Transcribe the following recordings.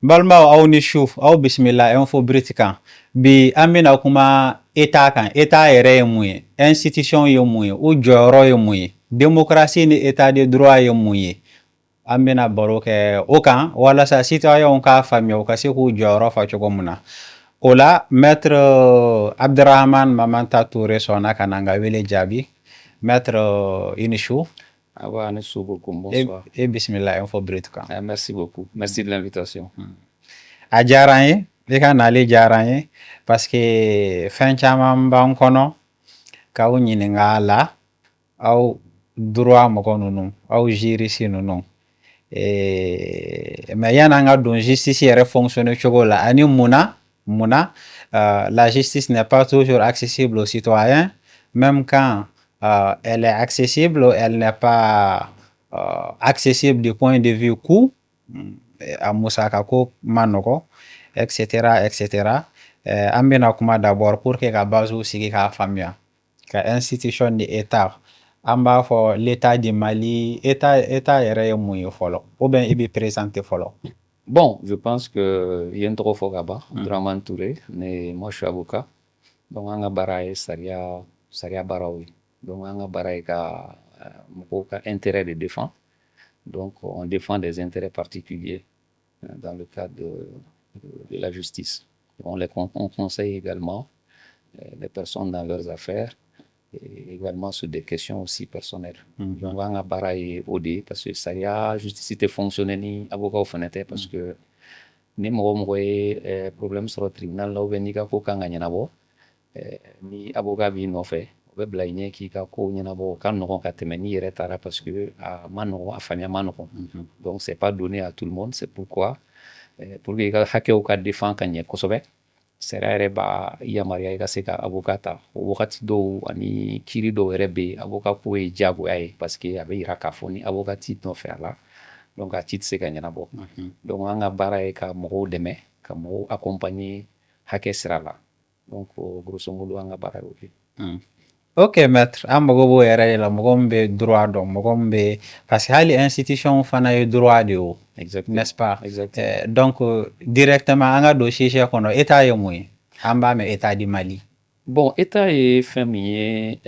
Balma aw ni su aw bisimila info Brut kan bi an bɛna kuma État kan État yɛrɛ ye mun ye institution ye mun ye u jɔyɔrɔ ye mun ye démocratie ni État de droit ye mun ye an bɛna baro kɛ o kan walasa citoyenw k'a faamuya u ka se k'u jɔyɔrɔ fa cogo min na o la maître Abdrahamane Mamanta Touré sɔnna ka na n ka wele jaabi maître i ni su. Awa ni su beaucoup, bonsoir. E bisimila info Brut kan. Merci beaucoup, merci de l'invitation. A diyara an ye e ka nali diyara an ye parce que fɛn caman b'an kɔnɔ k'aw ɲininka a la aw droit mɔgɔ ninnu aw juriste ninnu mais yan'an ka don justice yɛrɛ fonctionner cogo la ani munna la justice n'est pas toujours accessible aux citoyens même quand elle est accessible elle n'est pas accessible du point de vue coût a musaka ko ma nɔgɔ etc etc an bɛna kuma d'abord pour que ka base sigi k'a faamuya ka institution de État an b'a fɔ l'État du Mali État yɛrɛ ye mun ye fɔlɔ ou bien i bɛ présenter fɔlɔ. Bon, je pense que y a un trop fort là-bas, Abdrahamane Touré, mais moi je suis avocat, donc on a baraye saria baraoui, donc on a baraye ka intérêt de défense, donc on défend des intérêts particuliers dans le cadre de la justice. On conseille également les personnes dans leurs affaires et également sur des questions aussi personnelles. Donc, on va barayer OD parce que ça y a justice fonctionner ni avocat au fenêtre parce que ni mo problème sur le tribunal là ou bien ni ka ko kanga nabo ni avocat bi no fait o be blaine ki ka ko nabo kan no ka temeni retara parce que a mano a famille mano. Donc c'est pas donné à tout le monde, c'est pourquoi pour que ka hake o ka défend kanye kosobe sera ba yamaria ka se ka avocata o wakati do ani kiri do rebe avocat ko e jago ay parce que abe ira ka foni avocat tit no faire là donc a tit se ka nyana bo donc anga bara e ka mo deme ka mo accompagner hake sera là donc grosso modo anga bara o ok maître an mago b'o yɛrɛ de la mɔgɔ min bɛ droit dɔn mɔgɔ min bɛ parce que hali institution fana ye droit de o n'est-ce pas donc directement an ka don sujet kɔnɔ État ye mun ye an b'a mɛn État du Mali. Bon, État ye fɛn min ye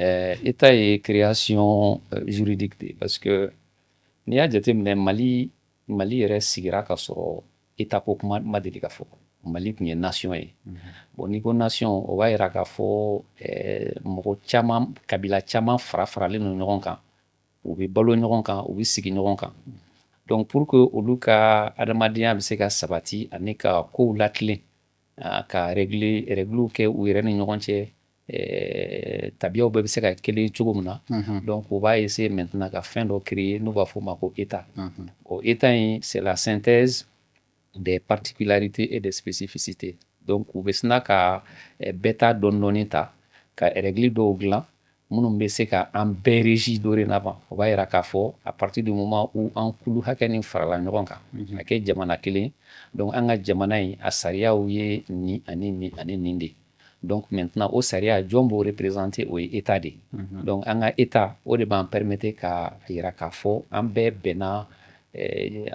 État ye création juridique de parce que n'i y'a jateminɛ Mali yɛrɛ sigira ka sɔrɔ État ko kuma ma deli ka fɔ Mali tun ye nation ye bon n'i ko nation o b'a yira k'a fɔ mɔgɔ caman kabila caman faralen no ɲɔgɔn kan u bɛ balo ɲɔgɔn kan u bɛ sigi ɲɔgɔn kan donc pour que olu ka adamadenya bɛ se ka sabati ani ka kow latilen ka règles kɛ u yɛrɛ ni ɲɔgɔn cɛ tabiyaw bɛɛ bɛ se ka kelen cogo min na donc o b'a essayer maintenant ka fɛn dɔ créer n'u b'a fɔ o ma ko État o État in c'est la synthèse des particularités et des spécificités donc u bɛ sina ka bɛɛ ta dɔɔni ta ka règle dɔw dilan minnu bɛ se ka an bɛɛ régi dorénavant o b'a yira k'a fɔ à partir du moment où an kulu hakɛ nin farala ɲɔgɔn kan ka kɛ jamana kelen donc an ka jamana in a sariyaw ye nin ani nin de donc maintenant o sariya jɔn b'o représenter o ye État de donc an ka État o de b'an permettre ka yira k'a fɔ an bɛɛ bɛnna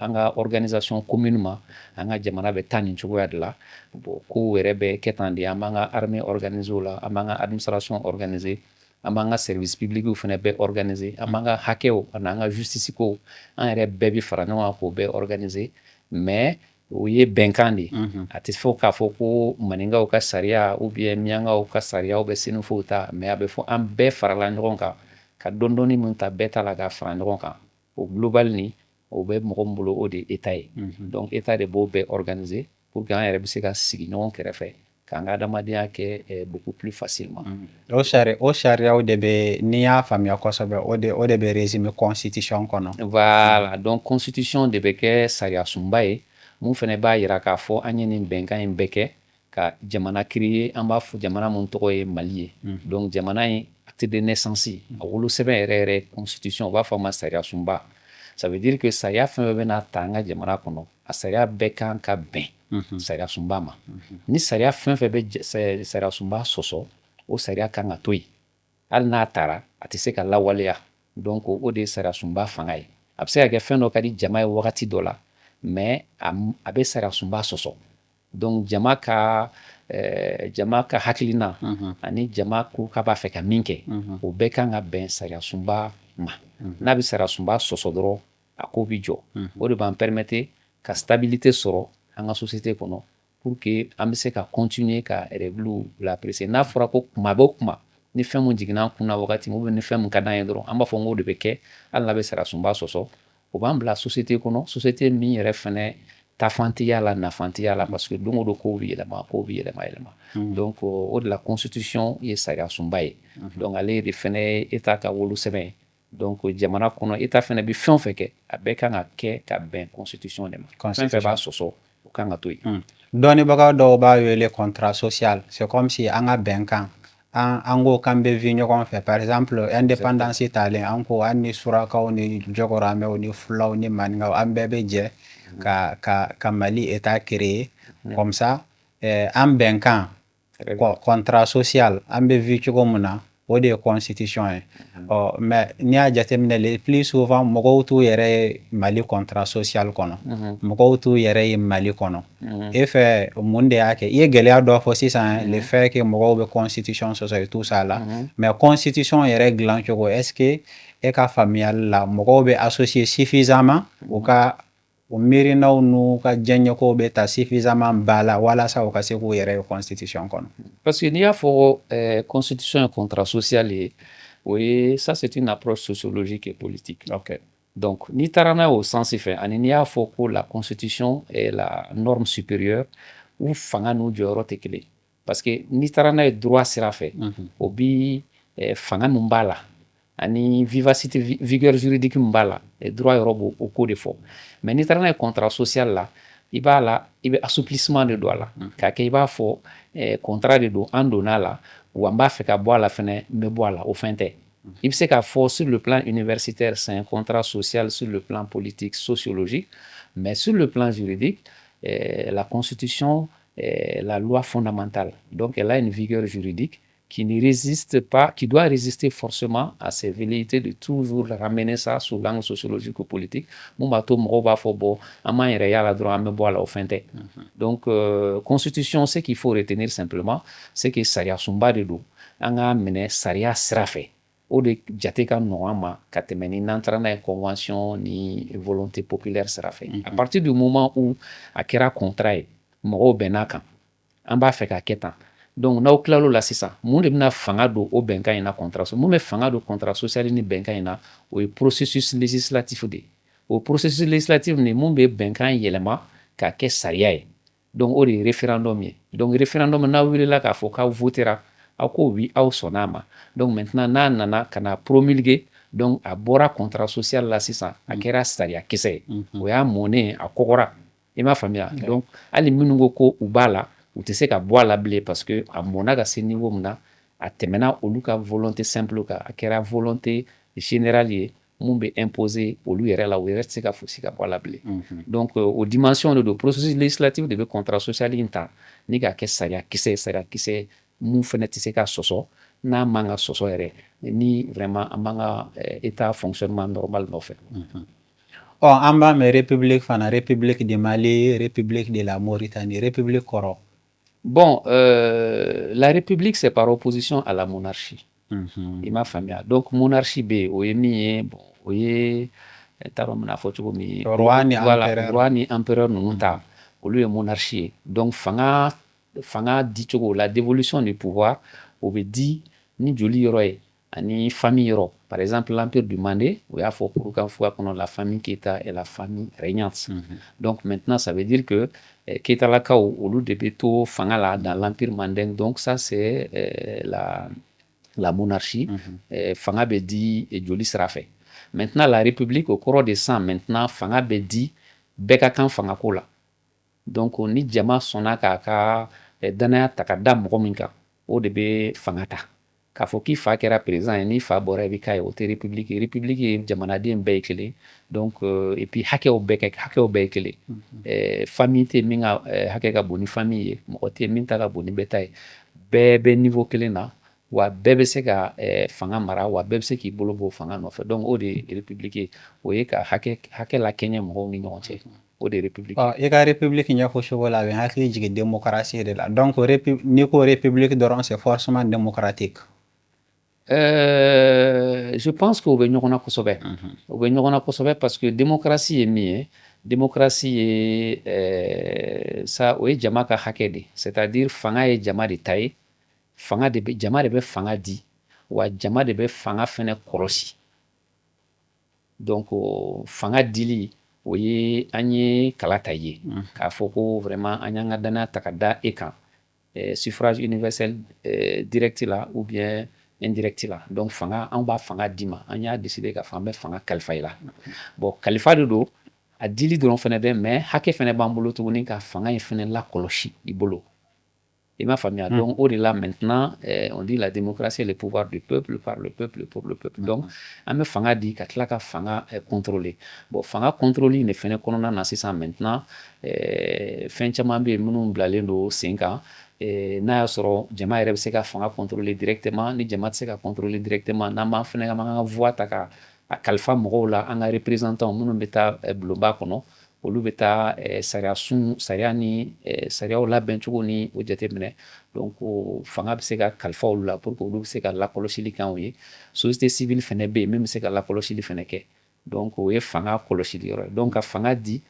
an ka organisation commune ma an ka jamana bɛ taa nin cogoya de la bon kow yɛrɛ bɛ kɛ tan de an b'an ka armée organiser o la an b'an ka administration organiser an b'an ka service public fana bɛɛ organiser an b'an ka hakɛw an'an ka justice kow an yɛrɛ bɛɛ bi fara ɲɔgɔn kan k'o bɛɛ organiser mais o ye bɛnkan de a tɛ fɔ k'a fɔ ko maninkaw ka sariya ou bien miyankaw ka sariyaw bɛ senufow ta mais a bɛ fɔ an bɛɛ farala ɲɔgɔn kan ka dɔɔni min ta bɛɛ ta la ka fara ɲɔgɔn kan o global ni o bɛ mɔgɔ min bolo o de État ye donc État de b'o bɛɛ organiser pour que an yɛrɛ bɛ se ka sigi ɲɔgɔn kɛrɛfɛ k'an ka adamadenya kɛ beaucoup plus facilement o sariyaw de bɛ n'i y'a faamuya kosɛbɛ o de bɛ résumer constitution kɔnɔ voilà donc constitution de bɛ kɛ sariya sunba ye mun fana b'a yira k'a fɔ an ye nin bɛnkan in bɛɛ kɛ ka jamana créer an b'a fɔ jamana mun tɔgɔ ye Mali ye donc jamana in acte de naissance a wolosɛbɛn yɛrɛ yɛrɛ constitution o b'a fɔ a ma sariya sunba ça veut dire que sariya fɛn fɛn bɛna ta an ka jamana kɔnɔ a sariya bɛɛ kan ka bɛn sariya sunba ma ni sariya fɛn fɛn bɛ sariya sunba sɔsɔ o sariya kan ka to yen hali n'a taara a tɛ se ka lawaleya donc o de ye sariya sunba fanga ye a bɛ se ka kɛ fɛn dɔ ka di jama ye wagati dɔ la mais a bɛ sariya sunba sɔsɔ. Donc jama ka hakilina ani jama ko k'a b'a fɛ ka min kɛ o bɛɛ kan ka bɛn sariya sunba ma. N'a bɛ sariya sunba sɔsɔ dɔrɔn a ko bi jɔ. O de b'an permettre ka stabilité sɔrɔ an ka société kɔnɔ pour que an bɛ se ka continuer ka règle la apprécier. N'a fɔra ko kuma bɛ kuma ni fɛn mun jiginna an kun na wagati min ni fɛn mun ka d'an ye dɔrɔn an b'a fɔ n k'o de bɛ kɛ hali n'a bɛ sariya sunba sɔsɔ. O b'an bila société kɔnɔ société min yɛrɛ fɛnɛ taafantiya la nafantiya la parce que don o don kow bɛ yɛlɛma donc o de la constitution ye sariya sunba ye. Donc ale de fɛnɛ ye état ka wolo sɛbɛn ye. Donc jamana kɔnɔ état fɛnɛ bɛ fɛn o fɛn kɛ a bɛɛ kan ka kɛ ka bɛn constitution de ma. Fɛn fɛn b'a sɔsɔ o kan ka to yen. Dɔnnibaga dɔw b'a wele contrat social. C'est comme si an ka bɛnkan an ko k'an bɛ vi ɲɔgɔn fɛ par exemple indépendance talen an ko an ni surakaw ni jɔgɔramɛw ni fulaw ni maninkaw an bɛɛ bɛ jɛ ka Mali état créer comme ça an bɛnkan contrat social an bɛ vi cogo min na o de ye constitution ye. Mais n'i y'a jateminɛ le plus souvent mɔgɔw t'u yɛrɛ ye Mali contrat social kɔnɔ mɔgɔw t'u yɛrɛ ye Mali kɔnɔ. E fɛ mun de y'a kɛ i ye gɛlɛya dɔ fɔ sisan le fait que mɔgɔw bɛ constitution sɔsɔ et tout ça la mais constitution yɛrɛ dilan cogo est-ce que e ka faamuyali la mɔgɔw bɛ associer suffisamment u ka o miirinaw n'u ka diɲɛɲɛkow bɛ ta suffisamment ba la walasa u ka se k'u yɛrɛ ye constitution kɔnɔ. Parce que n'i y'a fɔ constitution ye contrat social ye o ye ça c'est une approche sociologique et politique. Okay. Donc n'i taara n'a ye o sens fɛ ani n'i y'a fɔ ko la constitution est la norme supérieure u fanga n'u jɔyɔrɔ tɛ kelen parce que n'i taara n'a ye droit sira fɛ o bi fanga min b'a la ani vivacité vigueur juridique min b'a la droit yɔrɔ b'o o ko de fɔ. Mais n'i taara n'a ye contrat social la i b'a la i bɛ assouplissement de don a la k'a kɛ i b'a fɔ contrat de don an donn'a la wa n b'a fɛ ka bɔ a la fɛnɛ n bɛ bɔ a la o fɛn tɛ. Il sait qu'à force sur le plan universitaire, c'est un contrat social sur le plan politique, sociologique, mais sur le plan juridique, la Constitution est la loi fondamentale. Donc, elle a une vigueur juridique qui ne résiste pas, qui doit résister forcément à ces velléités de toujours ramener ça sous l'angle sociologique ou politique. Donc, Constitution, ce qu'il faut retenir simplement, c'est que Saria Sumba de do, anga mene Saria Srafe. O de jate ka nɔgɔn ma ka tɛmɛ ni n'an taara n'a ye convention ni volonté populaire sira fɛ. À partir du moment où a kɛra contrat ye mɔgɔw bɛnn'a kan an b'a fɛ k'a kɛ tan donc n'aw tilal'o la sisan mun de bɛna fanga don o bɛnkan in na contrat social mun bɛ fanga don contrat social ni bɛnkan in na o ye processus législatif de ye o processus législatif ni mun bɛ bɛnkan yɛlɛma k'a kɛ sariya ye donc o de ye référendum ye donc référendum n'aw wulila k'a fɔ k'aw votera aw ko oui aw sɔnn'a ma donc maintenant n'a nana ka na promulguer donc a bɔra contrat social la sisan a kɛra sariya kisɛ ye o y'a mɔnen a kɔgɔra i m'a faamuya donc hali minnu ko ko u b'a la u tɛ se ka bɔ a la bilen parce que a mɔna ka se niveau min na a tɛmɛna olu ka volonté simple kan a kɛra volonté générale ye mun bɛ imposer olu yɛrɛ la u yɛrɛ tɛ se ka fosi ka bɔ a la bilen donc o dimension de don processus législatif de bɛ contrat social in ta ni k'a kɛ sariya kisɛ mun fɛnɛ tɛ se ka sɔsɔ n'a man ka sɔsɔ yɛrɛ ni vraiment an b'an ka état fonctionnement normal nɔfɛ. An b'a mɛn république fana république de Mali république de la Mauritanie république kɔrɔ. Bon, la république c'est par opposition à la monarchie. I m'a faamuya donc monarchie bɛ yen o ye min ye bon o ye n t'a dɔn n bɛna fɔ cogo min. Roi ni empereur ninnu ta olu ye monarchie ye donc fanga di cogo la dévolution du pouvoir o bɛ di ni joli yɔrɔ ye ani famille yɔrɔ par exemple l'empire du Mandé o y'a fɔ Kurukanfuga kɔnɔ la famille Keita et la famille régnante donc maintenant ça veut dire que Keitalakaw olu de bɛ to fanga la dans l'empire manding donc ça c'est la monarchie fanga bɛ di joli sira fɛ maintenant la république au kɔrɔ de san maintenant fanga bɛ di bɛɛ ka kan fangako la donc ni jama sɔnna k'a ka danaya ta ka da mɔgɔ min kan o de bɛ fanga ta k'a fɔ k'i fa kɛra président ye ni fa bɔra i bɛ k'a ye o tɛ république ye république ye jamanaden bɛɛ ye kelen donc et puis hakɛw bɛɛ ye kelen famille tɛ min ka hakɛ ka bon ni famille ye mɔgɔ tɛ min ta ka bon ni bɛɛ ta ye bɛɛ bɛ niveau kelen na wa bɛɛ bɛ se ka fanga mara wa bɛɛ bɛ se k'i bolo bɔ fanga nɔfɛ donc o de ye république ye o ye ka hakɛ la kɛɲɛ mɔgɔw ni ɲɔgɔn cɛ. o de république. I ka république ɲɛfɔ cogo la a bɛ n hakili jigin démocratie de la donc n'i ko république dɔrɔn c'est forcément démocratique. Je pense que o bɛ ɲɔgɔn na kosɛbɛ. O bɛ ɲɔgɔn na kosɛbɛ parce que démocratie ye min ye, démocratie ye ça o ye jama ka hakɛ de, c'est-à-dire fanga ye jama de ta ye, fanga de bɛ jama de bɛ fanga di, wa jama de bɛ fanga fɛnɛ kɔlɔsi. Donc fanga dili o ye an ye kala ta ye k'a fɔ ko vraiment an y'an ka danaya ta ka da e kan suffrage universel direct la ou bien indirect la donc fanga an b'a fanga di ma an y'a décider ka fɔ an bɛ fanga kalifa i la bon kalifa de don a dili dɔrɔn fɛnɛ dɛ mais hakɛ fɛnɛ b'an bolo tuguni ka fanga in fɛnɛ lakɔlɔsi i bolo. Il m'a faamuya donc au-delà maintenant on dit la démocratie est le pouvoir du peuple par le peuple pour le peuple donc an bɛ fanga di ka tila ka fanga contrôler bon fanga contrôle ne fɛnɛ kɔnɔna na sisan maintenant fɛn caman bɛ yen minnu bilalen don sen kan n'a y'a sɔrɔ jama yɛrɛ bɛ se ka fanga contrôler directement ni jama tɛ se ka contrôler directement n'an b'an fɛnɛ an ka voix ta ka a kalifa mɔgɔw la an ka représentants minnu bɛ taa bulonba kɔnɔ olu bɛ taa sariya ni sariyaw labɛn cogo ni o jateminɛ donc fanga bɛ se ka kalifa olu la pour que olu bɛ se ka lakɔlɔsili kɛ anw ye société civile fɛnɛ bɛ yen min bɛ se ka lakɔlɔsili fɛnɛ kɛ donc o ye fanga kɔlɔsili yɔrɔ ye donc ka fanga di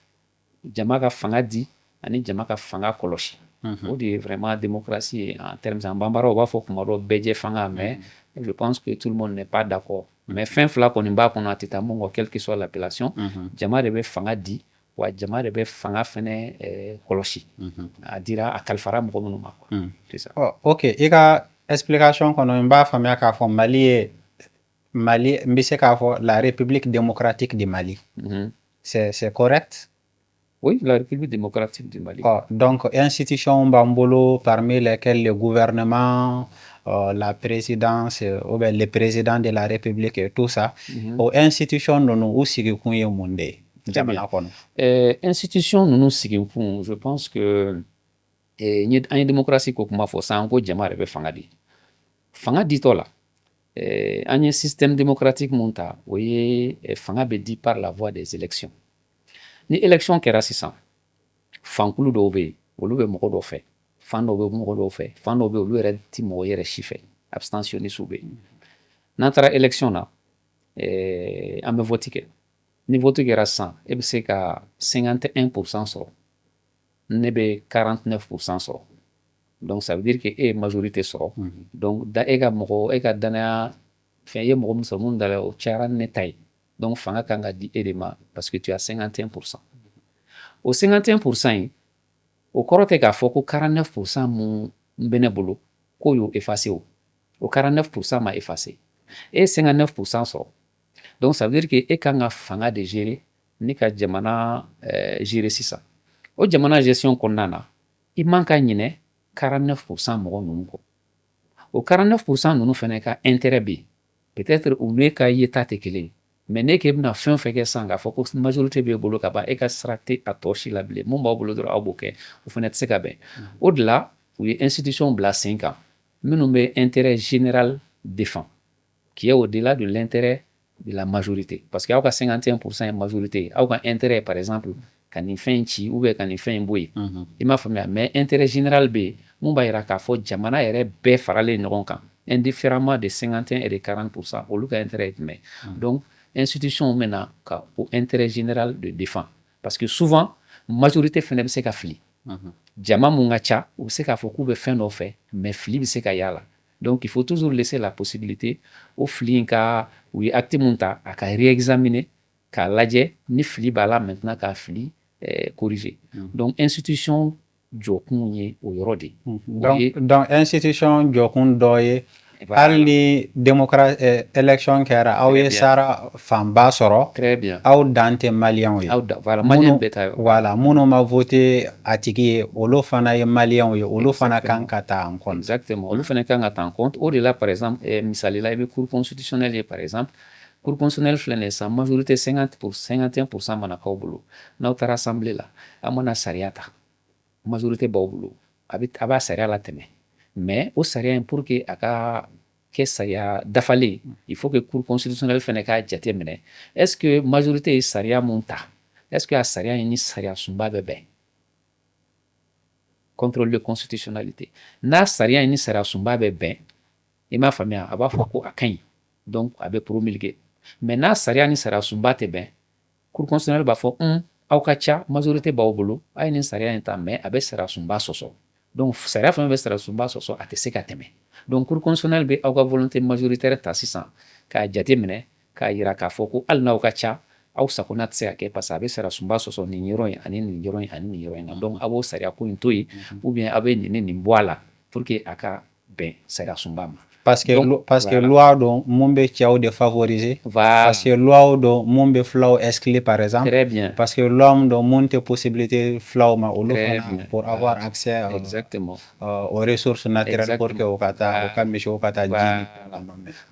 jama ka fanga di ani jama ka fanga kɔlɔsi o de ye vraiment démocratie ye en termes en bambara u b'a fɔ kuma dɔ bɛɛjɛ fanga mais je pense que tout le monde n'est pas d'accord mais fɛn fila kɔni b'a kɔnɔ a tɛ taa mun kɔ quelle que soit l'appellation jama de bɛ fanga di wa jama de bɛ fanga fɛnɛ kɔlɔsi a dira a kalifara mɔgɔ minnu ma quoi c'est ça. Ok i ka explication kɔnɔ n b'a faamuya k'a fɔ Mali ye n bɛ se k'a fɔ la République démocratique du Mali c'est correct? Oui, la République démocratique du Mali. Donc institution b'an bolo parmi lesquelles le gouvernement la présidence ou bien le président de la République et tout ça o institution ninnu u sigikun ye mun de ye jamana kɔnɔ? Institution ninnu sigikun je pense que an ye démocratie ko kuma fɔ sisan ko jama yɛrɛ bɛ fanga di fanga ditɔ la an ye système démocratique mun ta o ye fanga bɛ di par la voie des élections ni élection kɛra sisan fankulu dɔw bɛ yen olu bɛ mɔgɔ dɔ fɛ fan dɔw bɛ mɔgɔ dɔw fɛ fan dɔw bɛ olu yɛrɛ ti mɔgɔ yɛrɛ si fɛ abstentionnistes bɛ yen n'an taara élection na an bɛ vote kɛ ni vote kɛra sisan e bɛ se ka 51% sɔrɔ ne bɛ 49% sɔrɔ donc ça veut dire que e ye majorité sɔrɔ donc e ka danaya fɛn ye mɔgɔ min sɔrɔ mun dala o cayara ne ta ye donc fanga kan ka di e de ma parce que tu as 51%. O 51% in o kɔrɔ tɛ k'a fɔ ko 49% mun bɛ ne bolo k'o y'o effacé o 49% ma effacé e ye 59% sɔrɔ donc ça veut dire que e kan ka fanga de gérer ni ka jamana gérer sisan o jamana gestion kɔnɔna na i man ka ɲinɛ 49% mɔgɔ ninnu kɔ o 49% ninnu fɛnɛ ka intérêt bɛ yen peut-être olu ka yeta tɛ kelen ye mais ne k'e bɛna fɛn o fɛn kɛ sisan k'a fɔ ko majorité b'e bolo ka ban e ka sira tɛ a tɔ si la bilen mun b'aw bolo dɔrɔn aw b'o kɛ o fɛnɛ tɛ se ka bɛn o de la u ye institution bila sen kan minnu bɛ intérêt général défend qui est au-delà de l'intérêt de la majorité parce que aw ka 51% ye majorité aw ka intérêt par exemple ka nin fɛn in ci ou bien ka nin fɛn in bɔ yen i m'a faamuya mais intérêt général bɛ yen mun b'a yira k'a fɔ jamana yɛrɛ bɛɛ faralen ɲɔgɔn kan indifféremment de 51 et de 40% olu ka intérêt ye jumɛn donc institution mena ka o intérêt général de défend parce que souvent majorité fɛnɛ bɛ se ka fili jama mun ka ca u bɛ se k'a fɔ k'u bɛ fɛn dɔ fɛ mais fili bɛ se ka y'a la donc il faut toujours laisser la possibilité o fili in ka u ye acte mun ta a ka réexaminer k'a lajɛ ni fili b'a la maintenant k'a fili corriger donc institution jɔkun ye o yɔrɔ de ye donc institution jɔkun dɔ ye hali ni élection kɛra aw ye sara fanba sɔrɔ très bien aw dan tɛ maliyɛnw ye voilà maliyɛn bɛɛ ta voilà minnu ma voté a tigi ye olu fana ye maliyɛnw ye olu fana kan ka ta en compte exactement olu fana kan ka ta en compte o de la par exemple misali la i bɛ cour constitutionnelle ye par exemple cour constitutionnelle filɛ nin ye sa majorité 51% mana k'aw bolo n'aw taara assemblée la a mana sariya ta majorité b'aw bolo a b'a sariya latɛmɛ mais o sariya in pour que a ka kɛ sariya dafalen il faut que cour constitutionnelle fɛnɛ k'a jate minɛ est ce que majorité ye sariya mun ta est-ce que a sariya in ni sariya sunba bɛ bɛn? Contrôle de constitutionnalité. N'a sariya in ni sariya sunba bɛ bɛn, i m'a faamuya, a b'a fɔ ko a ka ɲi, donc a bɛ promulguer. Mais n'a sariya ni sariya sunba tɛ bɛn, cour constitutionnelle b'a fɔ aw ka ca, majorité b'aw bolo, a ye nin sariya in ta, mais a bɛ sariya sunba sɔsɔ. Donc sariya fɛn bɛ sariya sunba sɔsɔ, a tɛ se ka tɛmɛ. Donc cour constitutionnelle bɛ aw ka volonté majoritaire ta sisan k'a jate minɛ, k'a yira k'a fɔ ko hali n'aw ka ca, aw sakona tɛ se ka kɛ parce que a bɛ sariya sunba sɔsɔ nin yɔrɔ in ani nin yɔrɔ in ani nin yɔrɔ in na. Donc a b'o sariya ko in to yen, ou bien a bɛ nin ni nin bɔ a la pour que a ka bɛn sariya sunba ma. Parce que loi dont mun bɛ cɛw de favoriser. Voilà. Parce que loi dont mun bɛ filaw exclure par exemple. Très bien. Parce que loi dont mun tɛ possibilité filaw ma olu Très fana bien. pour avoir accès Exactement. aux ressources naturelles pour que o ka taa o ka misiw ka taa ji.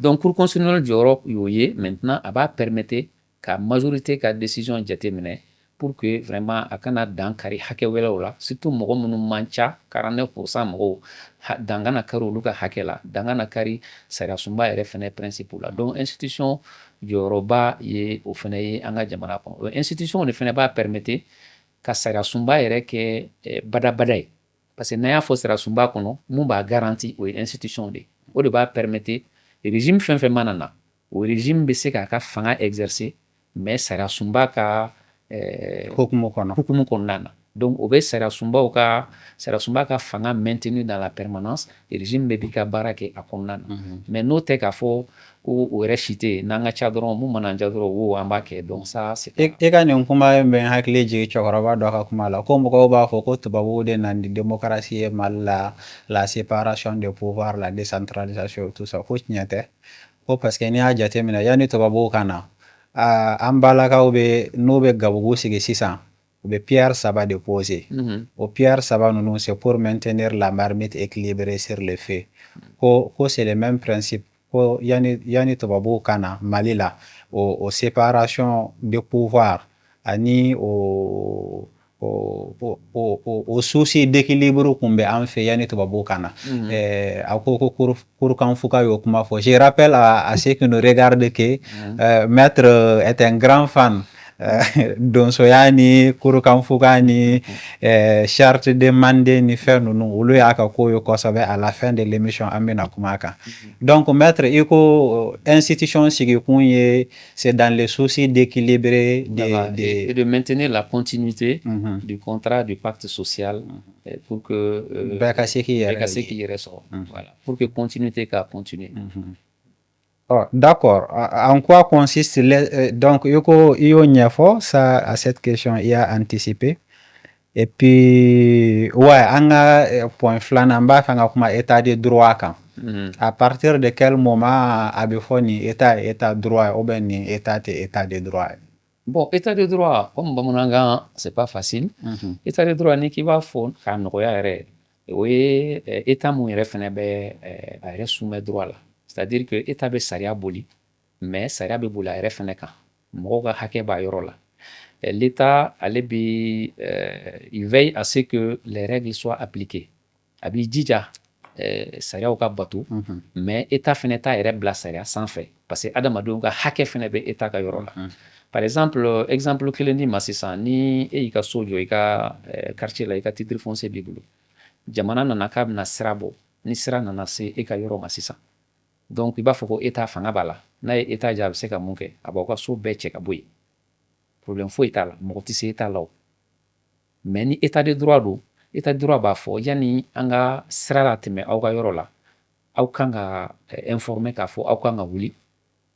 Donc cour constitutionnelle jɔyɔrɔ y'o ye, maintenant a b'a permettre ka majorité ka décision jate minɛ pour que vraiment a kana dan kari hakɛ wɛrɛw la, surtout mɔgɔ minnu man ca 49% mɔgɔw dan kana kari olu ka hakɛ la, dan kana kari sariya sunba yɛrɛ fɛnɛ principe la. Donc institution jɔyɔrɔba ye o fɛnɛ ye an ka jamana kɔnɔ. O institution de fɛnɛ b'a permettre ka sariya sunba yɛrɛ kɛ badabada ye. Parce que n'an y'a fɔ sariya sunba kɔnɔ, mun b'a garanti o ye institution de ye. O de b'a permettre régime fɛn fɛn mana na, o régime bɛ se k'a ka fanga exercer, mais sariya sunba ka hukumu kɔnɔna na. Donc o bɛ sariya sunba ka fanga maintenu dans la permanence, régime bɛ b'i ka baara kɛ a kɔnɔna na. Mais n'o tɛ k'a fɔ ko o yɛrɛ si tɛ yen, n'an ka ca dɔrɔn mun mana ja dɔrɔn wo an b'a kɛ. Donc ça c'est I ka nin kuma in bɛ n hakili jigin cɛkɔrɔba dɔ ka kuma la ko mɔgɔw b'a fɔ ko tubabuw de nana ni démocratie ye Mali la, la séparation des pouvoirs, la décentralisation tout ça, ko tiɲɛ tɛ, ko parce que n'i y'a jate minɛ yanni tubabuw ka na an balakaw bɛ n'u bɛ gabugu sigi sisan u bɛ pierre saba de poser. O pierre saba ninnu c'est pour maintenir la marmite équilibrée sur le feu. Ko c'est le même principe. Ko yani tubabuw ka na Mali la o séparation de pouvoir ani o souci d'équilibre kun bɛ an fɛ yani tubabuw ka na. A ko ko Kurukanfuka y'o kuma fɔ. Je rappelle à ceux qui nous regardent que Maître est un grand fan donsoya ni Kurukanfuka ni charte de Mandé ni fɛn ninnu olu y'a ka ko ye kosɛbɛ. À la fin de l'émission an bɛna kuma kan. Donc Maître i ko institution sigi kun ye c'est dans le souci d'équilibrer et de maintenir la continuité du contrat du pacte social pour que bɛɛ ka se k'i yɛrɛ sɔrɔ. Voilà, pour que continuité ka continuer. Oh, d'accord. En quoi consiste donc il y a ça à cette question il y a anticipé. Et puis ouais, on a point flanant b'a fanga kuma état de droit kan. À partir de quel moment a bɛ fɔ ni état droit ou bien ni état de droit? Bon, état de droit comme bamanankan c'est pas facile. État de droit ni k'i b'a fɔ k'a nɔgɔya yɛrɛ o ye état mun yɛrɛ fɛnɛ bɛ a yɛrɛ soumet droit la. C'est-à-dire que état bɛ sariya boli, mais sariya bɛ boli a yɛrɛ fɛnɛ kan. Mɔgɔw ka hakɛ b'a yɔrɔ la. L'État, il veille à ce que les règles soient appliquées. A b'i jija sariyaw ka bato, mais État fɛnɛ t'a yɛrɛ bila sariya sanfɛ parce que adamadenw ka hakɛ fɛnɛ bɛ État ka yɔrɔ la. Par exemple kelen di ma sisan ni e y'i ka so jɔ i ka quartier la i ka titre foncier b'i bolo. Jamana nana k'a bɛna sira bɔ, ni sira nana se e ka yɔrɔ ma sisan. Donc i b'a fɔ ko État fanga b'a la. N'a ye État ja a bɛ se ka mun kɛ, a b'aw ka so bɛɛ cɛ ka bɔ yen. Problème foyi t'a la, mɔgɔ tɛ se État la o. Mais ni État de droit don, État de droit b'a fɔ yanni an ka sira la tɛmɛ aw ka yɔrɔ la, aw kan ka informer k'a fɔ aw kan ka wuli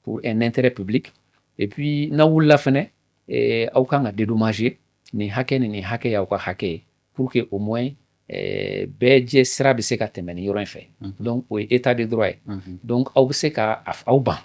pour un intérêt public. Et puis n'aw wulila fɛnɛ aw kan ka dédommager nin hakɛ ni nin hakɛ y'aw ka hakɛ ye pour que au moins bɛɛ jɛ sira bɛ se ka tɛmɛ nin yɔrɔ in fɛ. Donc o ye État de droit ye. Donc aw bɛ se ka aw ban.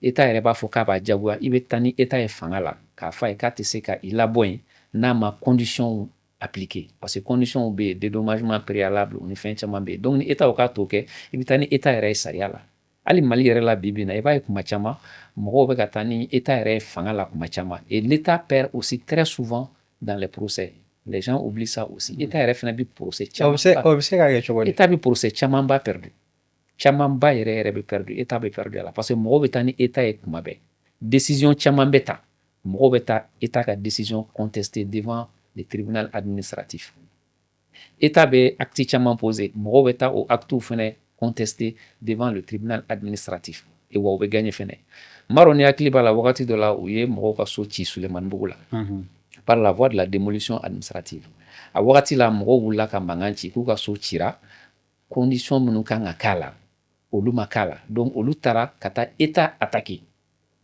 État yɛrɛ b'a fɔ k'a b'a jagoya i bɛ taa ni État ye fanga la k'a fɔ a ye k'a tɛ se ka i labɔ yen n'a ma condition appliquer parce que condition bɛ yen dédommagement préalable ni fɛn caman bɛ yen. Donc ni État ko k'a t'o kɛ i bɛ taa ni État yɛrɛ ye sariya la. Hali Mali yɛrɛ la bi bi in na i b'a ye kuma caman mɔgɔw bɛ ka taa ni État yɛrɛ ye fanga la kuma caman et l'État perd aussi très souvent dans les procès. Les gens oublient ça aussi. État yɛrɛ fana bɛ procès caman. O bɛ se ka kɛ cogo di? État bɛ procès camanba perdu. Camanba yɛrɛ bɛ perdu. État bɛ perdu a la parce que mɔgɔw bɛ taa ni État ye kuma bɛɛ. Décision caman bɛ ta mɔgɔw bɛ taa État ka décision contester devant le tribunal administratif. État bɛ acte caman poser, mɔgɔw bɛ taa o actes fɛnɛ contester devant le tribunal administratif. Et wa u bɛ gagner fɛnɛ. N b'a dɔn ni hakili b'a la wagati dɔ la u ye mɔgɔw ka so ci Sulemanibugu la. Par la voie de la démolition administrative. A wagati la mɔgɔw wulila ka mankan ci k'u ka so cira condition minnu kan ka k'a la olu ma k'a la. Donc olu taara ka taa État attaquer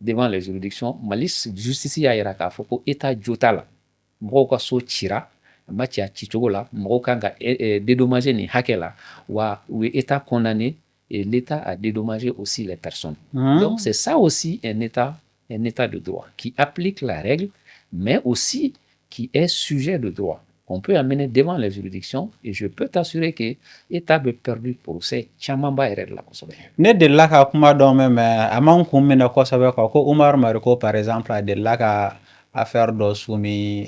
devant les juridictions. Mali justice y'a yira k'a fɔ ko État jo t'a la. Mɔgɔw ka so cira a ma ci a cicogo la mɔgɔw kan ka dédommager nin hakɛ la wa u ye État condamné et l'État a dédommagé aussi les personnes. Donc c'est ça aussi un État de droit qui applique la règle mais aussi qui est sujet de droit. On peut amener devant les juridictions et je peux t'assurer que l'État bɛ perdu procès caman ba yɛrɛ de la kosɛbɛ. Ne delila ka kuma dɔ mɛn mais a man kun minɛ kosɛbɛ quoi ko Umaru Mariko par exemple a delila ka affaire dɔ soumis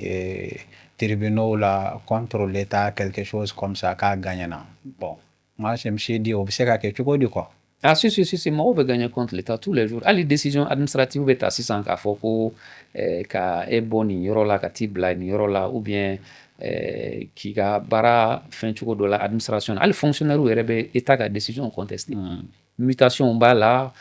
tribunaux la contre l'État quelque chose comme ça k'a gagnera. Bon, moi je me suis dit o bɛ se ka kɛ cogo di quoi. Ah si mɔgɔw bɛ gagner contre l'État tous les jours. Hali décision administrative bɛ ta sisan k'a fɔ ko ka e bɔ nin yɔrɔ la ka t'i bila nin yɔrɔ la ou bien k'i ka baara fɛn cogo dɔ la administration hali fonctionnaire yɛrɛ bɛ État ka décision contester. Mutation b'a la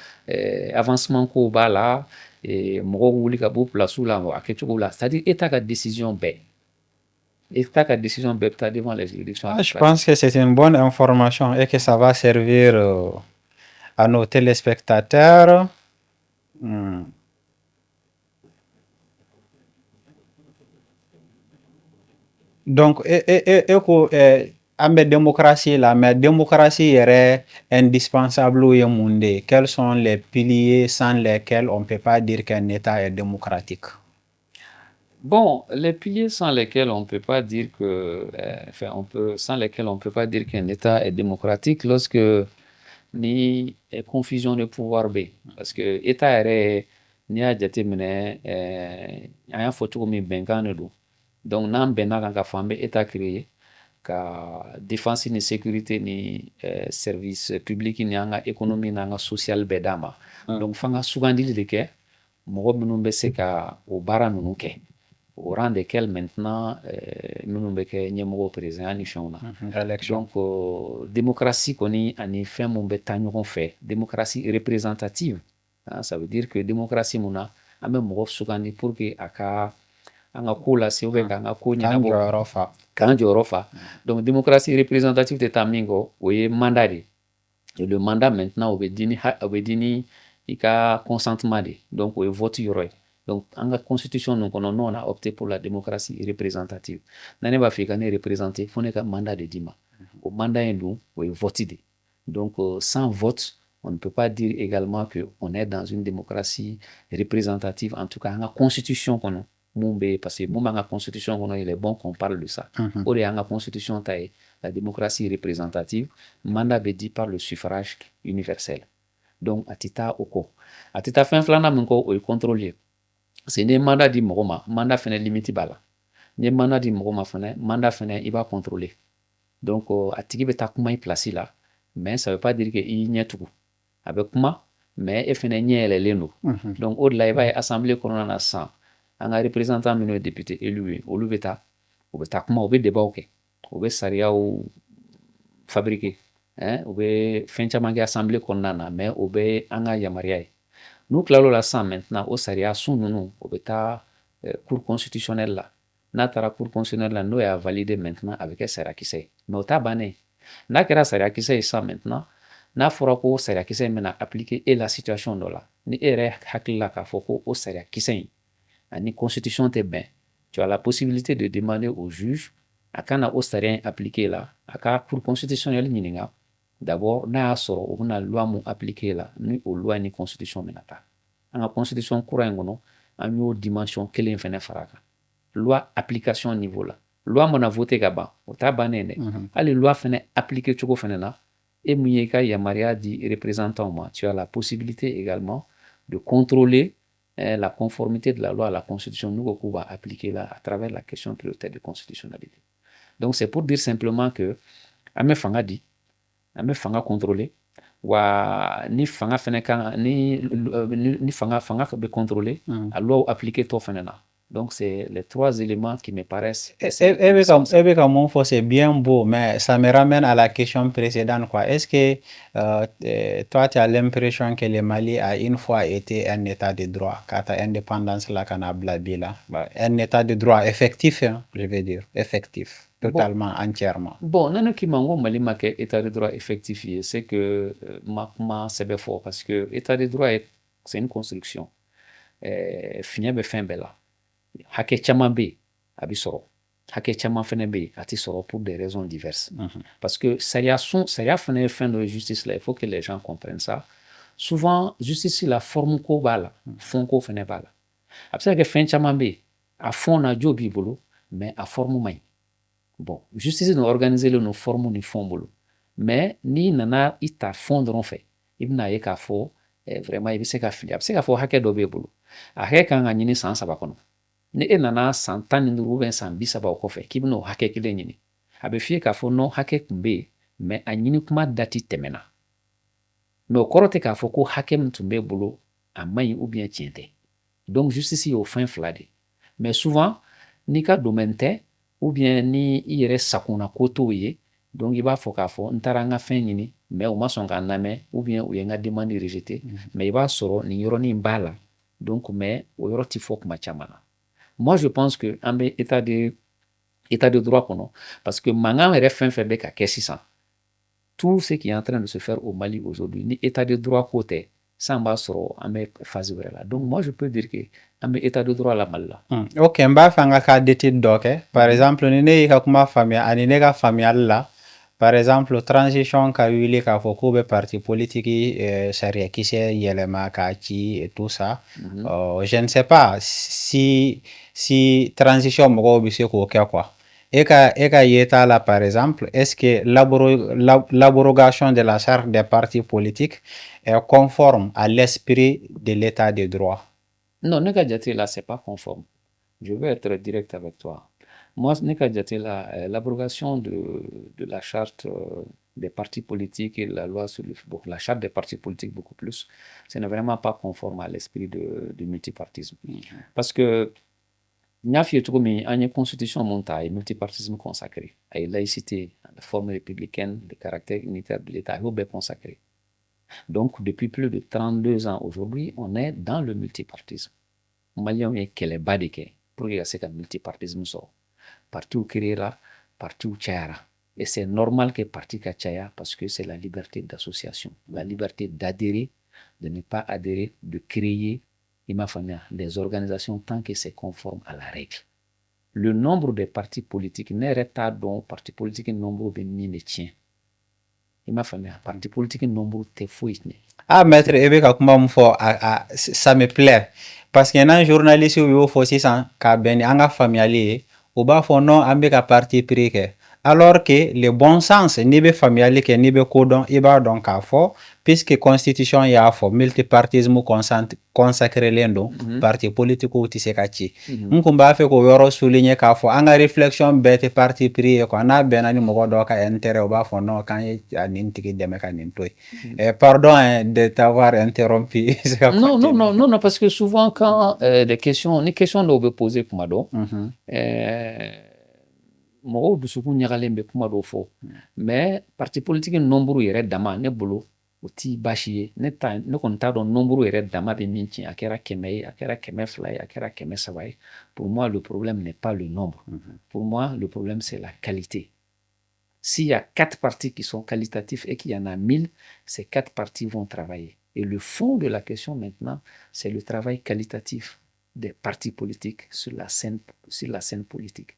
avancement ko b'a la mɔgɔw wuli ka bɔ place la a kɛcogo la c'est-à-dire État ka décision bɛɛ. État ka décision bɛɛ bɛ taa devant les juridictions. Je pense que c'est une bonne information et que ça va servir à nos téléspectateurs. Donc, an bɛ démocratie la, mais démocratie yɛrɛ indispensable ye mun de? Quels sont les piliers sans lesquels on ne peut pas dire qu'un État est démocratique? Bon, les piliers sans lesquels on ne peut pas dire que, sans lesquels on peut pas dire qu'un État est démocratique lorsque ni confusion de pouvoir bɛ parce que État yɛrɛ n'i y'a jateminɛ an y'a fɔ cogo min bɛnkan de don donc n'an bɛnna kan k'a fɔ an bɛ État créer ka défense ni sécurité ni service public ni an ka économie n'an ka social bɛɛ d'a ma donc f'an ka sugandili de kɛ mɔgɔ minnu bɛ se ka o baara ninnu kɛ au rang desquels maintenant minnu bɛ kɛ ɲɛmɔgɔ président ni fɛnw na donc démocratie kɔni ani fɛn mun bɛ taa ɲɔgɔn fɛ démocratie représentative ça veut dire que démocratie mun na an bɛ mɔgɔ sugandi pour que a ka an ka ko lase ou bien k'an ka ko ɲɛnabɔ k'an jɔyɔrɔ fa donc démocratie représentative tɛ taa min kɔ o ye mandat de et le mandat maintenant o bɛ di ni i ka consentement de donc o ye vote yɔrɔ ye. Donc, en la constitution, nous, on a opté pour la démocratie représentative. N'ane ba fi ka ne représenter, faut ne ka mandat de dima. Au mandat est nous, oui, voter. Donc, sans vote, on ne peut pas dire également que on est dans une démocratie représentative. En tout cas, en la constitution qu'on a, parce que la constitution, il est bon qu'on parle de ça. Au lieu de la constitution, la démocratie représentative, mandat est dit par le suffrage universel. Donc, à tita oko. À tita fin flana munko, o contrôler. C'est un mandat di mɔgɔ ma mandat fɛnɛ limite b'a la ni mandat di mɔgɔ ma fɛnɛ mandat fɛnɛ i b'a contrôler donc a tigi bɛ taa kuma i place la mais ça veut pas dire que i ɲɛ tugu a bɛ kuma mais e fɛnɛ ɲɛ yɛlɛlen don donc o de la i b'a ye assemblée kɔnɔna na sisan an ka représentant minnu ye député élu ye olu bɛ taa u bɛ taa kuma u bɛ débat kɛ u bɛ sariyaw fabriquer u bɛ fɛn caman kɛ assemblée kɔnɔna na mais o bɛ an ka yamaruya ye. Nous claro la sang maintenant au sariya sun nunu o bɛ taa cour constitutionnelle la n'a taara cour constitutionnelle la n'o y'a validé maintenant a bɛ kɛ sariyakisɛ ye mais o t'a bannen n'a kɛra sariyakisɛ ye sisan maintenant n'a fɔra ko sariyakisɛ in bɛna appliquer e la situation dɔ la ni e yɛrɛ hakili la k'a fɔ ko o sariyakisɛ in ani constitution tɛ bɛn tu as la possibilité de demander au juge a kana o sariya in appliquer la a ka cour constitutionnelle ɲininka d'abord n'a y'a sɔrɔ o bɛna loi mun appliquer la ni o loi ni constitution bɛna taa an ka constitution kura in kɔnɔ an y'o dimension kelen fɛnɛ fara kan loi application niveau la loi mana voter ka ban o t'a bannen dɛ hali loi fɛnɛ appliquer cogo fɛnɛ na e mun ye i ka yamaruya di représentant ma tu as la possibilité également de contrôler la conformité de la loi à la constitution n'u ko k'u b'a appliquer la à travers la question prioritaire de constitutionnalité donc c'est pour dire simplement que an bɛ fanga di an bɛ fanga contrôler wa ni fanga fana kan ni fanga bɛ contrôler a loi appliquer tɔ fana na. Donc c'est les trois éléments qui me paraissent. Comme mon faux, c'est bien beau, mais ça me ramène à la question précédente, quoi. Est-ce que toi, tu as l'impression que le Mali a une fois été un état de droit, quand indépendance là, qu'on a blabé là, un état de droit effectif, hein, je veux dire, effectif, totalement, entièrement. Bon, nana qui mango Mali ma que état de droit effectif, c'est que ma c'est fort parce que état de droit c'est une construction. Fini be fin bella. Hake caman bɛ yen a bɛ sɔrɔ hakɛ caman fana bɛ yen a tɛ sɔrɔ pour des raisons diverses. Parce que sariya fana ye fɛn dɔ ye justice la, il faut que les gens comprennent ça. Souvent justice la forme ko b'a la fond ko fana b'a la a bɛ se ka kɛ fɛn caman bɛ yen a fond na jo b'i bolo mais a forme man ɲi. Bon justice no organiser le no forme ni fond bolo mais n'i nana i ta fond dɔrɔn fɛ i bɛna ye k'a fɔ vraiment i bɛ se ka fili a bɛ se k'a fɔ hakɛ dɔ b'e bolo a hakɛ kan ka ɲini san 3 kɔnɔ. Ni e nana san 15 ou bien san 30 o kɔfɛ k'i bɛn'o hakɛ kelen ɲini a bɛ f'i ye k'a fɔ non hakɛ tun bɛ yen mais a ɲini kuma dati tɛmɛna mais o kɔrɔ tɛ k'a fɔ ko hakɛ min tun b'e bolo a man ɲi ou bien tiɲɛ tɛ. Donc justice y'o fɛn fila de mais souvent n'i ka domaine tɛ ou bien ni i yɛrɛ sakona ko t'o ye donc i b'a fɔ k'a fɔ n taara n ka fɛn ɲini mais u ma sɔn k'a lamɛn ou bien u ye n ka demande rejeté mais i b'a sɔrɔ nin yɔrɔnin b'a la donc mais o yɔrɔ tɛ fɔ kuma caman na. Moi, je pense que en état de droit, parce que mangan est fin fait avec tout ce qui est en train de se faire au Mali aujourd'hui, ni état de droit côté, ça va sur en phase là. Donc moi, je peux dire que en état de droit la mal là. Ok, mba fanga ka d'étude donc, par exemple, ni ne ka kuma famia, ani ne ka famia là. Par exemple, transition ka wili ka foko be parti politique sariya kisɛ yɛlɛma ka ci et tout ça. Je ne sais pas si transition mɔgɔw bɛ se k'o kɛ quoi. E ka yeta là par exemple, est-ce que l'abrogation de la charte des partis politiques est conforme à l'esprit de l'état de droit? Non, ne ka jate là c'est pas conforme. Je vais être direct avec toi. Moi, l'abrogation de la charte des partis politiques et la loi sur la charte des partis politiques beaucoup plus, ce n'est vraiment pas conforme à l'esprit du multipartisme. Parce que il y a une constitution montée, multipartisme consacré, et laïcité, la forme républicaine, le caractère unitaire de l'État, il est consacré. Donc, depuis plus de 32 ans aujourd'hui, on est dans le multipartisme. Maliens est qu'elle est badike pour que ce multipartisme soit. Parti où créera, parti où tchara. Et c'est normal que parti kachaya parce que c'est la liberté d'association, la liberté d'adhérer, de ne pas adhérer, de créer des organisations tant que c'est conforme à la règle. Le nombre de partis politiques n'est pas donc parti politique nombre de ni tien. Il m'a fallu parti politique nombre te fouille. Ah maître Ebeka kuma ça me plaît parce qu'il y a un journaliste qui a fait ça ka ben anga familier ou ba fo non ambe ka parti pris que alors que le bon sens ni be familier que ni be codon iba donc a fo puisque constitution ya fo multipartisme consacré lendo parti politique ou tisekati nkumba fe ko yoro souligner ka fo anga réflexion bête parti pris ko na benani mo do ka intérêt ou ba fo non quand anin tiki deme ka nin toy pardon de t'avoir interrompu. Non, parce que souvent quand les questions doivent be poser kuma do mɔgɔw dusukun ɲagalen bɛ kuma dɔw fɔ mais parti politique nombre yɛrɛ dama ne bolo o ti baasi ye ne kɔni t'a dɔn nombre yɛrɛ dama bɛ min tiɲɛ a kɛra 100 ye a kɛra 200 ye a kɛra 300 ye pour moi le problème n'est pas le nombre pour moi le problème c'est la qualité. S'il y a 4 partis qui sont qualitatifs et qu'il y en a 1000, ces 4 partis vont travailler. Et le fond de la question maintenant, c'est le travail qualitatif des partis politiques sur la scène politique.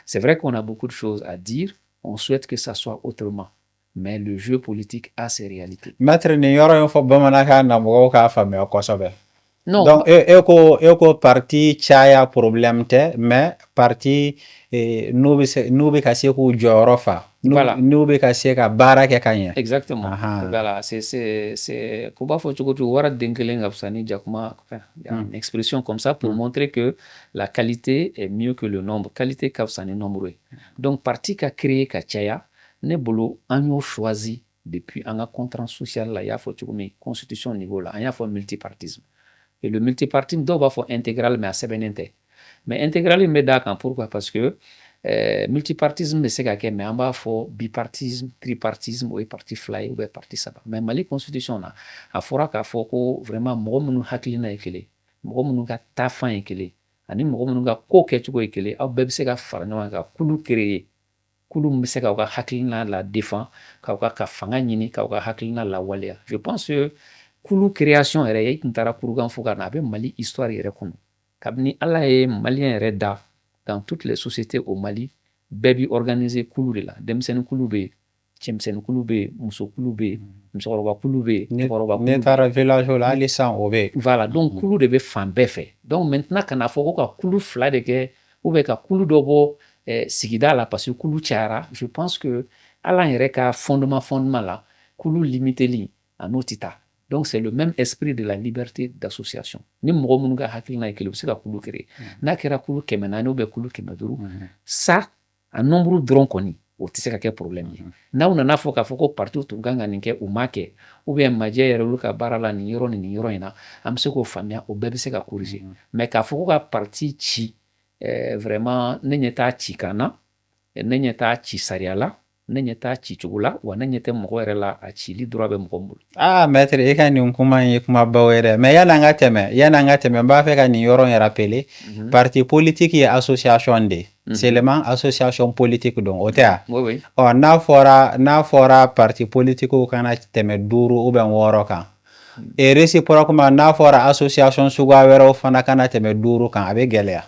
C'est vrai qu'on a beaucoup de choses à dire, on souhaite que ça soit autrement, mais le jeu politique a ses réalités. Maître Niyoro faut bamanaka na moko ka fami okosobe. Non. Donc eko parti chaya problème te mais parti nubi kasi ku jorofa. Voilà. Nubi kasi ka baraka kanya. Exactement. Voilà, c'est koba fo chukutu wara denkelenga fsani jakuma une expression comme ça pour montrer que la qualité est mieux que le nombre. Qualité ka fsani nombre. Donc parti ka créé ka chaya ne bolo an yo choisi depuis an ka contrat social la, i y'a fɔ cogo min constitution niveau la, an y'a fɔ multipartisme. Et le multipartisme, dɔw b'a fɔ intégral, mais a sɛbɛnnen tɛ. Mais intégral in bɛ d'a kan pourquoi? Parce que multipartisme bɛ se ka kɛ, mais an b'a fɔ bipartisme, tripartisme, o ye parti fila ye ou bien parti saba. Mais Mali constitution na, a fɔra k'a fɔ ko vraiment mɔgɔ minnu hakilina ye kelen, mɔgɔ minnu ka taafan ye kelen, ani mɔgɔ minnu ka ko kɛcogo ye kelen, aw bɛɛ bɛ se ka fara ɲɔgɔn kan ka kulu créer. Kulu min bɛ se k'aw ka hakilina la défend, k'aw ka fanga ɲini, k'aw ka hakilina lawaleya. Je pense que kulu création yɛrɛ, i tun taara kurukan fɔ ka na, a bɛ Mali histoire yɛrɛ kɔnɔ. Kabini Ala ye Malien yɛrɛ da dans toutes les sociétés au Mali, bɛɛ bi organiser kulu de la. Denmisɛnnin kulu bɛ yen, cɛmisɛnnin kulu bɛ yen, muso kulu bɛ yen, musokɔrɔba kulu bɛ yen, cɛkɔrɔba kulu bɛ yen. Ne taara village la hali sisan o bɛ yen. Voilà, donc kulu de bɛ fan bɛɛ fɛ. Donc maintenant kana fɔ ko ka kulu fila de kɛ ou bien ka kulu dɔ bɔ sigida la parce que kulu cayara. Je pense que Ala yɛrɛ ka fondement la, kulu limiteli a n'o tɛ taa. Donc c'est le même esprit de la liberté d'association. Ni mɔgɔ minnu ka hakilina ye kelen, u bɛ se ka kulu créer. N'a kɛra kulu 400 ou bien kulu 500, ça a nombre dɔrɔn kɔni, o tɛ se ka kɛ problème ye. N'aw nana fɔ k'a fɔ ko parti tun kan ka nin kɛ, u m'a kɛ, ou bien majɛ yɛrɛ olu ka baara la nin yɔrɔ ni nin yɔrɔ in na, an bɛ se k'o faamuya, o bɛɛ bɛ se ka corriger. Mais k'a fɔ ko ka parti ci, vraiment ne ɲɛ t'a ci kan na, ne ɲɛ t'a ci sariya la, ne ɲɛ t'a ci cogo la, wa ne ɲɛ tɛ mɔgɔ yɛrɛ la a cili droit bɛ mɔgɔ min bolo. Ah maître, i ka nin kuma in ye kumabaw yɛrɛ, mais yan'an ka tɛmɛ n b'a fɛ ka nin yɔrɔ in rappeler. Parti politique ye association de ye. Seulement association politique don, o tɛ a? Oui, oui. Ɔ n'a fɔra parti politique kana tɛmɛ 5 ou bien 6 kan. Et réciproquement n'a fɔra association suguya wɛrɛw fana kana tɛmɛ 5 kan, a bɛ gɛlɛya.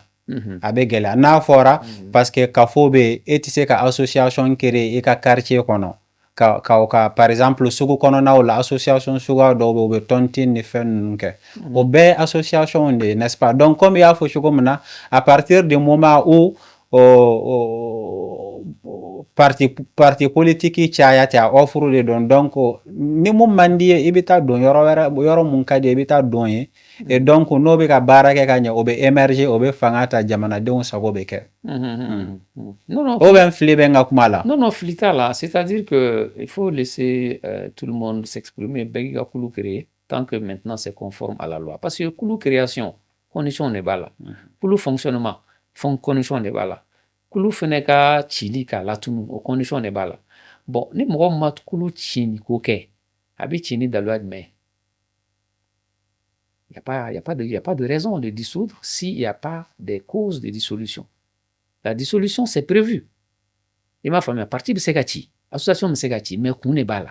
A bɛ gɛlɛya n'a fɔra parce que kafo bɛ yen, e tɛ se ka association créer i ka quartier kɔnɔ. Ka par exemple sugu kɔnɔnaw la association suguya dɔw bɛ yen, u bɛ tontine ni fɛn ninnu kɛ. O bɛɛ association de ye, n'est-ce pas? Donc comme i y'a fɔ cogo min na, à partir du moment où parti politique caya tɛ, a offre de don. Donc ni mun man di ye, i bɛ taa don yɔrɔ mun ka di ye, i bɛ taa don ye. Et donc n'o bɛ ka baara kɛ ka ɲɛ, o bɛ émerger, o bɛ fanga ta, jamanadenw sago bɛ kɛ. Non, O bɛ fili bɛ n ka kuma la. Non, fili t'a la. C'est-à-dire que il faut laisser tout le monde s'exprimer. Bɛɛ k'i ka kulu créer tant que maintenant c'est conforme à la loi. Parce que kulu création, condition de b'a la. Kulu fonctionnement, condition de b'a la. Kulu fɛnɛ ka cili k'a latunu, o condition de b'a la. Bon, ni mɔgɔ min ma kulu ci ni ko kɛ, a bɛ ci ni daluya jumɛn ye? Il n'y a pas de raison de dissoudre s'il n'y a pas de causes de dissolution. La dissolution, c'est prévu. I m'a faamuya, parti bɛ se ka ci, association bɛ se ka ci, mais kun de b'a la.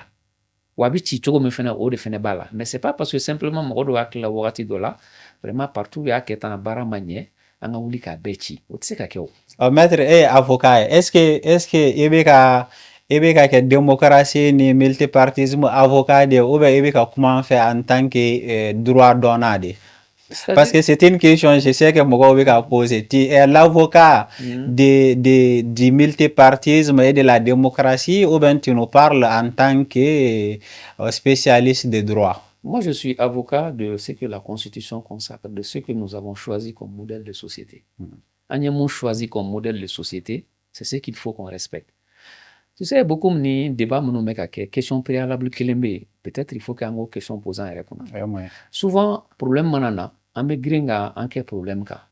Wa a bɛ ci cogo min fɛnɛ, o de fɛnɛ b'a la. Mais c'est pas parce que simplement mɔgɔ dɔ hakili la wagati dɔ la, vraiment partout y'a kɛ tan, baara ma ɲɛ, an ka wuli k'a bɛɛ ci. O tɛ se ka kɛ o. Maître, avocat ye, est-ce que i bɛ ka kɛ démocratie ni multipartisme avocat de, ou bien i bɛ ka kuma an fɛ en tant que droit donnant de? Parce que c'est une question, je sais que mɔgɔw bɛ ka poser. Tu es l'avocat du multipartisme et de la démocratie, ou bien tu nous parles en tant que spécialiste de droit? Moi, je suis avocat de ce que la Constitution consacre, de ce que nous avons choisi comme modèle de société. En ayant choisi comme modèle de société, c'est ce qu'il faut qu'on respecte. Tu sais, beaucoup de débats nous mettent à question préalable peut-être il faut qu'il y ait une question posant et répondre. Souvent, problème manana, on me gringa en quel problème ka.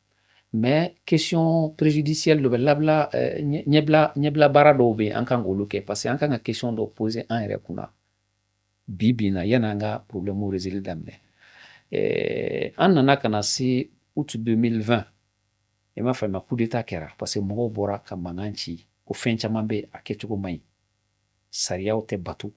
Mais question préjudicielle, nyebla barado be en kangolo ke parce que en kanga question de poser en répondre. Bibina yananga problème ou résilient d'amener. En nana kana si août 2020, et m'a fait ma coup d'état kera parce que mo bora ka manganchi ko fen caman be a kɛcogo man ɲi sariyaw tɛ bato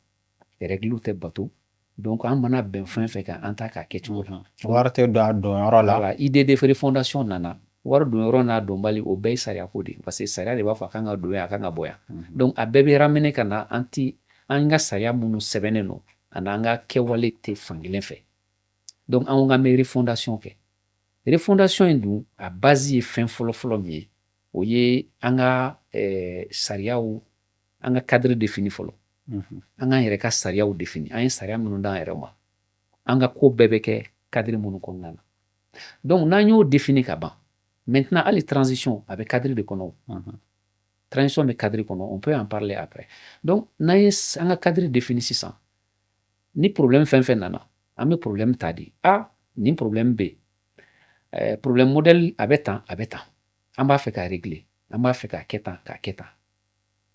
règles tɛ bato donc an mana bɛn fɛn fɛn kan an ta k'a kɛcogo la wari tɛ don a donyɔrɔ la. Voilà, IDD fondation nana wari donyɔrɔ n'a dɔnbali o bɛɛ ye sariyako de ye parce que sariya de b'a fɔ a kan ka don yan a kan ka bɔ yan donc a bɛɛ bɛ ramener ka na an ka sariya minnu sɛbɛnnen don ani an ka kɛwale tɛ fankelen fɛ donc an ko k'an bɛ refondation kɛ refondation in dun a base ye fɛn fɔlɔ-fɔlɔ min ye o ye an ka sariyaw an ka cadre défini fɔlɔ an k'an yɛrɛ ka sariyaw défini an ye sariya minnu d'an yɛrɛ ma an ka ko bɛɛ bɛ kɛ cadre minnu kɔnɔna na donc n'an y'o défini ka ban maintenant hali transition a bɛ cadre de kɔnɔ transition mais cadre on peut en parler après. Donc un cadre défini ça. Ni problème fin nana. Un problème tadi. A ni problème B. Problème modèle abeta. On va faire qu'à régler. On va faire qu'à quêta.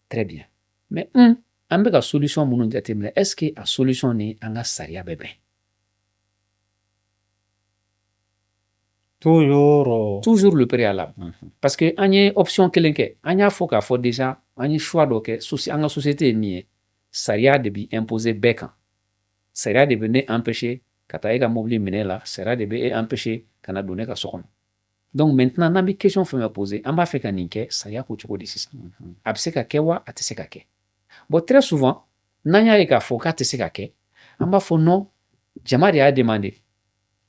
Très bien. Mais on a solution mon est-ce que la solution ni anga saria bébé? Toujours le préalable. Parce que on a option kelenke, on a faut déjà, on a choix donc souci en société ni saria de bi imposer bekan. Saria de venir empêcher kataïga mobile mener là, saria de bi empêcher kana donner ka sokon. Donc maintenant na bi question fait me poser, on va faire kaninke saria ko choko décision. Abseka kewa ateseka ke. Bon très souvent, nanya eka faut ka teseka ke, on va faut non, jamari a demandé.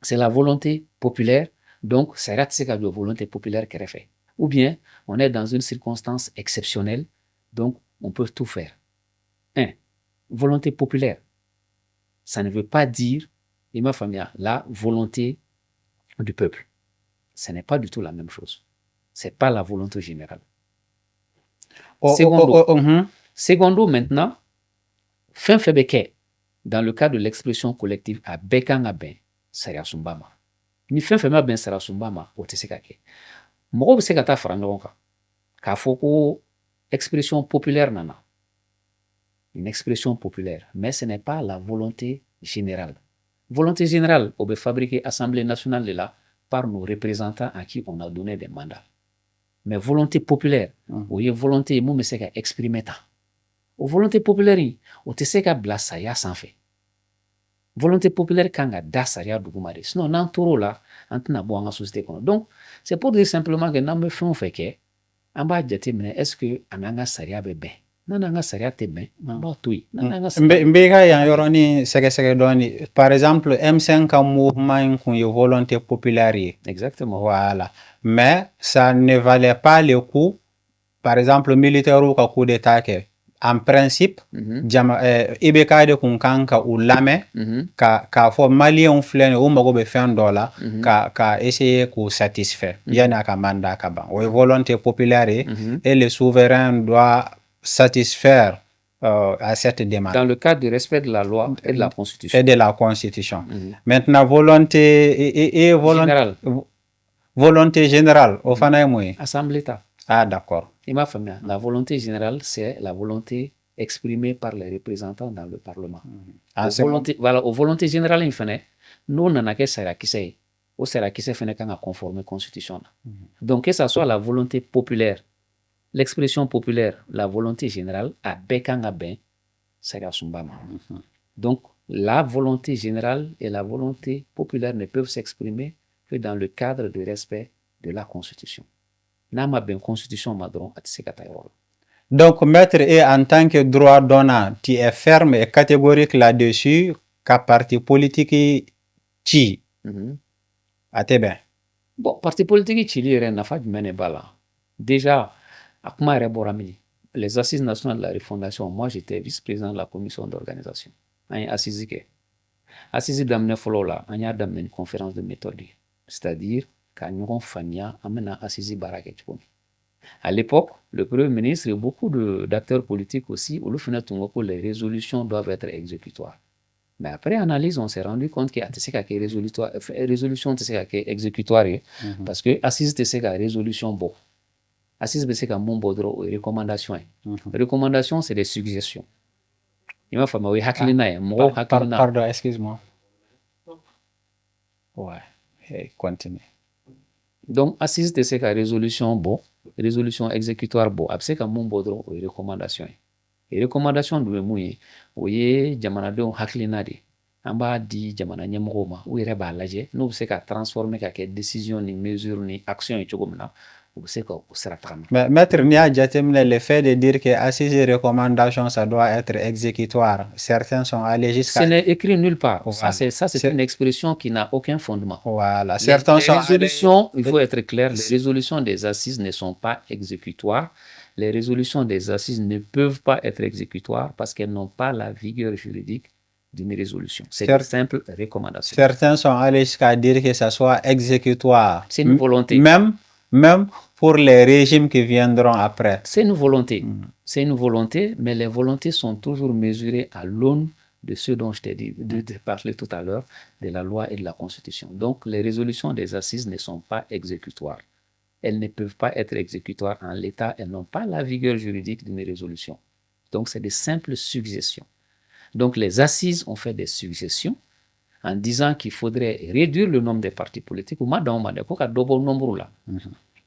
C'est la volonté populaire. Donc, c'est la volonté populaire qui est fait. Ou bien, on est dans une circonstance exceptionnelle, donc on peut tout faire. Volonté populaire. Ça ne veut pas dire, la volonté du peuple. Ce n'est pas du tout la même chose. Ce n'est pas la volonté générale. Secondo, maintenant, fin febeke, dans le cas de l'expression collective à Bekanga Ben, c'est à Sumbama. Ni fin fema ben sara sumbama o te se ka ke mogo be se ka ta fara ɲɔgɔn kan k'a fɔ ko expression populaire nana une expression populaire mais ce n'est pas la volonté générale o be fabriquer Assemblée nationale de là par nos représentants à qui on a donné des mandats mais volonté populaire o ye volonté mun be se ka exprimer ta o volonté populaire o te se ka bila saya sanfɛ volonté populaire kanga da saria dugumare sinon nan toro la antina bo anga société kono donc c'est pour dire simplement que nambe fon fait que amba jati mine est-ce que ananga saria bebe nananga saria te ben ba tuy nananga mbega ya yoroni sege doni par exemple M5 mouvement qu'on y volonté populaire exactement voilà mais ça ne valait pas le coup par exemple militaire ou coup d'état que en principe, IBK de kunkanka ou lame ka fo malien flene ou mago be fin dollar ka essayer ko satisfaire yana ka manda ka ban o volonté populaire et le souverain doit satisfaire à cette demande dans le cadre du respect de la loi et de la constitution maintenant volonté générale au fana moy assemblée ta d'accord. La volonté générale, c'est la volonté exprimée par les représentants dans le Parlement. Aux volontés générales, nous n'en avons que ça conforme à la Constitution. Donc, que ce soit la volonté populaire, l'expression populaire, la volonté générale, à Bekanga Ben, c'est à Sumbama. Donc, la volonté générale et la volonté populaire ne peuvent s'exprimer que dans le cadre du respect de la Constitution. Nama ben constitution madron donc maître et en tant que droit donnant tu es ferme et catégorique là-dessus qu'à parti politique qui bien bon parti politique qui lirait n'a pas de bala déjà les assises nationales de la refondation moi j'étais vice-président de la commission d'organisation assise d'amener follow là on a d'amener une conférence de méthode c'est-à-dire à l'époque, le Premier ministre et beaucoup d'acteurs politiques aussi, les résolutions doivent être exécutoires. Mais après analyse, on s'est rendu compte qu'il y a des résolutions exécutoires parce que assise de résolution bon. Assise de recommandations. Recommandations, c'est des suggestions. Pardon, excuse-moi. Ouais, continue. Donc, assise de ces résolution bon, résolution exécutoire bon, après que mon bodro ou recommandation. Et recommandation de mouiller, ouye, jamanado haklinade, amba di jamana nyamroma, ou reba laje, nous c'est qu'à transformer quelque décision, ni mesure, ni action et chogomna, ou c'est qu'au sera tram. Mais maître Nia Djatemle, le fait de dire que assise et recommandation, ça doit être exécutoire. Certains sont allés jusqu'à. Ce n'est écrit nulle part. Voilà. Ça, c'est une expression qui n'a aucun fondement. Voilà. Certains sont résolutions, il faut être clair, les résolutions des assises ne sont pas exécutoires. Les résolutions des assises ne peuvent pas être exécutoires parce qu'elles n'ont pas la vigueur juridique d'une résolution. C'est une simple recommandation. Certains sont allés jusqu'à dire que ça soit exécutoire. C'est une volonté. Même même pour les régimes qui viendront après. C'est une volonté. C'est une volonté, mais les volontés sont toujours mesurées à l'aune de ce dont je t'ai dit, de parler tout à l'heure, de la loi et de la Constitution. Donc, les résolutions des assises ne sont pas exécutoires. Elles ne peuvent pas être exécutoires en l'état, elles n'ont pas la vigueur juridique d'une résolution. Donc, c'est des simples suggestions. Donc, les assises ont fait des suggestions en disant qu'il faudrait réduire le nombre des partis politiques.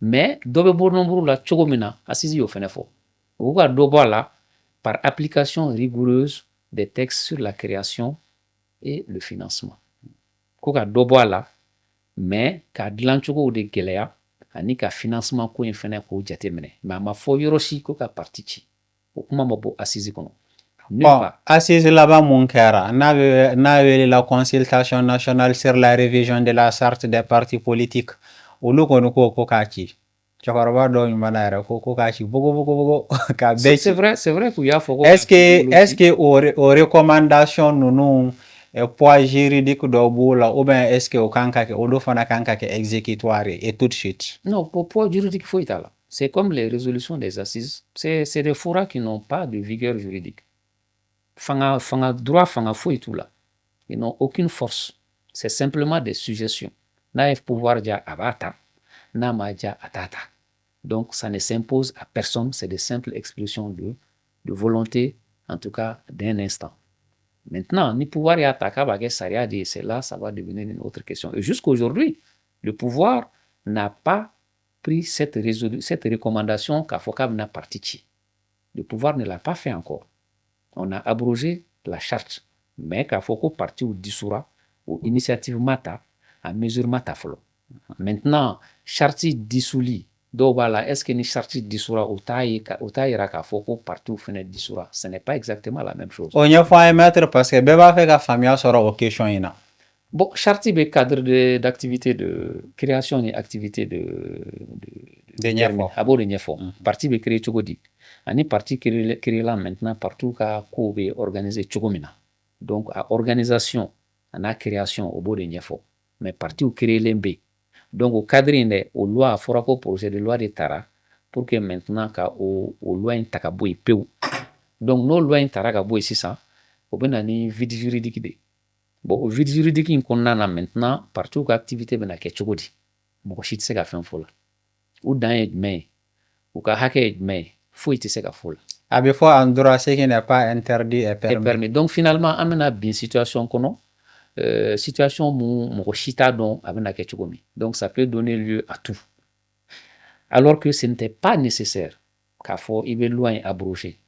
Mais dobe bo nombre la chogomina assisi au fenefo. Ouga dobo la par application rigoureuse des textes sur la création et le financement. Koka dobo la mais ka dilan chogo de geleya ani ka financement ko en fene ko jatemene. Mais ma fo yoroshi ko ka parti ci. O kuma mabo assisi kono. Bon, assise là-bas, mon cœur, n'avait la consultation nationale sur la révision de la charte des partis politiques. Ou le ko kachi. Chakoroba do manara ko kachi bogo ka c'est vrai qu'il y a foko. Est-ce que aux recommandations nous poids juridique do boula ou bien est-ce que au kanka ke odo fana kanka ke exécutoire et tout de suite? Non, pour poids juridique faut là. C'est comme les résolutions des assises, c'est des forats qui n'ont pas de vigueur juridique. Fanga droit fanga fouille tout là. Ils n'ont aucune force. C'est simplement des suggestions. Naïf pouvoir dia abata, nama dia atata. Donc ça ne s'impose à personne, c'est des simples expressions de volonté, en tout cas d'un instant. Maintenant, ni pouvoir y attaquer saria dit c'est là, ça va devenir une autre question. Et jusqu'aujourd'hui, le pouvoir n'a pas pris cette recommandation qu'Afokab n'a partie. Le pouvoir ne l'a pas fait encore. On a abrogé la charte, mais Kafoko parti ou dissoura, ou initiative mata, à mesure mata folo. Maintenant, charte dissouli, dobala, est-ce que ni charte dissoura ou taïra Kafoko parti ou fenêtre dissoura? Ce n'est pas exactement la même chose. On y a fait un maître parce que beba fait la famille sera aux questions ina. Bon, charte be cadre d'activité de création et activité de nyefo. Abo de nyefo. Parti be créé chogodi. Ani parti créé là maintenant partout ka ko be organisé chogomina. Donc à organisation, à création au bout de nyefo. Mais parti ou créé l'embe. Donc au cadre inde au loi fora ko projet de loi de tara pour que maintenant ka au loi intakabo peu. Donc nos lois intakabo ici ça. Au benani vide juridique de. Bon, au vide juridique qu'on a maintenant, partout l'activité ben ke chogodi. Moko shit se ka fen fola. Ou dans mais ou ka hake mais faut ite se ka fola. Avec fois en droit ce qui n'est pas interdit et permis. Donc finalement amena bien situation kono situation moko shita don amena ke chogomi. Donc ça peut donner lieu à tout. Alors que ce n'était pas nécessaire qu'a faut ibe loi abrogé.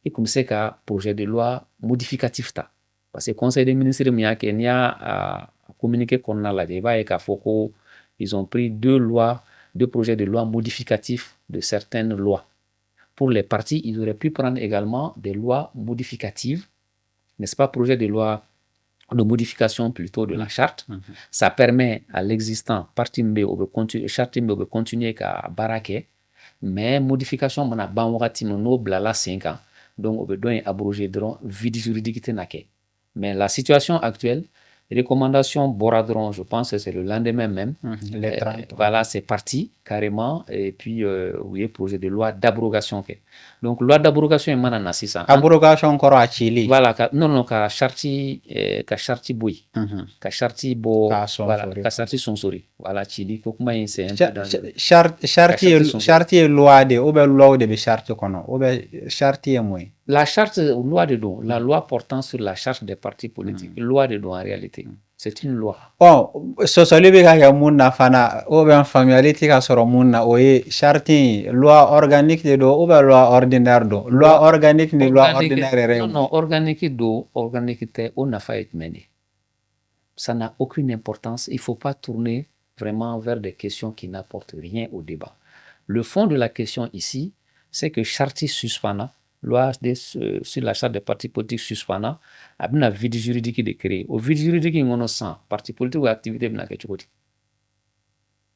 Et comme c'est qu'un projet de loi modificatif ta. Parce que le Conseil des ministres n'y a communiqué qu'on a la débat et qu'à Foko, ils ont pris deux projets de loi modificatifs de certaines lois. Pour les partis, ils auraient pu prendre également des lois modificatives, n'est-ce pas, projet de loi de modification plutôt de la charte. Ça permet à l'existant parti charte de continuer à baraquer, mais modification, on a banwati no blala 5 ans. Donc, on peut abroger dans vide juridique. Mais la situation actuelle, les recommandations Boradron, je pense que c'est le lendemain même. Les 30. Voilà, c'est parti carrément. Et puis, oui, projet de loi d'abrogation. Donc, loi d'abrogation est maintenant 600. Abrogation encore à Chili. Voilà, non, ka charti boui. Ka charti bo, voilà, ka charti sonsori. Voilà, Chili, kokuma c'est un peu dans charti loi de, ou bien loi de charte kono, ou bien charti est moins. La charte, loi de don, la loi portant sur la charte des partis politiques, loi de don en réalité. C'est une loi. Bon, sociologue ka munna fana, ou bien familialité ka soro munna, oye charti loi organique de do, ou bien loi ordinaire do. Loi organique ni loi ordinaire. Non, organique do, organique te, on n'a pas été mené. Ça n'a aucune importance. Il ne faut pas tourner vraiment vers des questions qui n'apportent rien au débat. Le fond de la question ici, c'est que charti suspana, loi sur la charte des partis politiques suspana, a un vide juridique de créer. Au vide juridique, on a 100 partis politiques ou activités de la chogodi.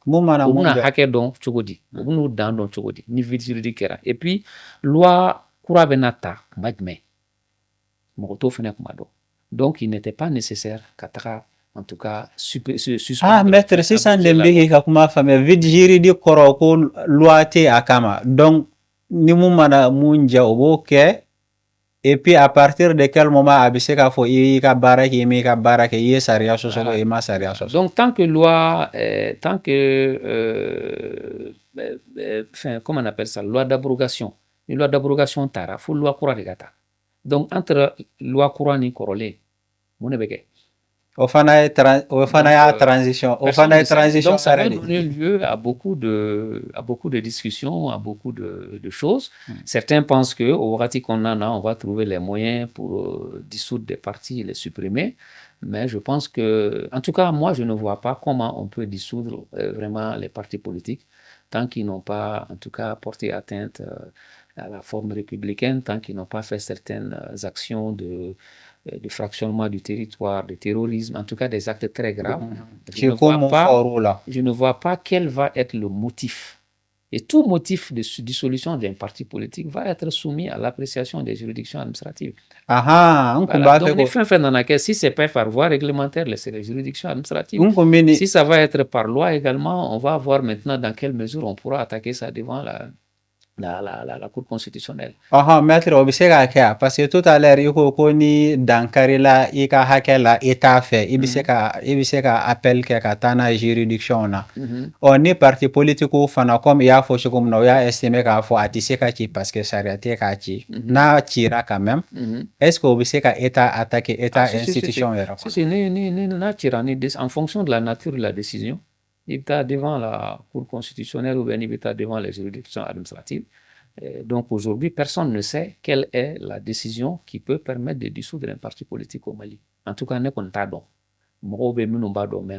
On a hacker don chogodi. On a dans don chogodi. Ni vide juridique era. Et puis, loi kura benata, madme. Moto fene kumado. Donc, il n'était pas nécessaire qu'à en tout cas, maître, sisan dembe ke ka kuma fame vide juridique koro ko loi te akama. Donc, ni mu mana munja oboke, et puis à partir de quel moment abise ka fo i ka bara ki mi ka bara ke i sariya so so e ma sariya so. Donc, tant que loi, tant que, comment on appelle ça, loi d'abrogation. Une loi d'abrogation tara, faut loi courant de gata. Donc, entre loi courant ni corolé, monébéké. Au fana ya transition. Au fana ya transition. Donc, ça va donner lieu à beaucoup de discussions, à beaucoup de choses. Certains pensent que au Rati qu'on en a, on va trouver les moyens pour dissoudre des partis et les supprimer. Mais je pense que, en tout cas, moi, je ne vois pas comment on peut dissoudre vraiment les partis politiques tant qu'ils n'ont pas, en tout cas, porté atteinte à la forme républicaine, tant qu'ils n'ont pas fait certaines actions de fractionnement du territoire, de terrorisme, en tout cas des actes très graves. Je ne vois pas quel va être le motif. Et tout motif de dissolution d'un parti politique va être soumis à l'appréciation des juridictions administratives. Voilà. Donc, si c'est pas par voie réglementaire, c'est les juridictions administratives. Si ça va être par loi également, on va voir maintenant dans quelle mesure on pourra attaquer ça devant la Cour constitutionnelle. Maître, parce que tout à l'heure, il faut ni dankari la ika hake la état fait, ibiseka appel ke katana juridiction na. On est parti politique ou fana comme il y a faux comme nous ya estimé qu'à faut atiseka qui parce que ça réalité kachi na tira quand même. Est-ce que obiseka état attaquer état institution era? Si ni na tira ni en fonction de la nature de la décision. Il est devant la Cour constitutionnelle ou bien il est devant les juridictions administratives. Donc aujourd'hui, personne ne sait quelle est la décision qui peut permettre de dissoudre un parti politique au Mali. En tout cas, mais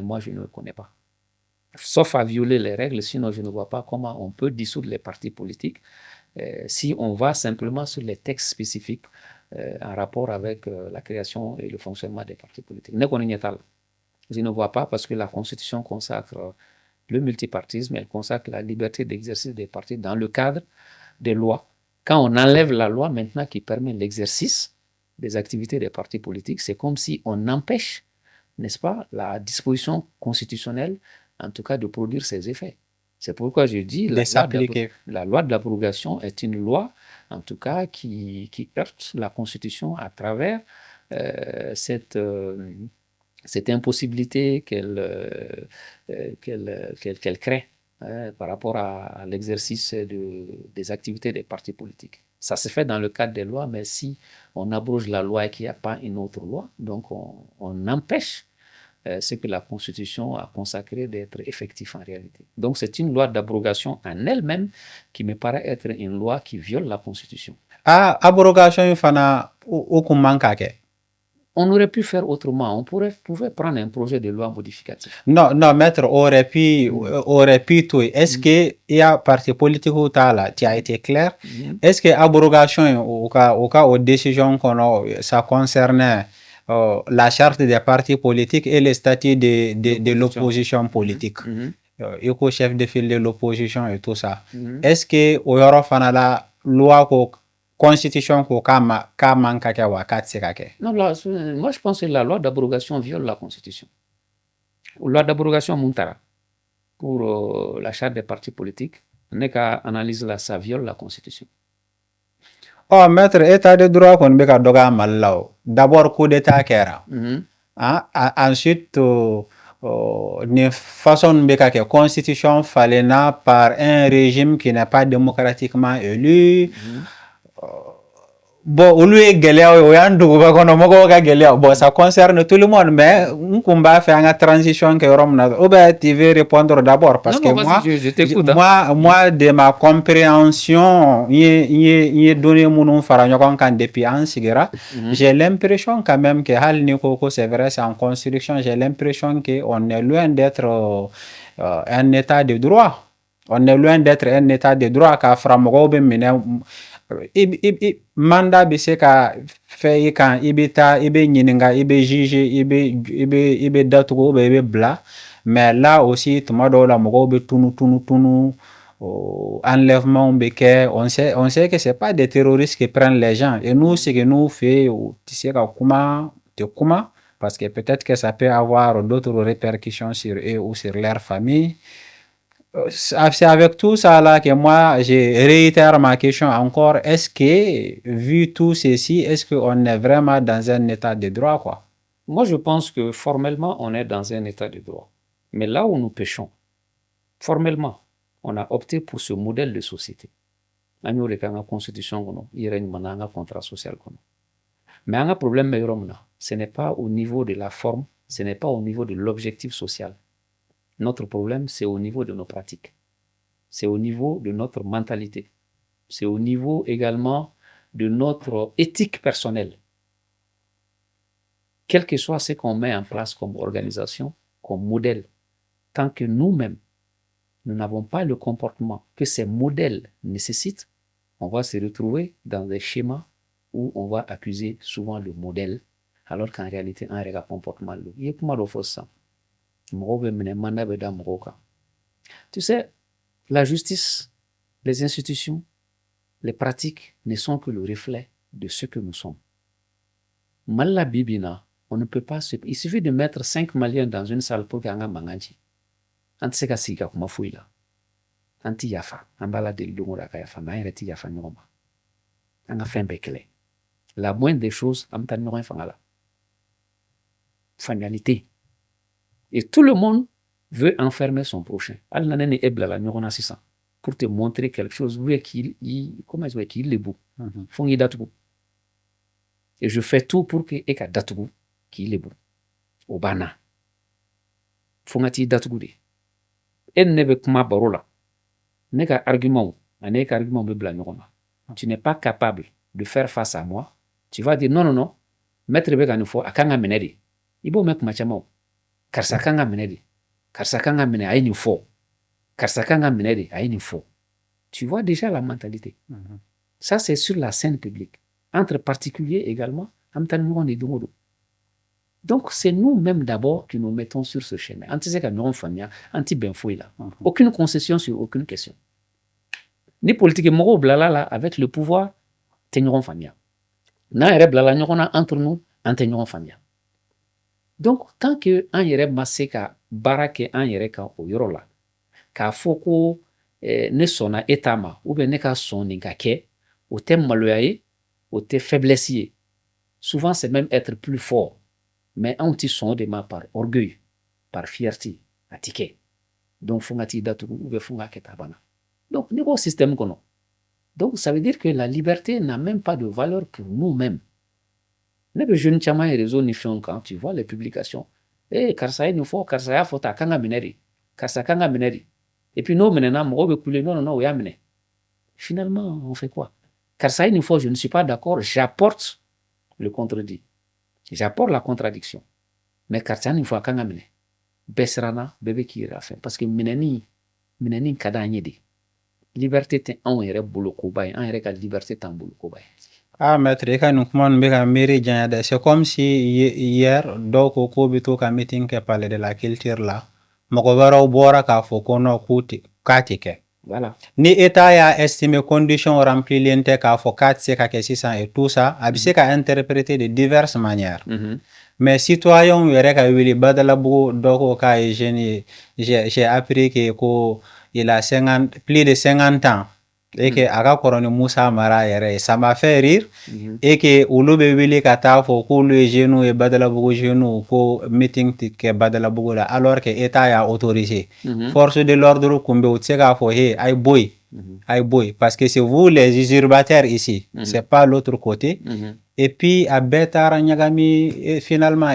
moi, je ne le connais pas. Sauf à violer les règles, sinon je ne vois pas comment on peut dissoudre les partis politiques si on va simplement sur les textes spécifiques en rapport avec la création et le fonctionnement des partis politiques. Je ne vois pas parce que la Constitution consacre le multipartisme, elle consacre la liberté d'exercice des partis dans le cadre des lois. Quand on enlève la loi maintenant qui permet l'exercice des activités des partis politiques, c'est comme si on empêche, n'est-ce pas, la disposition constitutionnelle, en tout cas, de produire ses effets. C'est pourquoi je dis la loi de l'abrogation est une loi, en tout cas, qui heurte la Constitution à travers cette impossibilité qu'elle crée par rapport à l'exercice des activités des partis politiques. Ça se fait dans le cadre des lois, mais si on abroge la loi et qu'il n'y a pas une autre loi, donc on empêche ce que la Constitution a consacré d'être effectif en réalité. Donc c'est une loi d'abrogation en elle-même qui me paraît être une loi qui viole la Constitution. Abrogation, fana ou on aurait pu faire autrement. On pouvait prendre un projet de loi modificatif. Non, maître, aurait pu tout. Est-ce que il y a parti politique ou là, tu as été clair? Est-ce que abrogation au cas aux décisions ça concernait la charte des partis politiques et le statut de l'opposition politique? Éco chef de file de l'opposition et tout ça. Est-ce que au y la loi Constitution ko kama kake wakati sekake. Non, moi je pense que la loi d'abrogation viole la Constitution. La loi d'abrogation Muntara pour la charte des partis politiques, n'est qu'à analyser là, ça viole la Constitution. Maître, état de droit qu'on beka doga malao. D'abord coup d'état kera. Ensuite une façon de constitution fallait par un régime qui n'est pas démocratiquement élu. Bon, lui bon, ça concerne tout le monde, mais on combat faire une transition que tu veux répondre d'abord parce que moi, de ma compréhension, donné mon depuis un cigarette, j'ai l'impression quand même que c'est vrai, c'est en construction, j'ai l'impression qu'on est loin d'être un état de droit. On est loin d'être un état de droit car mandat bi se ka fait quand ibita ibe nyininga ibe juge ibe datugo ibe bla mais là aussi tuma do la mogo be tunu enlèvement beke on sait que c'est pas des terroristes qui prennent les gens et nous ce que nous fait tu sais comment parce que peut-être que ça peut avoir d'autres répercussions sur eux ou sur leur famille. C'est avec tout ça là que moi, je réitère ma question encore. Est-ce que, vu tout ceci, est-ce qu'on est vraiment dans un état de droit, quoi? Moi, je pense que formellement, on est dans un état de droit. Mais là où nous péchons, formellement, on a opté pour ce modèle de société. Nous avons la constitution, il y a un contrat social. Mais un problème, ce n'est pas au niveau de la forme, ce n'est pas au niveau de l'objectif social. Notre problème, c'est au niveau de nos pratiques. C'est au niveau de notre mentalité. C'est au niveau également de notre éthique personnelle. Quel que soit ce qu'on met en place comme organisation, comme modèle, tant que nous-mêmes, nous n'avons pas le comportement que ces modèles nécessitent, on va se retrouver dans des schémas où on va accuser souvent le modèle, alors qu'en réalité, un réel comportement. Tu sais, la justice, les institutions, les pratiques ne sont que le reflet de ce que nous sommes. Malla Bibina, on ne peut pas se... Il suffit de mettre 5 Maliens dans une salle pour qu'il y ait un manganji. Anti seka sika kuma fouila. Anti yafa. Ambala de l'ungura ka yafa. Ma yereti yafa nyoma. Anga fembekele. La moindre des choses, amta nyoma fangala. Finalité. Et tout le monde veut enfermer son prochain. Al nanene ebla la nyona sisa. Pour te montrer quelque chose, où est qu'il est beau. Fongi datugu. Et je fais tout pour que eka datugu qu'il est beau. Obana. Fongati datugu de. En nebe kuma barola. Neka argument. Aneka argument me bla nyona. Tu n'es pas capable de faire face à moi. Tu vas dire non, non, non. Maître beka nufo akanga menedi. Ibo mek machamo. Karsakanga menedi. Karsakanga menedi aïni fo. Karsakanga menedi aïni fo. Tu vois déjà la mentalité. Ça, c'est sur la scène publique. Entre particuliers également, donc, c'est nous-mêmes d'abord qui nous mettons sur ce chemin. Aucune concession sur aucune question. Ni politique moro blala avec le pouvoir, tenirons famille. Na blala entre nous, tenirons famille. Donc, tant que un yere maseka barake un yere ka oyorola, ka foko ne sona etama ou bien ne ka soni ka ke, au thème maloyaye, au thème faiblessier. Souvent, c'est même être plus fort. Mais on t'y son de ma par orgueil, par fierté, à ticket. Donc, fongati datu ou bien fonga ketabana. Donc, niveau système kono. Donc, ça veut dire que la liberté n'a même pas de valeur pour nous-mêmes. Nebe jeune chama et réseau ni fion quand tu vois les publications. Eh, karsa il faut karsa faut ta kanga mineri. Karsa kanga mineri. Et puis nous maintenant mo be couler non non ya mine. Finalement, on fait quoi? Karsa il faut je ne suis pas d'accord, j'apporte le contredit. J'apporte la contradiction. Mais karsa il faut kanga mine. Besrana bébé qui rafa parce que mineni kada nyedi. Liberté te en yere bolo ko bay, en yere ka liberté tan bolo ko bay. Ah, maître, c'est comme si hier, donc au Kobito, ka meeting qui parlait de la culture là, Mokobaro Bora ka fokono kuti katike. Voilà. Ni état ya estimé conditions remplies l'ente ka fokat se ka 600 et tout ça, abise ka interprété de diverses manières. Mais citoyens yere ka wili badalabu doko ka j'ai appris que il a plus de 50 ans. Et que aga koroni Moussa Mara yere, ça m'a fait rire. Et que ulu be wili kata fo ko le genou et badalabu genou ko meeting ke badalabu la alors que état a autorisé. Force de l'ordre kumbe utseka fo he ay boy. Ay boy parce que c'est vous les usurpateurs ici, c'est pas l'autre côté. Et puis à Betara Nyagami finalement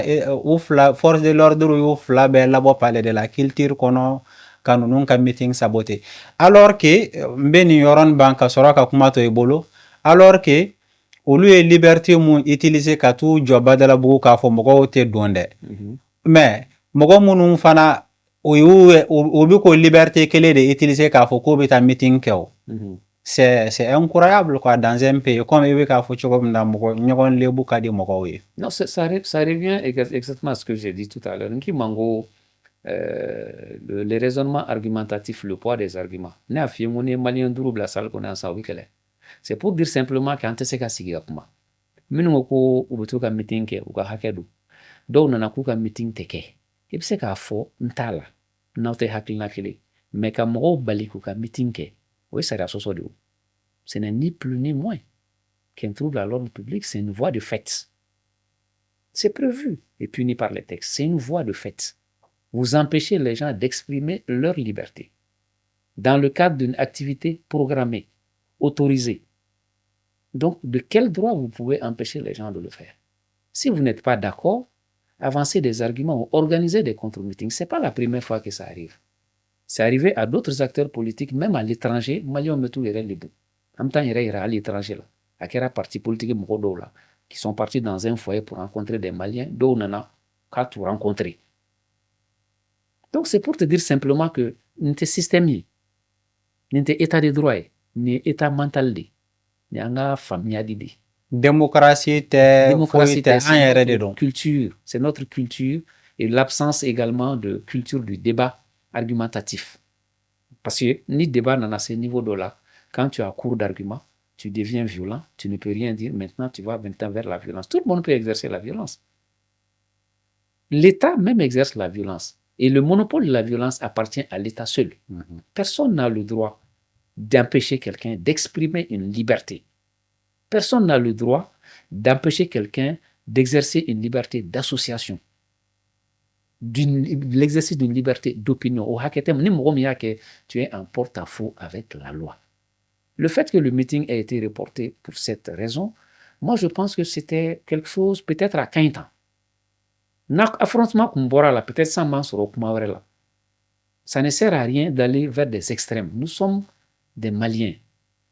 force de l'ordre oufla be labo parler de la culture kono kanunun ka meeting saboté alors que mbeni yoron banka soraka kumato ebolo alors que au lieu liberté mu utiliser ka tu joba de la bugu ka fo mogo te donde mais mogo munun fana obi ko liberté kele de utiliser ka fo ko beta meeting kew c'est incroyable quoi dans un pays comme ebe ka fo choko nda mogo nyogon lebu ka di mogo wi. Non, ça revient exactement à ce que j'ai dit tout à l'heure. Nki mango les raisonnements argumentatifs, le poids des arguments. C'est pour dire simplement qu'en te seka sigakuma. Minu ko ubutuka meeting ke uka hakedu. dɔw nana k'u ka meeting tɛ kɛ i bɛ se k'a fɔ n t'a la n'aw tɛ hakilina kelen mais ka mɔgɔw bali k'u ka meeting kɛ o ye sariya sɔsɔ de ye ce n'est ni plus ni moins qu'un trouble à l'ordre public, c'est une voie de fait. C'est prévu et puni par les textes. C'est une voie de fait. Vous empêchez les gens d'exprimer leur liberté dans le cadre d'une activité programmée, autorisée. Donc, de quel droit vous pouvez empêcher les gens de le faire? Si vous n'êtes pas d'accord, avancez des arguments ou organisez des contre-meetings. Ce n'est pas la première fois que ça arrive. C'est arrivé à d'autres acteurs politiques, même à l'étranger. Maliens me tout les bouts. En même temps, il y a à l'étranger là. À quel parti politique là, qui sont partis dans un foyer pour rencontrer des Maliens, dont on en a qu'à tout rencontrer. Donc c'est pour te dire simplement que notre système, notre état de droit, notre état mental, notre famille, démocratie, culture, c'est notre culture et l'absence également de culture du débat argumentatif. Parce que ni débat dans ce niveau de là, quand tu as cours d'arguments, tu deviens violent, tu ne peux rien dire, maintenant tu vas maintenant vers la violence. Tout le monde peut exercer la violence. L'État même exerce la violence. Et le monopole de la violence appartient à l'État seul. Personne n'a le droit d'empêcher quelqu'un d'exprimer une liberté. Personne n'a le droit d'empêcher quelqu'un d'exercer une liberté d'association, l'exercice d'une liberté d'opinion. Tu es en porte-à-faux avec la loi. Le fait que le meeting ait été reporté pour cette raison, moi je pense que c'était quelque chose peut-être à 15 ans. Affrontement peut-être sans là. Ça ne sert à rien d'aller vers des extrêmes. Nous sommes des Maliens.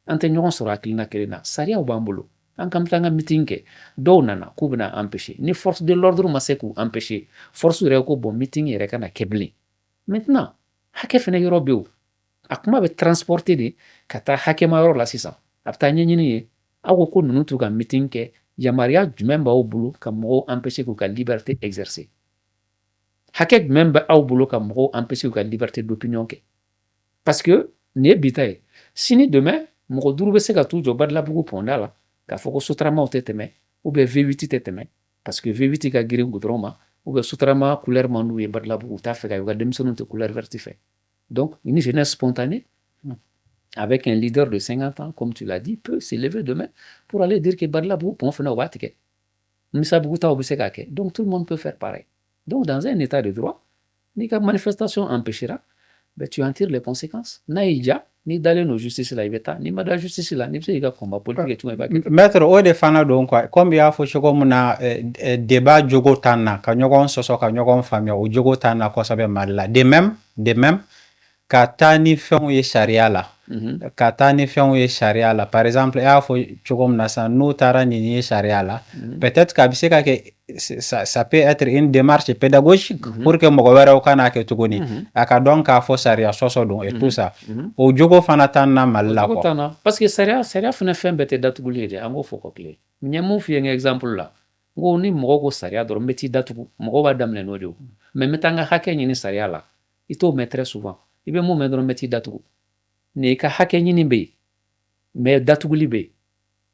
Antenion sur Akilina Kelena, Saria ou Bambolo. En Kamtanga meeting, Donana, Koubna empêché. Ni force de l'ordre Maseku empêché. Force de bon meeting et Rekana Kebli. Maintenant, Hakefene Yorobio. Akuma be transporter de kata hakema la sisan apta nyini ye awo ko nunu tu ka meeting ke yamaria jumɛn b'aw bolo ka mɔgɔw empêcher k'u ka liberté exercer hakɛ jumɛn b'aw bolo ka mɔgɔw empêcher k'u ka liberté d'opinion kɛ parce que nin ye bita ye sini demain mɔgɔ duuru bɛ se ka t'u jɔ Badalabugu ponda la k'a fɔ ko sotaramaw tɛ tɛmɛ ou bien V8 tɛ tɛmɛ parce que V8 ka girin goudron ma ou bien sotarama couleur man n'u ye Badalabugu u t'a fɛ ka u ka denmisɛnninw tɛ couleur verte fɛ. Donc, une jeunesse spontanée, avec un leader de 50 ans, comme tu l'as dit, peut s'élever demain pour aller dire que Badalabugu, pour faire donc, tout le monde peut faire pareil. Donc, dans un état de droit, ni qu'une manifestation empêchera, ben, tu en tires les conséquences. Naïja, ni d'aller nos justices là, ni ma justice là, ni c'est combat politique. Maître, au défendant donc quoi, combien faut que na débat jogo tana, ka nyogon soso ka nyogon famille ou jogo tana ko sabe mal de même, ka taa ni fɛnw ye sariya la ka taa ni fɛnw ye sariya la par exemple e y'a fɔ cogo min na sisan n'u taara nin ye sariya la peut-être k'a bɛ se ka kɛ ça peut être une démarche pédagogique pour que mɔgɔ wɛrɛw kana kɛ tuguni a ka dɔn k'a fɔ sariya sɔsɔ don et tout ça o jogo fana t'an na Mali la quoi parce que sariya fana fɛn bɛɛ tɛ datuguli ye dɛ an k'o fɔ ka tile n ye mun f'i ye n ka exemple la n ko ni mɔgɔ ko sariya dɔrɔn n bɛ t'i datugu mɔgɔw b'a daminɛ n'o de ye mais n bɛ taa n ka hakɛ ɲini sariya la i t'o mɛn très souvent i bɛ mun mɛn dɔrɔn n bɛ t'i datugu ni ka hakɛ ɲini bɛ yen mais datuguli bɛ yen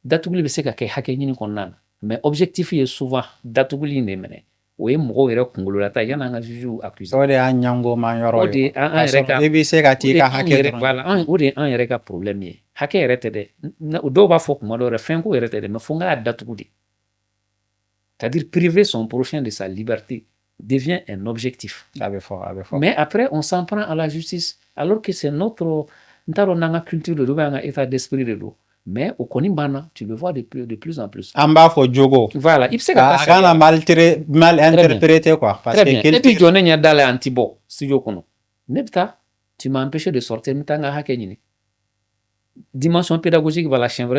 datuguli bɛ se ka kɛ hakɛ ɲini kɔnɔna na mais objectif ye souvent datuguli in de minɛ o ye mɔgɔw yɛrɛ kunkololata yanni an ka juges accuse o de y'a ɲangoman yɔrɔ ye o de ye an yɛrɛ ka i bɛ se ka t'i ka hakɛ dɔrɔn o de ye an yɛrɛ ka problème ye hakɛ yɛrɛ tɛ dɛ dɔw b'a fɔ kuma dɔw yɛrɛ fɛnko yɛrɛ tɛ dɛ mais fo n k'a datugu de c'est-à-dire priver son prochain de sa liberté devient un objectif. Mais après, on s'en prend à la justice, alors que c'est notre culture de état d'esprit de l'eau. Mais au Konibana, tu le vois de plus en plus. En bas, faut jogo. Voilà, il sait que mal interprété quoi. Parce que et puis, je n'ai pas d'antibo, studio kono. Nebta, tu m'as empêché de sortir, m'tanga hakenini. Dimension pédagogique va la chèvre,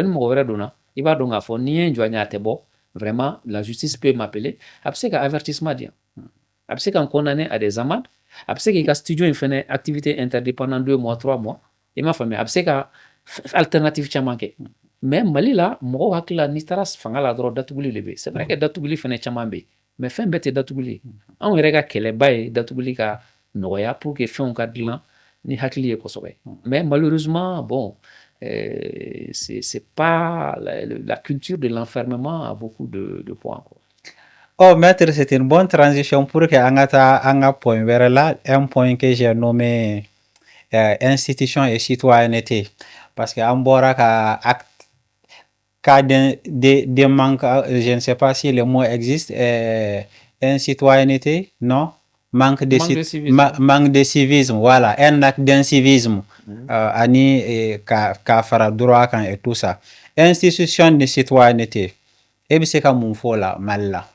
il va donc avoir ni un joignard tebo. Vraiment, la justice peut m'appeler. Après, qu'un avertissement dit. Après, qu'on condamné à des amendes. Après, qu'il y a un studio, il fait une activité interdite pendant 2 mois, 3 mois. Et ma famille, après, qu'il y a une alternative qui a manqué. Mais Mali là, moi, je suis fangala droit d'atouguli levé. C'est vrai que d'atouguli fait un chamambe. Mais fin bête d'atouguli. On regarde que les bails d'atouguli ka noya pour que fin on cadre ni hakli et kosobe. Mais malheureusement, bon. C'est pas la culture de l'enfermement a beaucoup de points. Oh, maître, c'est une bonne transition pour que un point vers là, un point que j'ai nommé institution et citoyenneté. Parce que Ambora a cas de manque, je ne sais pas si le mot existe, incitoyenneté, non? Manque de civisme. Manque de civisme, voilà, un acte d'incivisme, ani ka fara droit kan et tout ça. Institution de citoyenneté, et bien c'est comme on faut là, mal là.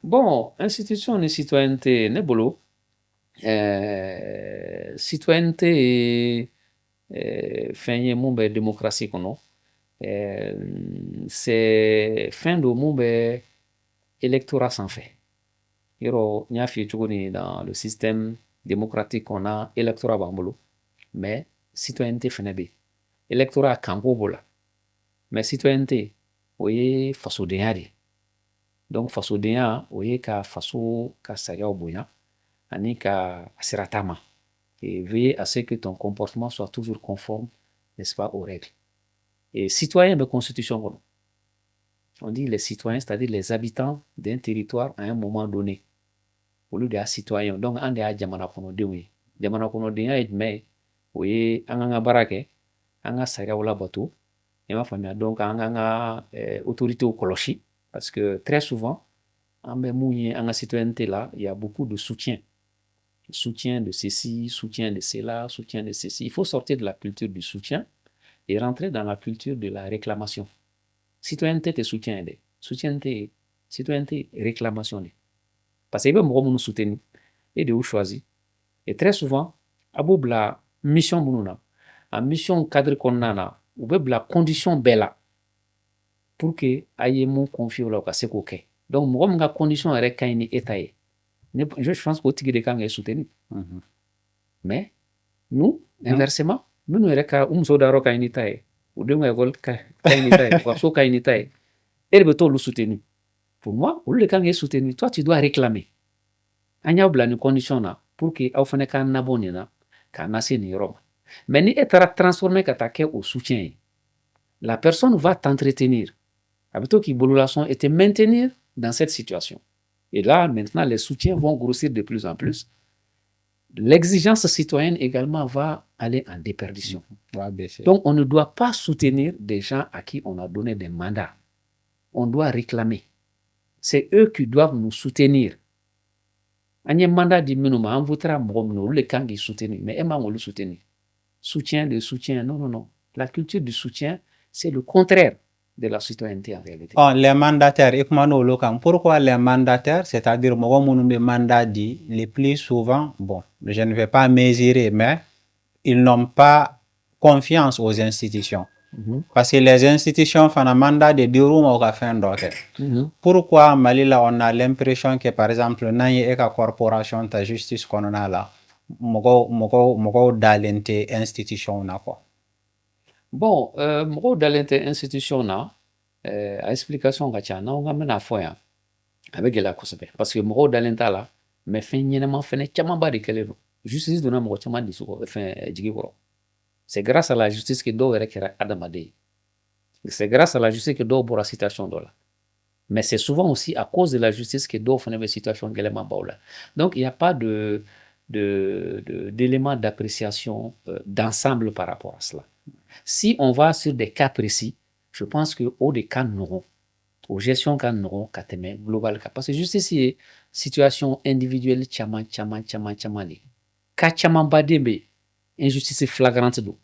Bon, institution de citoyenneté, ne bolo. Citoyenneté fɛn ye mun bɛ démocratie kɔnɔ c'est fɛn do mun bɛ électorat sanfɛ yɔrɔ n y'a f'i ye cogo min dans le système démocratique on a électorat b'an bolo mais citoyenneté fɛnɛ bɛ yen électorat kanko b'o la mais citoyenneté o ye fasodenya de ye donc fasodenya o ye ka faso ka sariyaw bonya ani ka sira taama et veiller à ce que ton comportement soit toujours conforme, n'est-ce pas, aux règles. Et citoyen de constitution, on dit les citoyens, c'est-à-dire les habitants d'un territoire à un moment donné. Au lieu de citoyen, donc on est à jamana kono dewe. Jamana kono deya et mais oui, anga barake, anga saria wala bateau. Et ma famille donc anga autorité au koloshi parce que très souvent, en anga citoyenneté là, il y a beaucoup de soutien. Soutien de ceci, soutien de cela, soutien de ceci. Il faut sortir de la culture du soutien et rentrer dans la culture de la réclamation. Citoyenneté te soutien de. Citoyenneté, réclamation de. Parce que il nous soutenir et de vous choisir. Et très souvent, abo la mission bununa, en mission cadre qu'on a, ou bien la condition bella pour que aille mon confier là au ok. Donc moi la condition est kaini étaye. Je pense qu'au tigre de Kang est soutenu. Mais nous, inversement, nous nous sommes soldats kainitae, ou de moi kainitae, ou so kainitae, et le beton le soutenu. Pour moi, au lieu de Kang est soutenu, toi tu dois réclamer. Anya bla une condition là pour que au fane kan naboni na ka nasi ni Rome. Mais ni être transformé qu'attaquer au soutien. La personne va t'entretenir. Habito qui bolulason et te maintenir dans cette situation. Et là, maintenant, les soutiens vont grossir de plus en plus. L'exigence citoyenne également va aller en déperdition. Donc, on ne doit pas soutenir des gens à qui on a donné des mandats. On doit réclamer. C'est eux qui doivent nous soutenir. Un mandat dit minuma, on voudra le camp qui soutenu, mais Emma on le soutenu. Soutien de soutien, non. La culture du soutien, c'est le contraire de la citoyenneté en réalité. Oh, les mandataires, pourquoi les mandataires, c'est-à-dire les mandats dit les plus souvent, bon, je ne vais pas mesurer, mais ils n'ont pas confiance aux institutions. Parce que les institutions font un mandat de 2 jours au fin d'autre. Pourquoi Mali là on a l'impression que par exemple nayi eka corporation ta justice qu'on a là mogo dalente institution na quoi. Bon, mogo dalente institution na explication ga cha na nga mena foya avec la kosobe parce que mogo dalenta là mais fin ñenema fene chama ba de kele justice dona mogo chama di suko fin jigi woro. C'est grâce à la justice que do rekera adamade. C'est grâce à la justice que do bora citation do là. Mais c'est souvent aussi à cause de la justice que d'autres font des situations d'éléments baoula. Donc, il n'y a pas d'éléments d'appréciation d'ensemble par rapport à cela. Si on va sur des cas précis, je pense que au des cas n'auront, aux gestions cas n'auront, qu'à thème global. Parce que juste ici, situation individuelle, tchaman. Ka tchaman badembe, injustice flagrante do.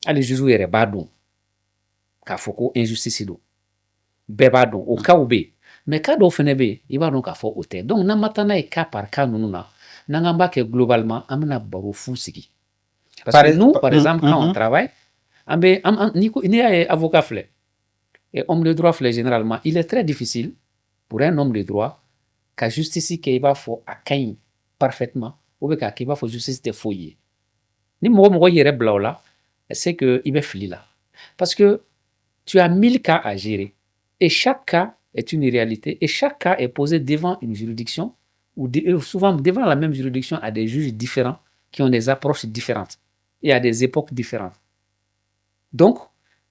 Allez, je joue badon. Ka foko injustice do. Beba don au cas où b mais cas do fene be il va donc à fort hôtel donc na matana et cas par cas nous na ngamba que globalement amna baro fusigi parce que nous par exemple quand on travaille ambe niko ni avocat flé et homme de droit flé généralement il est très difficile pour un homme de droit qu'à justice qu'il va faut accueillir parfaitement ou bien qu'il va faut justice de foyer ni mo yere blawla c'est que il va fili là parce que tu as 1000 cas à gérer. Et chaque cas est une réalité et chaque cas est posé devant une juridiction ou souvent devant la même juridiction à des juges différents qui ont des approches différentes et à des époques différentes. Donc,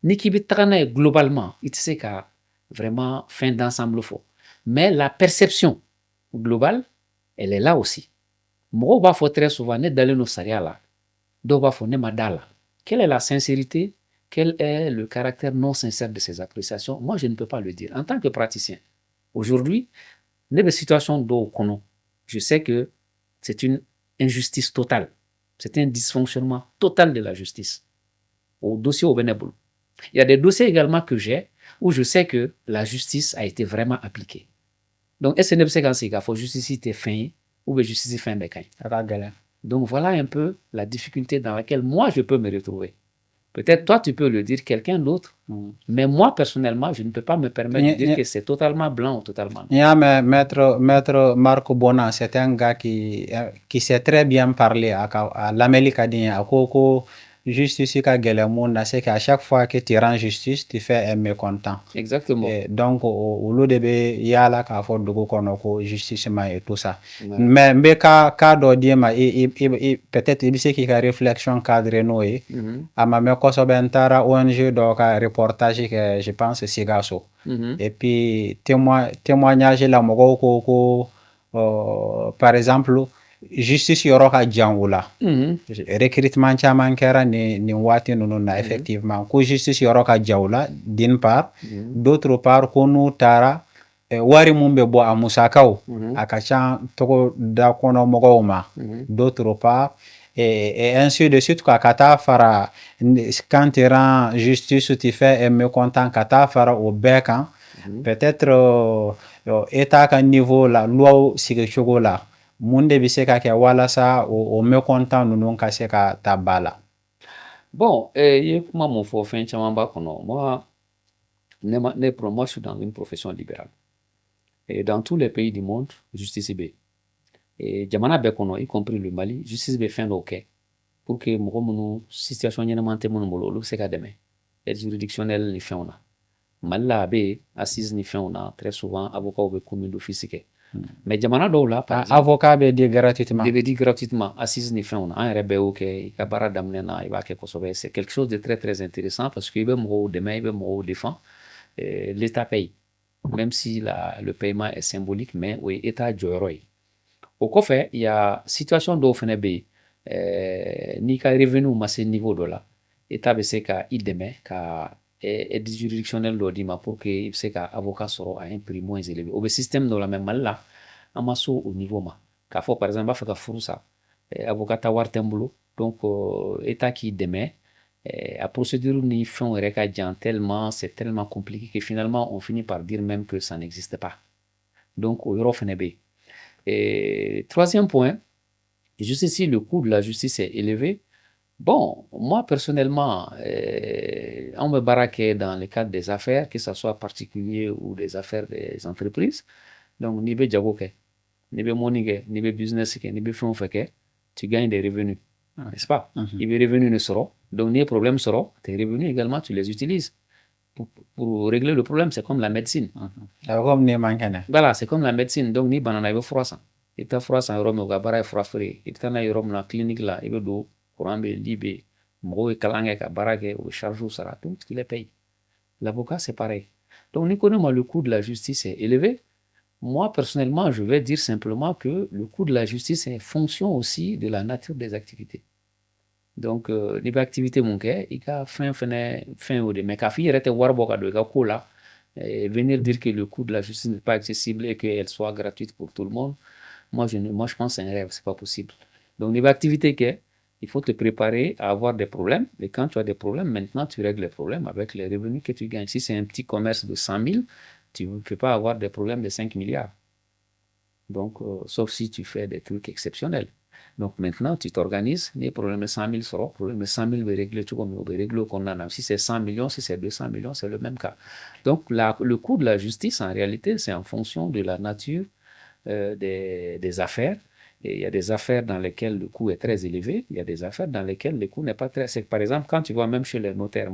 Nikibi Trane globalement, il sait qu'à vraiment fin d'ensemble faux. Mais la perception globale, elle est là aussi. Mɔgɔw b'a fɔ très souvent ne dalen no sariya la, dɔw b'a fɔ ne ma da la. Quelle est la sincérité? Quel est le caractère non sincère de ces appréciations? Moi, je ne peux pas le dire. En tant que praticien, aujourd'hui, ne bɛ situation dɔw kɔnɔ, je sais que c'est une injustice totale. C'est un dysfonctionnement total de la justice. Au dossier au Bénéboul. Il y a des dossiers également que j'ai où je sais que la justice a été vraiment appliquée. Donc, est-ce que ne bɛ se ka sigi k'a fɔ justice tɛ fɛn ye ou bien justice fɛn bɛɛ ka ɲi? A ka gɛlɛn. Donc, voilà un peu la difficulté dans laquelle moi, je peux me retrouver. Peut-être toi, tu peux le dire, quelqu'un d'autre. Mais moi, personnellement, je ne peux pas me permettre de dire que c'est totalement blanc ou totalement noir. Yeah, mais maître Marco Bonan, c'est un gars qui sait très bien parler à l'Amérique à Koko. Justice ka gɛlɛn mun na, c'est qu'à chaque fois que tu rends justice, tu fais un mécontent. Exactement. Et donc, olu de bɛ yaala k'a fɔ dugu kɔnɔ ko justice ma et tout ça. Ouais. Mais n bɛ cas dɔ d'i ma, peut-être i bɛ se k'i ka réflexion cadrer n'o ye. A ma mɛn kosɛbɛ, n taara ONG dɔ ka reportage kɛ, je pense Sikaso. Et puis témoignage la mɔgɔw ko par exemple, justice yɔrɔ ka jan o la. Recrutement caman kɛra nin waati ninnu na effectivement, ko justice yɔrɔ ka jan o la d'une part, d'autre part ko n'u taara wari mun bɛ bɔ a musakaw a ka ca togo da kɔnɔ mɔgɔw ma, d'autre part et ainsi de suite, ka taa fara quand tu rends justice tu fais un mécontent, ka taa fara o bɛɛ kan, peut-être état ka niveau la loi sigi cogo la mun de bɛ se ka kɛ walasa o mécontent ninnu ka se ka ta ba la. Bon, i ye kuma mun fɔ fɛn caman b'a kɔnɔ. Moi, je suis dans une profession libérale. Et dans tous les pays du monde, justice bɛ yen. Et jamana bɛɛ kɔnɔ, y compris le Mali, justice bɛ fɛn dɔw kɛ pour que mɔgɔ minnu situation ɲɛnama tɛ minnu bolo olu bɛ se ka dɛmɛ aide juridictionnelle ni fɛnw na. Mali la a bɛ yen assise ni fɛnw na, très souvent avocat bɛ commis d'office kɛ. Mais jamana dɔw la, par exemple, avocat bɛ di gratuitement. De bɛ di gratuitement assise ni fɛnw na. An yɛrɛ bɛɛ y'o kɛ, i ka baara daminɛ na i b'a kɛ kosɛbɛ. C'est quelque chose de très très intéressant parce que i bɛ mɔgɔw dɛmɛ, i bɛ mɔgɔw défend. L'État paye, même si le paiement est symbolique, mais o ye État jɔyɔrɔ ye. O kɔfɛ, il y a situation dɔw fɛnɛ bɛ yen, n'i ka revenu ma se niveau dɔ la, État bɛ se ka i dɛmɛ ka aide juridictionnelle dɔ d'i ma pour que i bɛ se ka avocat sɔrɔ à un prix moins élevé. O bɛ système dɔ la, mais Mali la, an ma so o niveau ma. K'a fɔ par exemple, n b'a fɛ ka furu sa, avocat ta wari tɛ n bolo, donc État k'i dɛmɛ, a procédure ni fɛnw yɛrɛ ka jan tellement, c'est tellement compliqué que finalement on finit par dire même que ça n'existe pas. Donc o yɔrɔ fɛnɛ bɛ yen. Et troisième point, juste ici, le coût de la justice est élevé. Bon, moi personnellement, on me baraque dans le cadre des affaires, que ce soit particulier ou des affaires des entreprises. Donc, ni be jago ke, ni be money ke, ni be business ke, ni be fɛn o fɛn kɛ, tu gagnes des revenus, n'est-ce pas? I be revenus ne sɔrɔ, donc ni ye problème sɔrɔ, tes revenus également, tu les utilises. Pour régler le problème, c'est comme la médecine. Voilà, c'est comme la médecine. Donc, ni banana, il veut froid ça. Il t'a froid ça, il y a bara froid free. Il t'a na yoro na clinique là, il veut do courant be libé. Moro e kalange ka barake ou charge ça là, tout il les paye. L'avocat c'est pareil. Donc, ni connaît le coût de la justice est élevé. Moi personnellement, je vais dire simplement que le coût de la justice est fonction aussi de la nature des activités. Donc, ni bɛ activité mun kɛ, i ka fɛn o de, mais k'a fɔ i yɛrɛ tɛ wari bɔ ka don i ka ko la, venir dire que le coût de la justice n'est pas accessible et qu'elle soit gratuite pour tout le monde, moi je pense que c'est un rêve, c'est pas possible. Donc, ni bɛ activité kɛ, il faut te préparer à avoir des problèmes, et quand tu as des problèmes, maintenant tu règles les problèmes avec les revenus que tu gagnes. Si c'est un petit commerce de 100 000, tu ne peux pas avoir des problèmes de 5 milliards. Donc, sauf si tu fais des trucs exceptionnels. Donc maintenant, tu t'organises, les problèmes de 100 000 seront, problème de 100 000 régler tout comme régler qu'on en a. Si c'est 100 millions, si c'est 200 millions, c'est le même cas. Donc le coût de la justice, en réalité, c'est en fonction de la nature des affaires. Et il y a des affaires dans lesquelles le coût est très élevé, il y a des affaires dans lesquelles le coût n'est pas très... Par exemple, quand tu vas même chez les notaires,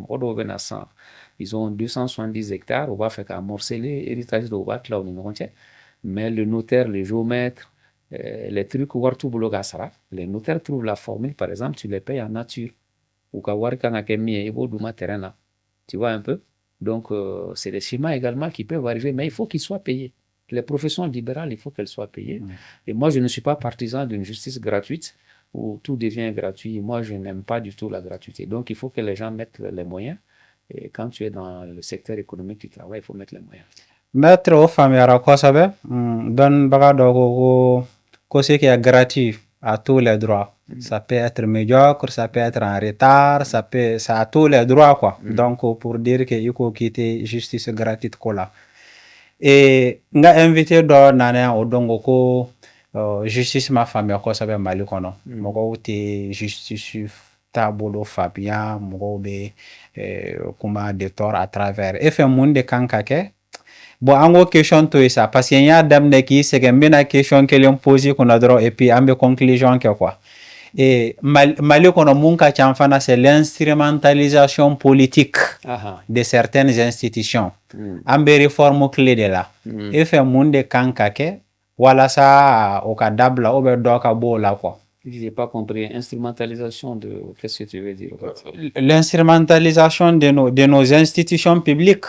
ils ont 270 hectares, on va faire amorcer l'héritage de Watt là où mais le notaire, le géomètre, les trucs les notaires trouvent la formule, par exemple, tu les payes en nature. Ou tu vois un peu? Donc, c'est des schémas également qui peuvent arriver, mais il faut qu'ils soient payés. Les professions libérales, il faut qu'elles soient payées. Et moi, je ne suis pas partisan d'une justice gratuite où tout devient gratuit. Moi, je n'aime pas du tout la gratuité. Donc, il faut que les gens mettent les moyens. Et quand tu es dans le secteur économique du travail, il faut mettre les moyens. Maître o famiyara kosɛbɛ dɔnnibaga dɔ ko ce qui est gratuit à tous les droits. Ça peut être médiocre, ça peut être en retard, ça a tous les droits quoi. Donc pour dire que il faut quitter justice gratuite ko la. Et nga invité dɔ nana o dɔn ko justice ma faamuya kosɛbɛ Mali kɔnɔ. Mɔgɔw tɛ justice taabolo faamuya, mɔgɔw bɛ kuma de tort à travers. E fɛ mun de kan ka kɛ? Bon, an ko question to yen sa parce que n y'a daminɛ k'i sɛgɛn n bɛna question kelen poser kunna dɔrɔn et puis an bɛ conclusion kɛ quoi. Et Mali kɔnɔ mun ka ca fana c'est l'instrumentalisation politique de certaines institutions. An bɛ réforme clé de la. E fɛ mun de kan ka kɛ walasa o ka dabila ou bien dɔ ka bɔ o la quoi. Je n'ai pas compris. Instrumentalisation de... Qu'est-ce que tu veux dire? L'instrumentalisation de nos institutions publiques.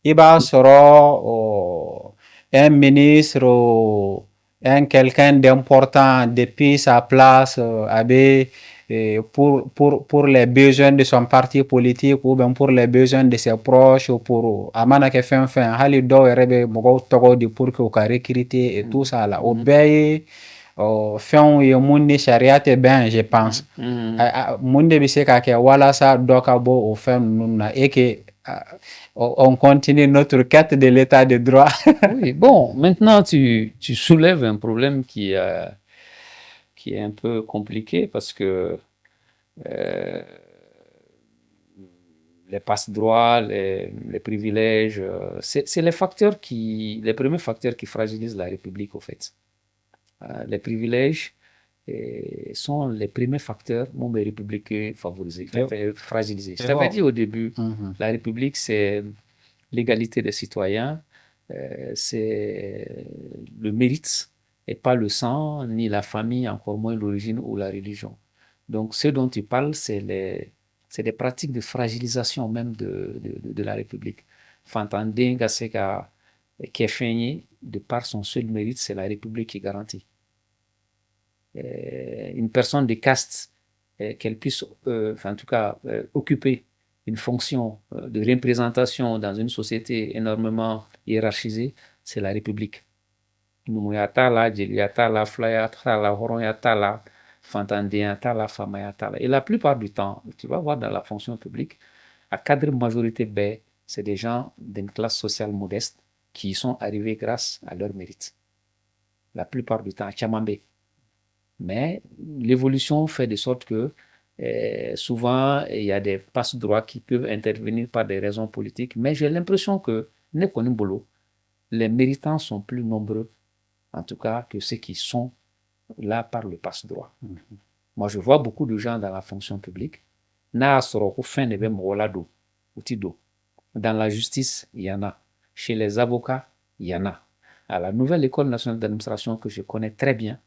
Il b'a sɔrɔ un ministre un quelqu'un d'important depuis sa place pour les besoins de son parti politique ou bien pour les besoins de ses proches ou pour a mana kɛ fɛn fɛn hali dɔw yɛrɛ bɛ mɔgɔw tɔgɔ di pour que u ka recruter et tout ça là o bɛɛ ye fɛnw ye mun ni sariya tɛ bɛn je pense mun de bɛ se ka kɛ walasa dɔ ka bɔ o fɛn ninnu na et que on continue notre quête de l'état de droit. Oui, bon, maintenant tu soulèves un problème qui est un peu compliqué parce que les passe-droits, les privilèges, c'est les premiers facteurs qui fragilisent la République au fait. Les privilèges sont les premiers facteurs mon républicain fragilisés. Je t'avais dit au début, la République, c'est l'égalité des citoyens, c'est le mérite et pas le sang, ni la famille, encore moins l'origine ou la religion. Donc, ce dont tu parles, c'est des pratiques de fragilisation même de la République. Fantandenga, c'est qui est feigné, de par son seul mérite, c'est la République qui garantit. Une personne de caste, qu'elle puisse, en tout cas, occuper une fonction de représentation dans une société énormément hiérarchisée, c'est la République. Numuyatala, Djeliatala, Flayatala, Horoyatala, Fantandéatala, Famayatala. Et la plupart du temps, tu vas voir dans la fonction publique, à cadre majorité B, c'est des gens d'une classe sociale modeste qui y sont arrivés grâce à leur mérite. La plupart du temps, à Tchamambé. Mais l'évolution fait de sorte que souvent, il y a des passe-droits qui peuvent intervenir par des raisons politiques. Mais j'ai l'impression que, les méritants sont plus nombreux, en tout cas, que ceux qui sont là par le passe-droit. Moi, je vois beaucoup de gens dans la fonction publique. Dans la justice, il y en a. Chez les avocats, il y en a. À la nouvelle école nationale d'administration que je connais très bien,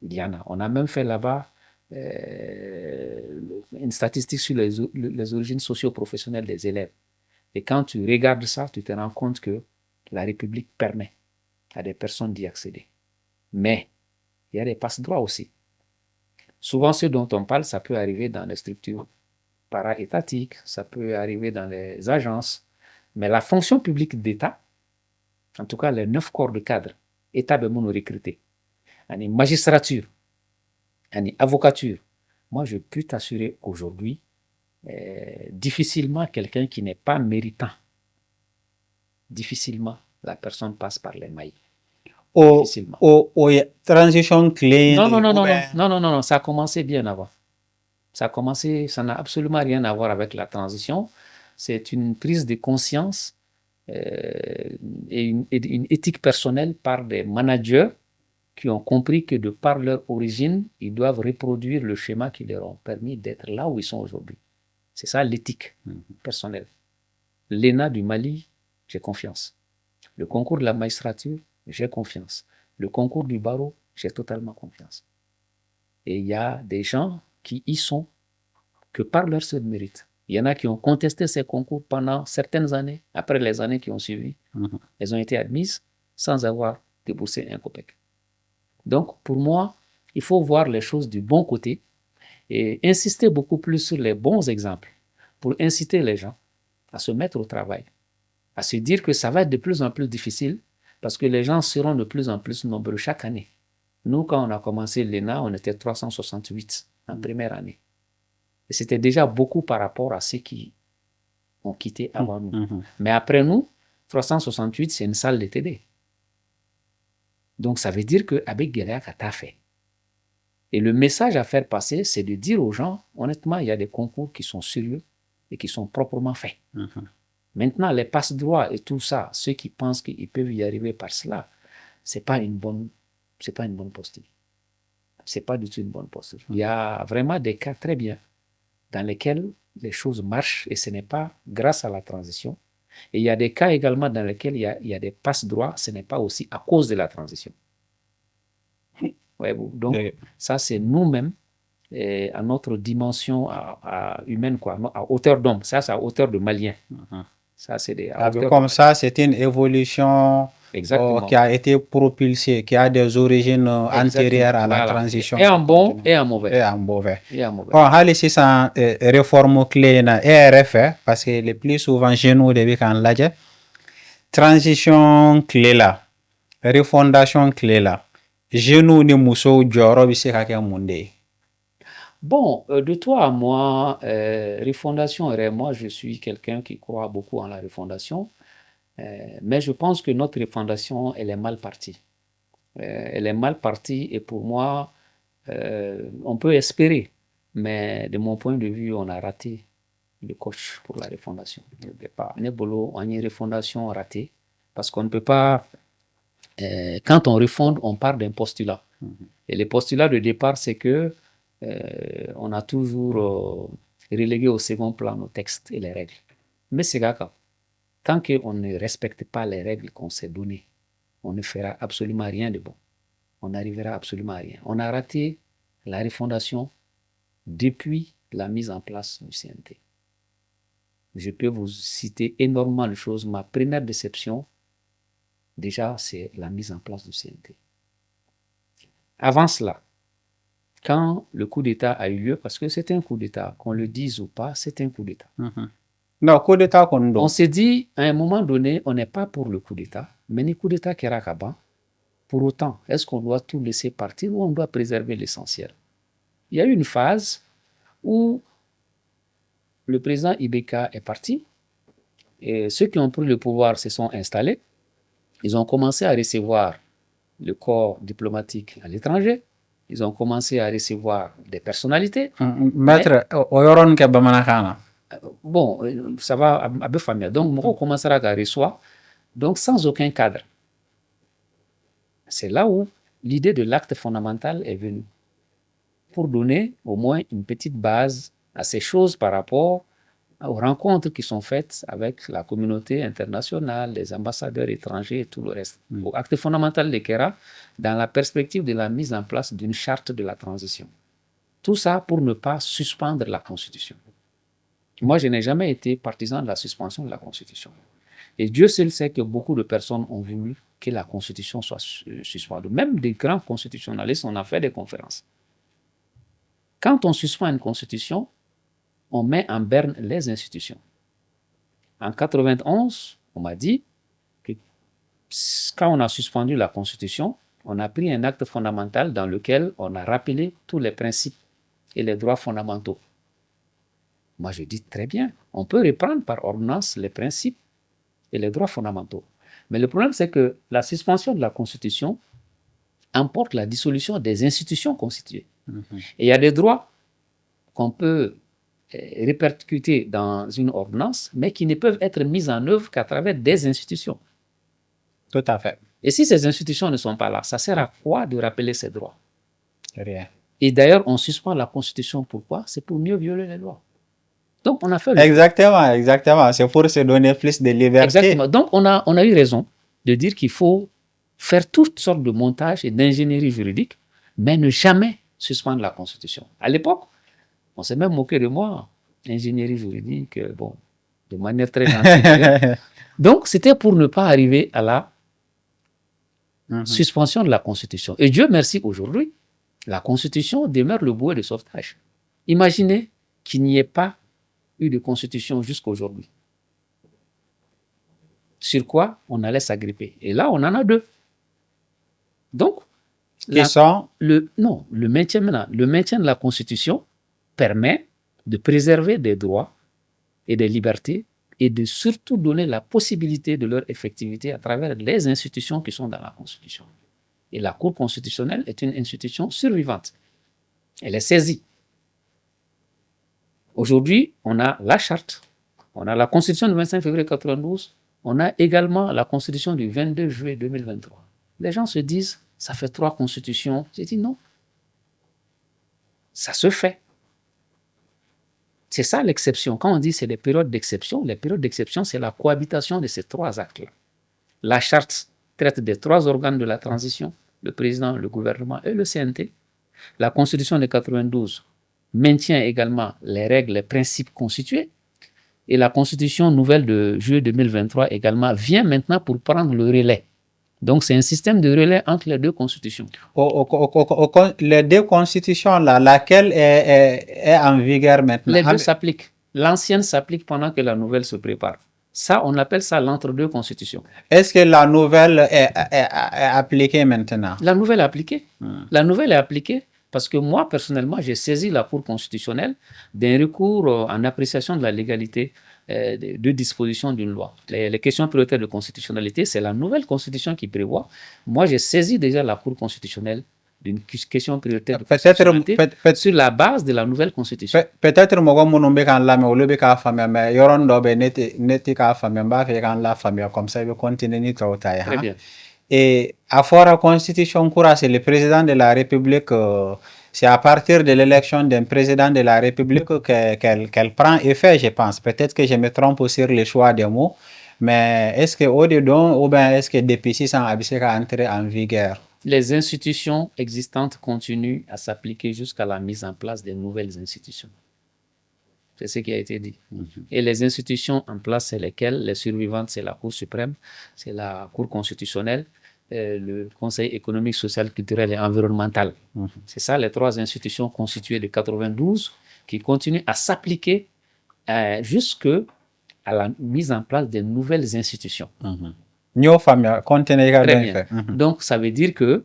il y en a. On a même fait là-bas une statistique sur les origines socio-professionnelles des élèves. Et quand tu regardes ça, tu te rends compte que la République permet à des personnes d'y accéder. Mais il y a des passe-droits aussi. Souvent, ce dont on parle, ça peut arriver dans les structures para-étatiques, ça peut arriver dans les agences. Mais la fonction publique d'État, en tout cas les 9 corps de cadre, État de mon recruté, magistrature, avocature. Moi, je peux t'assurer qu'aujourd'hui, difficilement quelqu'un qui n'est pas méritant, difficilement la personne passe par les mailles. Transition clé. Non, ça a commencé bien avant. Ça n'a absolument rien à voir avec la transition. C'est une prise de conscience et une éthique personnelle par des managers qui ont compris que de par leur origine, ils doivent reproduire le schéma qui leur a permis d'être là où ils sont aujourd'hui. C'est ça l'éthique personnelle. L'ENA du Mali, j'ai confiance. Le concours de la magistrature, j'ai confiance. Le concours du barreau, j'ai totalement confiance. Et il y a des gens qui y sont que par leur seul mérite. Il y en a qui ont contesté ces concours pendant certaines années, après les années qui ont suivi. Elles ont été admises. sans avoir déboursé un copec. Donc, pour moi, il faut voir les choses du bon côté et insister beaucoup plus sur les bons exemples pour inciter les gens à se mettre au travail, à se dire que ça va être de plus en plus difficile parce que les gens seront de plus en plus nombreux chaque année. Nous, quand on a commencé l'ENA, on était 368 en première année. Et c'était déjà beaucoup par rapport à ceux qui ont quitté avant nous. Mais après nous, 368, c'est une salle de TD. Donc, ça veut dire qu'avec Guéléac, tu as fait. Et le message à faire passer, c'est de dire aux gens, honnêtement, il y a des concours qui sont sérieux et qui sont proprement faits. Maintenant, les passe-droits et tout ça, ceux qui pensent qu'ils peuvent y arriver par cela, c'est pas une bonne posture. C'est pas du tout une bonne posture. Il y a vraiment des cas très bien dans lesquels les choses marchent et ce n'est pas grâce à la transition. Et il y a des cas également dans lesquels il y a des passe-droits, ce n'est pas aussi à cause de la transition. Ouais, donc, ça, c'est nous-mêmes, à notre dimension humaine, quoi, à hauteur d'homme. Ça, c'est à hauteur de Malien. Ça, c'est comme ça, c'est une évolution qui a été propulsée, qui a des origines antérieures à la transition. Et en bon et en mauvais. Et en mauvais. Bon, c'est ça, réforme clé na ERF, parce que le plus souvent, chez nous, depuis qu'on l'a dit, transition clé là, refondation clé là, genou ni mousso joro bisi kake monde. Bon, de toi à moi, refondation, moi je suis quelqu'un qui croit beaucoup en la refondation, mais je pense que notre refondation, elle est mal partie. Elle est mal partie et pour moi, on peut espérer, mais de mon point de vue, on a raté le coach pour la refondation. Nebolo, on a une refondation ratée parce qu'on ne peut pas, quand on refonde, on part d'un postulat. Et le postulat de départ, c'est que on a toujours relégué au second plan nos textes et les règles. Mais c'est grave. Tant qu'on ne respecte pas les règles qu'on s'est données, on ne fera absolument rien de bon. On n'arrivera absolument à rien. On a raté la refondation depuis la mise en place du CNT. Je peux vous citer énormément de choses. Ma première déception, déjà, c'est la mise en place du CNT. Avant cela, quand le coup d'État a eu lieu, parce que c'était un coup d'État, qu'on le dise ou pas, c'est un coup d'État. Non, coup d'État qu'on on s'est dit, à un moment donné, on n'est pas pour le coup d'État, mais le coup d'État qui est pour autant, est-ce qu'on doit tout laisser partir ou on doit préserver l'essentiel? Il y a eu une phase où le président Ibeka est parti et ceux qui ont pris le pouvoir se sont installés. Ils ont commencé à recevoir le corps diplomatique à l'étranger. Ils ont commencé à recevoir des personnalités. Maître, bon, ça va à peu famille. Donc, on commencera à recevoir, donc sans aucun cadre. C'est là où l'idée de l'acte fondamental est venue, pour donner au moins une petite base à ces choses par rapport aux rencontres qui sont faites avec la communauté internationale, les ambassadeurs étrangers et tout le reste. Au acte fondamental de Kera, dans la perspective de la mise en place d'une charte de la transition. Tout ça pour ne pas suspendre la Constitution. Moi, je n'ai jamais été partisan de la suspension de la Constitution. Et Dieu seul sait que beaucoup de personnes ont voulu que la Constitution soit suspendue. Même des grands constitutionnalistes, on a fait des conférences. Quand on suspend une Constitution, on met en berne les institutions. En 91, on m'a dit que quand on a suspendu la Constitution, on a pris un acte fondamental dans lequel on a rappelé tous les principes et les droits fondamentaux. Moi, je dis très bien, on peut reprendre par ordonnance les principes et les droits fondamentaux. Mais le problème, c'est que la suspension de la Constitution emporte la dissolution des institutions constituées. Et il y a des droits qu'on peut répercuter dans une ordonnance, mais qui ne peuvent être mis en œuvre qu'à travers des institutions. Tout à fait. Et si ces institutions ne sont pas là, ça sert à quoi de rappeler ces droits? Rien. Et d'ailleurs, on suspend la Constitution. Pourquoi? C'est pour mieux violer les lois. Donc, on a fait Exactement. C'est pour se donner plus de liberté. Exactement. Donc, on a eu raison de dire qu'il faut faire toutes sortes de montages et d'ingénierie juridique, mais ne jamais suspendre la Constitution. À l'époque, on s'est même moqué de moi, ingénierie juridique, bon, de manière très gentille. Donc, c'était pour ne pas arriver à la suspension de la Constitution. Et Dieu merci, aujourd'hui, la Constitution demeure le bouée de sauvetage. Imaginez qu'il n'y ait pas eu de Constitution jusqu'aujourd'hui. Sur quoi on allait s'agripper. Et là, on en a deux. Donc, le maintien de la Constitution permet de préserver des droits et des libertés et de surtout donner la possibilité de leur effectivité à travers les institutions qui sont dans la Constitution. Et la Cour constitutionnelle est une institution survivante. Elle est saisie. Aujourd'hui, on a la charte, on a la Constitution du 25 février 1992, on a également la Constitution du 22 juillet 2023. Les gens se disent, ça fait 3 constitutions. J'ai dit non. Ça se fait. C'est ça l'exception. Quand on dit c'est les périodes d'exception, c'est la cohabitation de ces 3 actes-là. La charte traite des 3 organes de la transition, le président, le gouvernement et le CNT. La Constitution de 92 maintient également les règles, les principes constitués. Et la Constitution nouvelle de juillet 2023 également vient maintenant pour prendre le relais. Donc, c'est un système de relais entre les 2 constitutions. Les 2 constitutions, là, laquelle est en vigueur maintenant? Les 2 s'appliquent. L'ancienne s'applique pendant que la nouvelle se prépare. Ça, on appelle ça l'entre-deux constitution. Est-ce que la nouvelle est appliquée maintenant? La nouvelle est appliquée. La nouvelle est appliquée parce que moi, personnellement, j'ai saisi la Cour constitutionnelle d'un recours en appréciation de la légalité de disposition d'une loi. Les questions prioritaires de constitutionnalité, c'est la nouvelle constitution qui prévoit. Moi, j'ai saisi déjà la Cour constitutionnelle d'une question prioritaire de constitutionnalité sur la base de la nouvelle constitution. Peut-être comme ça, je continue. Très bien. Et à la constitution, c'est le président de la République. C'est à partir de l'élection d'un président de la République qu'elle prend effet, je pense. Peut-être que je me trompe sur le choix des mots, mais est-ce que au-dedans ou bien est-ce que depuis 6 ans, elle est entrée en vigueur? Les institutions existantes continuent à s'appliquer jusqu'à la mise en place des nouvelles institutions. C'est ce qui a été dit. Et les institutions en place, c'est lesquelles? Les survivantes, c'est la Cour suprême, c'est la Cour constitutionnelle, le Conseil économique, social, culturel et environnemental. C'est ça, les 3 institutions constituées de 92 qui continuent à s'appliquer jusqu'à la mise en place des nouvelles institutions. Très bien. Donc, ça veut dire que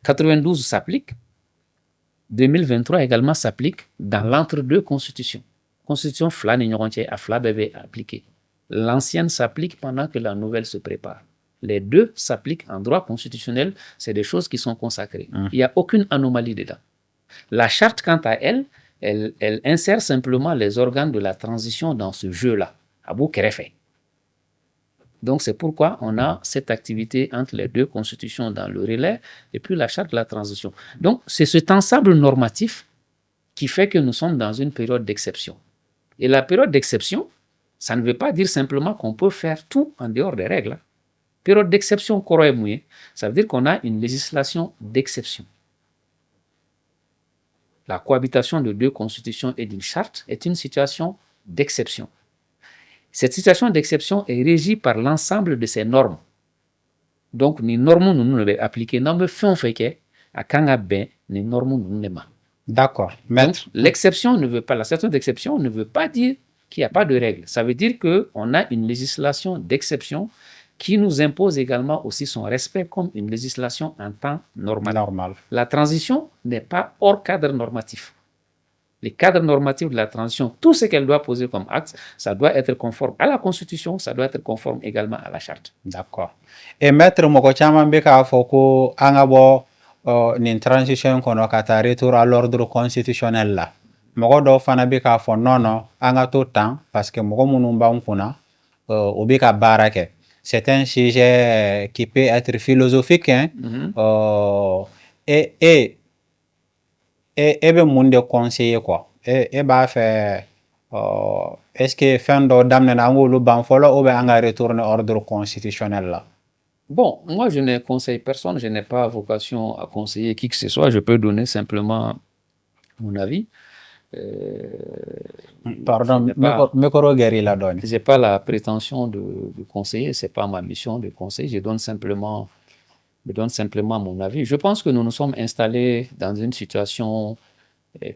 92 s'applique, 2023 également s'applique dans l'entre-deux constitutions. Constitution appliquée. L'ancienne s'applique pendant que la nouvelle se prépare. Les 2 s'appliquent en droit constitutionnel, c'est des choses qui sont consacrées. Il n'y a aucune anomalie dedans. La charte, quant à elle, elle insère simplement les organes de la transition dans ce jeu-là. Abou Kerefe. Donc, c'est pourquoi on a cette activité entre les 2 constitutions dans le relais et puis la charte de la transition. Donc, c'est cet ensemble normatif qui fait que nous sommes dans une période d'exception. Et la période d'exception, ça ne veut pas dire simplement qu'on peut faire tout en dehors des règles. Période d'exception, ça veut dire qu'on a une législation d'exception. La cohabitation de 2 constitutions et d'une charte est une situation d'exception. Cette situation d'exception est régie par l'ensemble de ces normes. Donc, les normes nous devons appliquer. Nous devons faire à Kangabe, les normes nous devons. D'accord. L'exception ne veut pas, la situation d'exception ne veut pas dire qu'il n'y a pas de règles. Ça veut dire qu'on a une législation d'exception qui nous impose également aussi son respect comme une législation en temps normal. La transition n'est pas hors cadre normatif. Les cadres normatifs de la transition, tout ce qu'elle doit poser comme acte, ça doit être conforme à la Constitution, ça doit être conforme également à la Charte. D'accord. Et maître Mokochama Mbeka Foko Angabo une transition qu'on a retour à l'ordre constitutionnel là. Mogo do fana bika fo non anga tout temps parce que mogo munumba unkuna obika barake. C'est un sujet qui peut être philosophique hein. Et ben monde conseiller quoi. Et bah fait est-ce que fin do damne na ngolu ban folo ou bien anga retourner ordre constitutionnel là. Bon, moi je ne conseille personne, je n'ai pas vocation à conseiller qui que ce soit, je peux donner simplement mon avis. Pardon, je n'ai pas la prétention de conseiller, ce n'est pas ma mission de conseiller, je donne simplement Je donne simplement mon avis. Je pense que nous nous sommes installés dans une situation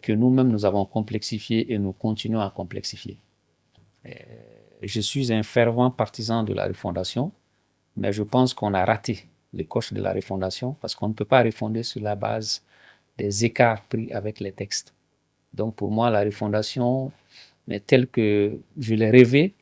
que nous-mêmes nous avons complexifiée et nous continuons à complexifier. Je suis un fervent partisan de la refondation, mais je pense qu'on a raté les coches de la refondation parce qu'on ne peut pas refonder sur la base des écarts pris avec les textes. Donc pour moi, la refondation, telle que je l'ai rêvée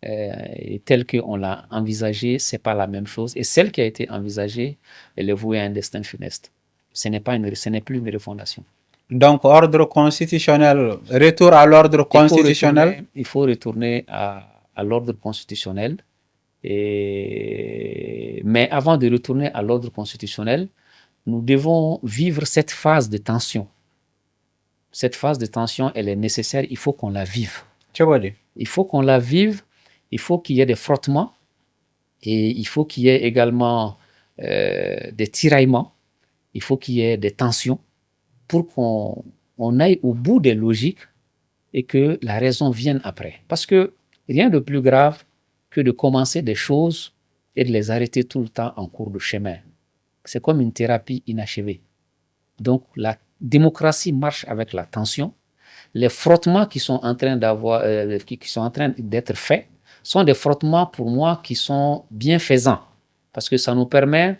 et telle qu'on l'a envisagée, ce n'est pas la même chose. Et celle qui a été envisagée, elle est vouée à un destin funeste. Ce n'est plus une refondation. Donc, ordre constitutionnel, retour à l'ordre constitutionnel. Il faut retourner à l'ordre constitutionnel. Mais avant de retourner à l'ordre constitutionnel, nous devons vivre cette phase de tension. Cette phase de tension, elle est nécessaire, il faut qu'on la vive. Tu vois dire? Il faut qu'on la vive, il faut qu'il y ait des frottements et il faut qu'il y ait également des tiraillements, il faut qu'il y ait des tensions pour qu'on aille au bout des logiques et que la raison vienne après. Parce que rien de plus grave que de commencer des choses et de les arrêter tout le temps en cours de chemin. C'est comme une thérapie inachevée. Donc, la démocratie marche avec la tension. Les frottements qui sont en train d'être faits sont des frottements pour moi qui sont bienfaisants parce que ça nous permet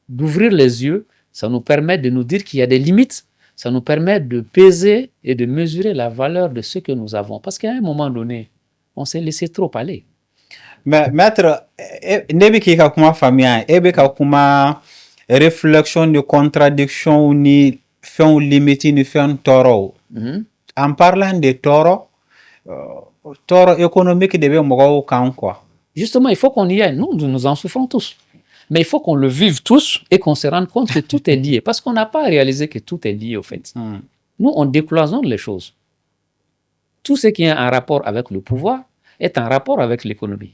d'ouvrir les yeux, ça nous permet de nous dire qu'il y a des limites, ça nous permet de peser et de mesurer la valeur de ce que nous avons. Parce qu'à un moment donné, on s'est laissé trop aller. Mais maître, nebi ki ka kuma famille, ebe ka kuma réflexion de contradiction ni fin limite ni fin toro. En parlant de toro, toro économique devait mourir quand quoi. Justement, il faut qu'on y aille. Nous en souffrons tous. Mais il faut qu'on le vive tous et qu'on se rende compte que tout est lié. Parce qu'on n'a pas réalisé que tout est lié, au fait. Nous, on décloisonne les choses. Tout ce qui est en rapport avec le pouvoir est en rapport avec l'économie.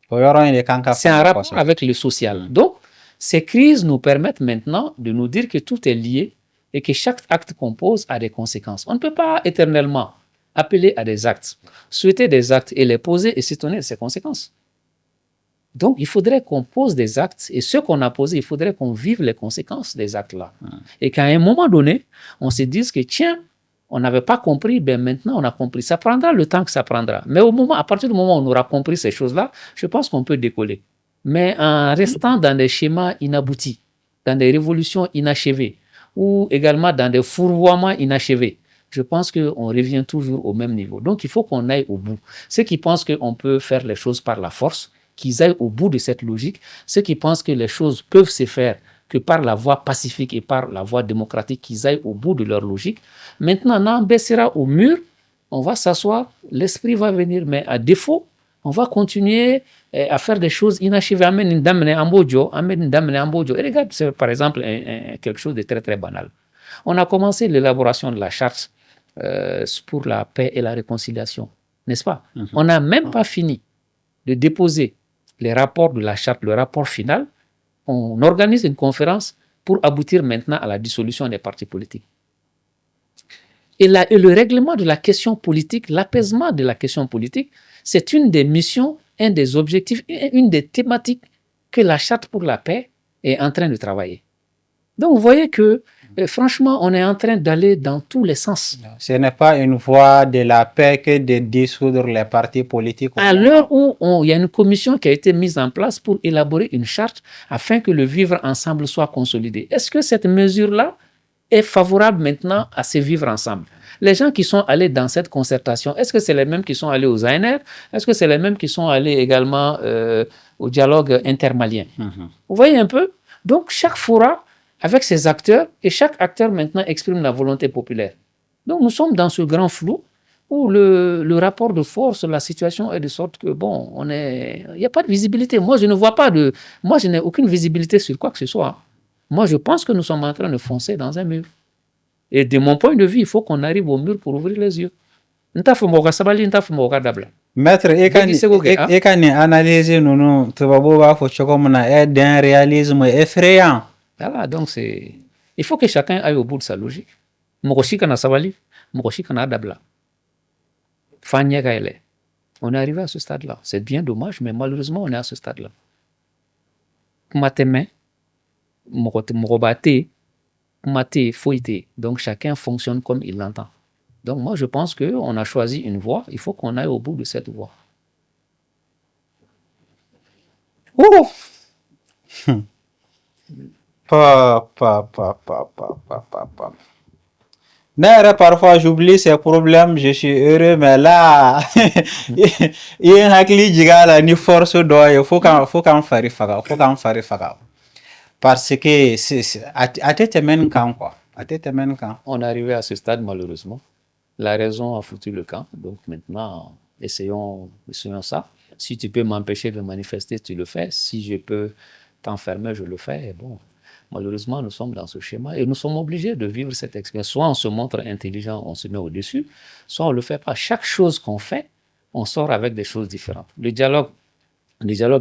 C'est en rapport avec le social. Donc, ces crises nous permettent maintenant de nous dire que tout est lié et que chaque acte qu'on pose a des conséquences. On ne peut pas éternellement appeler à des actes, souhaiter des actes et les poser et s'étonner de ces conséquences. Donc, il faudrait qu'on pose des actes et ce qu'on a posé, il faudrait qu'on vive les conséquences des actes-là. Et qu'à un moment donné, on se dise que tiens, on n'avait pas compris, ben maintenant on a compris. Ça prendra le temps que ça prendra. Mais à partir du moment où on aura compris ces choses-là, je pense qu'on peut décoller. Mais en restant dans des schémas inaboutis, dans des révolutions inachevées, ou également dans des fourvoiements inachevés, je pense qu'on revient toujours au même niveau. Donc il faut qu'on aille au bout. Ceux qui pensent qu'on peut faire les choses par la force, qu'ils aillent au bout de cette logique. Ceux qui pensent que les choses peuvent se faire que par la voie pacifique et par la voie démocratique, qu'ils aillent au bout de leur logique. Maintenant, on baissera au mur, on va s'asseoir, l'esprit va venir, mais à défaut, on va continuer à faire des choses inachevées. Et regarde, c'est par exemple quelque chose de très très banal. On a commencé l'élaboration de la charte pour la paix et la réconciliation, n'est-ce pas? On n'a même pas fini de déposer les rapports de la charte, le rapport final. On organise une conférence pour aboutir maintenant à la dissolution des partis politiques. Et le règlement de la question politique, l'apaisement de la question politique, c'est une des missions, un des objectifs, une des thématiques que la charte pour la paix est en train de travailler. Donc vous voyez que franchement, on est en train d'aller dans tous les sens. Ce n'est pas une voie de la paix que de dissoudre les partis politiques. À l'heure où il y a une commission qui a été mise en place pour élaborer une charte afin que le vivre ensemble soit consolidé. Est-ce que cette mesure-là est favorable maintenant à ce vivre ensemble? Les gens qui sont allés dans cette concertation, est-ce que c'est les mêmes qui sont allés aux ANR? Est-ce que c'est les mêmes qui sont allés également au dialogue intermalien? Vous voyez un peu? Donc chaque fora avec ses acteurs, et chaque acteur maintenant exprime la volonté populaire. Donc nous sommes dans ce grand flou où le rapport de force, la situation est de sorte que, bon, il n'y a pas de visibilité. Moi, je n'ai aucune visibilité sur quoi que ce soit. Moi, je pense que nous sommes en train de foncer dans un mur. Et de mon point de vue, il faut qu'on arrive au mur pour ouvrir les yeux. Maître, et quand analyser nous, d'un réalisme effrayant. Voilà, donc il faut que chacun aille au bout de sa logique. On est arrivé à ce stade-là. C'est bien dommage, mais malheureusement, on est à ce stade-là. Morobaté, Maté, Fouité. Donc chacun fonctionne comme il l'entend. Donc moi je pense qu'on a choisi une voie, il faut qu'on aille au bout de cette voie. Ouh! Pa. D'ailleurs, parfois j'oublie ces problèmes, je suis heureux, mais là, il y a un qui ni force d'oeil, il faut qu'on fasse. Parce que à tête mène quand quoi? À tête mène quand? On est arrivé à ce stade malheureusement. La raison a foutu le camp. Donc maintenant, essayons ça. Si tu peux m'empêcher de manifester, tu le fais. Si je peux t'enfermer, je le fais. Et bon, malheureusement, nous sommes dans ce schéma et nous sommes obligés de vivre cette expérience. Soit on se montre intelligent, on se met au-dessus, soit on ne le fait pas. Chaque chose qu'on fait, on sort avec des choses différentes. Le dialogue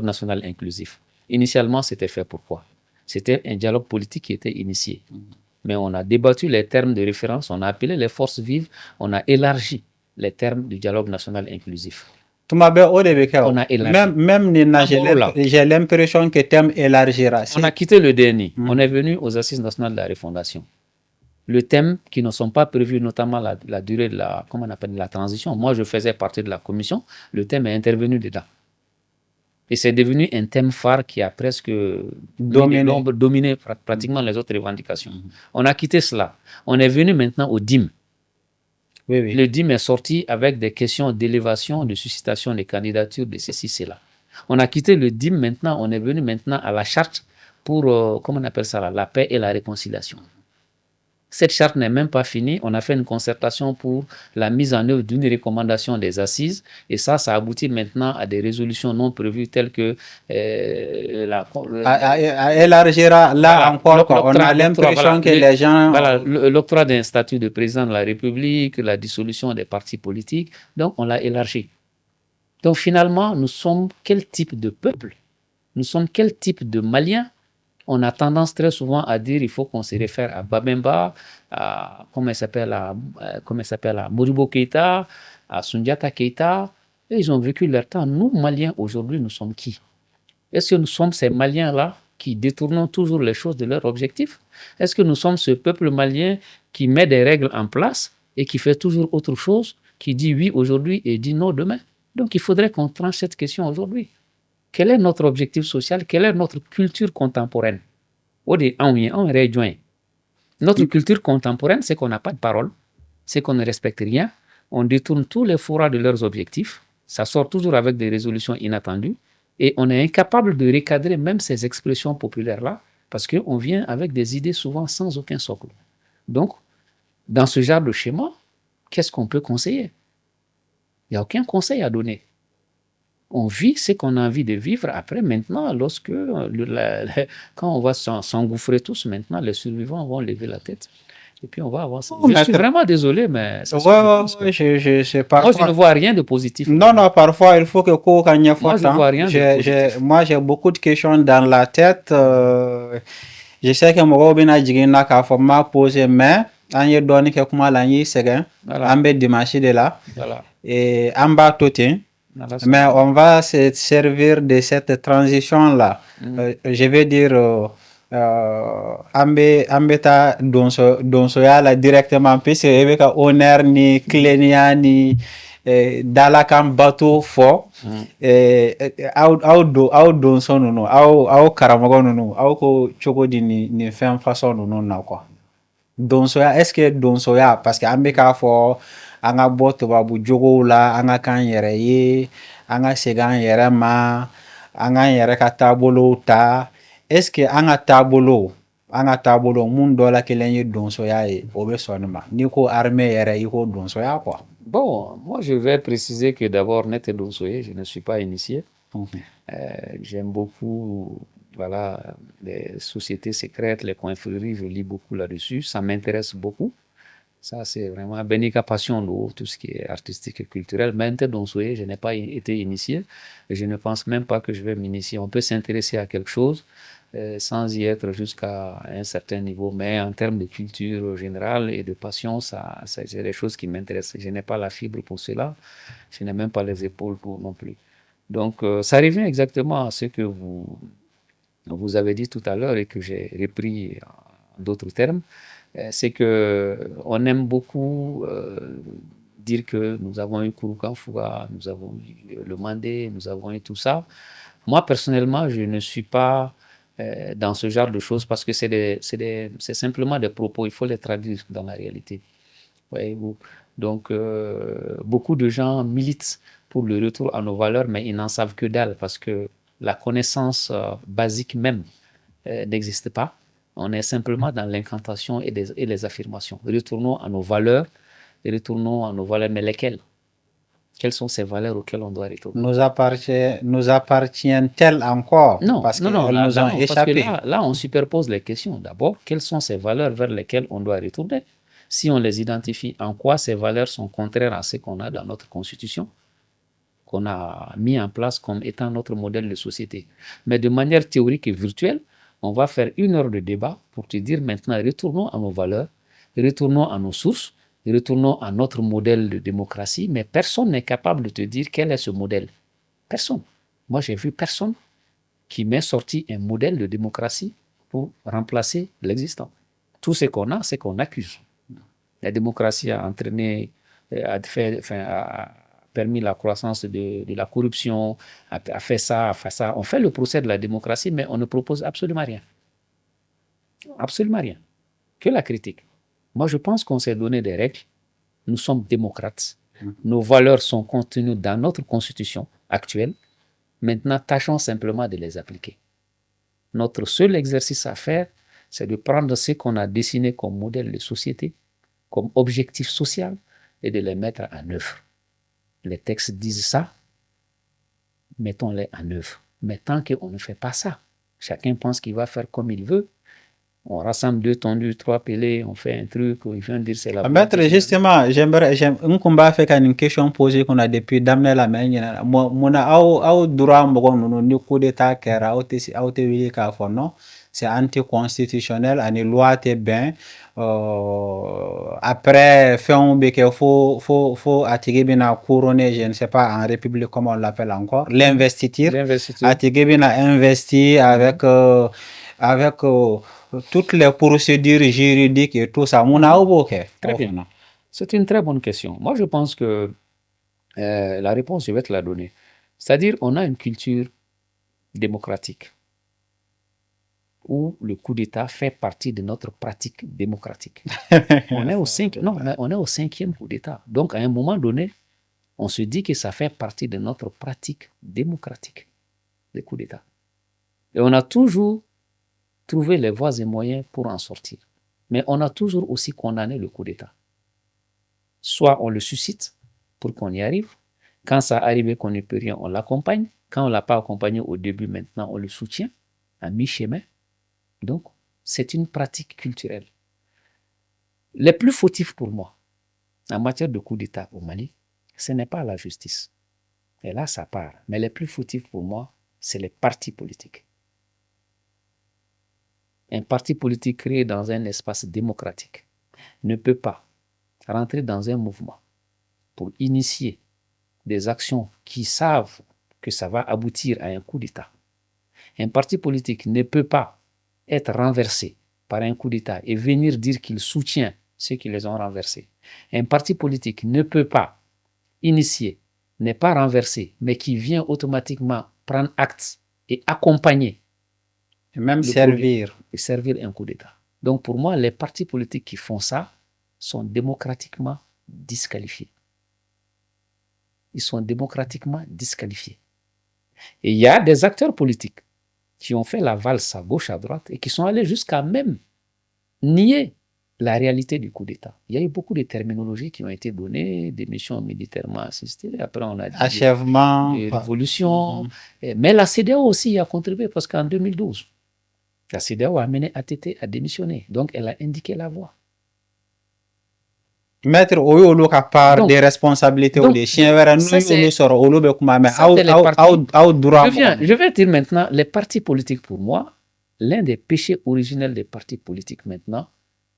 national inclusif, initialement, c'était fait pourquoi? C'était un dialogue politique qui était initié. Mais on a débattu les termes de référence, on a appelé les forces vives, on a élargi les termes du dialogue national inclusif. On a élargi. Même Nina, j'ai l'impression que thème élargira. On a quitté le dernier. On est venu aux Assises nationales de la refondation. Le thème qui ne sont pas prévus, notamment la durée de la transition. Moi, je faisais partie de la commission. Le thème est intervenu dedans. Et c'est devenu un thème phare qui a presque dominé pratiquement les autres revendications. On a quitté cela. On est venu maintenant au DIM. Oui. Le DIM est sorti avec des questions d'élévation, de suscitation des candidatures, de ceci, cela. On a quitté le DIM maintenant, on est venu maintenant à la charte pour, comment on appelle ça, la paix et la réconciliation. Cette charte n'est même pas finie. On a fait une concertation pour la mise en œuvre d'une recommandation des assises. Et ça aboutit maintenant à des résolutions non prévues telles que élargira là encore. On a l'impression que les gens... l'octroi d'un statut de président de la République, la dissolution des partis politiques. Donc, on l'a élargi. Donc, finalement, nous sommes quel type de peuple? Nous sommes quel type de Maliens? On a tendance très souvent à dire il faut qu'on se réfère à Babemba, à comment il s'appelle, à Modibo Keïta, à Sundiata Keïta. Et ils ont vécu leur temps. Nous, Maliens, aujourd'hui, nous sommes qui? Est-ce que nous sommes ces Maliens-là qui détournons toujours les choses de leur objectif? Est-ce que nous sommes ce peuple malien qui met des règles en place et qui fait toujours autre chose, qui dit oui aujourd'hui et dit non demain? Donc, il faudrait qu'on tranche cette question aujourd'hui. Quel est notre objectif social? Quelle est notre culture contemporaine? Notre culture contemporaine, c'est qu'on n'a pas de parole, c'est qu'on ne respecte rien, on détourne tous les fourras de leurs objectifs, ça sort toujours avec des résolutions inattendues, et on est incapable de recadrer même ces expressions populaires-là, parce qu'on vient avec des idées souvent sans aucun socle. Donc, dans ce genre de schéma, qu'est-ce qu'on peut conseiller? Il n'y a aucun conseil à donner. On vit ce qu'on a envie de vivre. Après, maintenant, quand on va s'engouffrer tous, maintenant, les survivants vont lever la tête. Et puis, on va avancer. Je suis vraiment désolé, mais... Moi, je ne vois rien de positif. Non, parfois, il faut que... Moi, je ne vois rien de positif. Moi, j'ai beaucoup de questions dans la tête. Je sais que moi, je vais poser, mais... On a donné quelques mois l'année, c'est que... On va dimanche de là. Et on va tout. Mais on va se servir de cette transition-là. Je vais dire, ambeta donso yala directement, puisque avec honneur ni clénia ni dalakan bateau fort, au donso nunu, au karamago nunu, au ko choko di ni femme façon nunu na quoi. Donso ya, est-ce que donso ya, parce que ambeka fort, an ka bɔ tubabu jogow la, an ka k'an yɛrɛ ye, an ka segin an yɛrɛ ma, an k'an yɛrɛ ka taabolow ta. Est-ce que an ka taabolo mun dɔ la kelen ye donsoya ye, o bɛ sɔn ma? N'i ko armée yɛrɛ, i ko donsoya quoi. Bon, moi je vais préciser que d'abord, n'était donsoye, je ne suis pas initié. J'aime beaucoup les sociétés secrètes, les confréries, je lis beaucoup là-dessus, ça m'intéresse beaucoup. Ça, c'est vraiment Benika passion d'eau, tout ce qui est artistique et culturel. Mais je n'ai pas été initié et je ne pense même pas que je vais m'initier. On peut s'intéresser à quelque chose sans y être jusqu'à un certain niveau. Mais en termes de culture générale et de passion, c'est des choses qui m'intéressent. Je n'ai pas la fibre pour cela. Je n'ai même pas les épaules pour non plus. Donc, ça revient exactement à ce que vous vous avez dit tout à l'heure et que j'ai repris en d'autres termes, c'est que on aime beaucoup dire que nous avons eu Kouroukan Fouga, nous avons eu le Mandé, nous avons eu tout ça. Moi, personnellement, je ne suis pas dans ce genre de choses parce que c'est simplement des propos, il faut les traduire dans la réalité. Voyez-vous. Donc, beaucoup de gens militent pour le retour à nos valeurs, mais ils n'en savent que dalle parce que la connaissance basique même n'existe pas. On est simplement dans l'incantation et les affirmations. Retournons à nos valeurs, retournons à nos valeurs, mais lesquelles? Quelles sont ces valeurs auxquelles on doit retourner? Nous appartiennent-elles encore? Non, Parce non, non, qu'elles nous ont non, parce que échappé. là, on superpose les questions. D'abord, quelles sont ces valeurs vers lesquelles on doit retourner? Si on les identifie, en quoi ces valeurs sont contraires à ce qu'on a dans notre constitution, qu'on a mis en place comme étant notre modèle de société. Mais de manière théorique et virtuelle, on va faire 1 heure de débat pour te dire maintenant, retournons à nos valeurs, retournons à nos sources, retournons à notre modèle de démocratie, mais personne n'est capable de te dire quel est ce modèle. Personne. Moi, j'ai vu personne qui m'ait sorti un modèle de démocratie pour remplacer l'existant. Tout ce qu'on a, c'est qu'on accuse. La démocratie a entraîné, a permis la croissance de la corruption, a fait ça, a fait ça. On fait le procès de la démocratie, mais on ne propose absolument rien. Absolument rien. Que la critique. Moi, je pense qu'on s'est donné des règles. Nous sommes démocrates. Nos valeurs sont contenues dans notre constitution actuelle. Maintenant, tâchons simplement de les appliquer. Notre seul exercice à faire, c'est de prendre ce qu'on a dessiné comme modèle de société, comme objectif social, et de les mettre en œuvre. Les textes disent ça, mettons-les en œuvre. Mais tant qu'on ne fait pas ça, chacun pense qu'il va faire comme il veut. On rassemble 2 tondus, 3 pelés, on fait un truc, il vient dire c'est la Maître, justement, un combat fait une question posée qu'on a depuis d'amener la main. Mona au droit mbogon ni coup d'état kera au te wili ka fo non, c'est anticonstitutionnel, ani loi te bien. Après fin beke faut attirer bina couronner, je ne sais pas en république comment on l'appelle encore, l'investiture. Attirer bina investi avec toutes les procédures juridiques et tout ça. Très bien. C'est une très bonne question. Moi, je pense que la réponse, je vais te la donner. C'est-à-dire, on a une culture démocratique où le coup d'État fait partie de notre pratique démocratique. On est au 5e coup d'État. Donc, à un moment donné, on se dit que ça fait partie de notre pratique démocratique, le coup d'État. Et on a toujours trouvé les voies et moyens pour en sortir. Mais on a toujours aussi condamné le coup d'État. Soit on le suscite pour qu'on y arrive. Quand ça arrive et qu'on ne peut rien, on l'accompagne. Quand on ne l'a pas accompagné au début, maintenant, on le soutient à mi-chemin. Donc, c'est une pratique culturelle. Les plus fautifs pour moi, en matière de coup d'État au Mali, ce n'est pas la justice. Et là, ça part. Mais les plus fautifs pour moi, c'est les partis politiques. Un parti politique créé dans un espace démocratique ne peut pas rentrer dans un mouvement pour initier des actions qui savent que ça va aboutir à un coup d'État. Un parti politique ne peut pas être renversé par un coup d'État et venir dire qu'il soutient ceux qui les ont renversés. Un parti politique ne peut pas initier, n'est pas renversé, mais qui vient automatiquement prendre acte et accompagner. Et même servir un coup d'État. Donc pour moi, les partis politiques qui font ça sont démocratiquement disqualifiés. Ils sont démocratiquement disqualifiés. Et il y a des acteurs politiques qui ont fait la valse à gauche, à droite, et qui sont allés jusqu'à même nier la réalité du coup d'État. Il y a eu beaucoup de terminologies qui ont été données, des missions militairement assistées, après on a dit achèvement, des révolutions, mais la CEDEAO aussi a contribué parce qu'en 2012, la CEDEAO a amené ATT à démissionner, donc elle a indiqué la voie. Maître, au cas part des responsabilités ou des chiens vers nous, je vais dire maintenant, les partis politiques pour moi, l'un des péchés originels des partis politiques maintenant,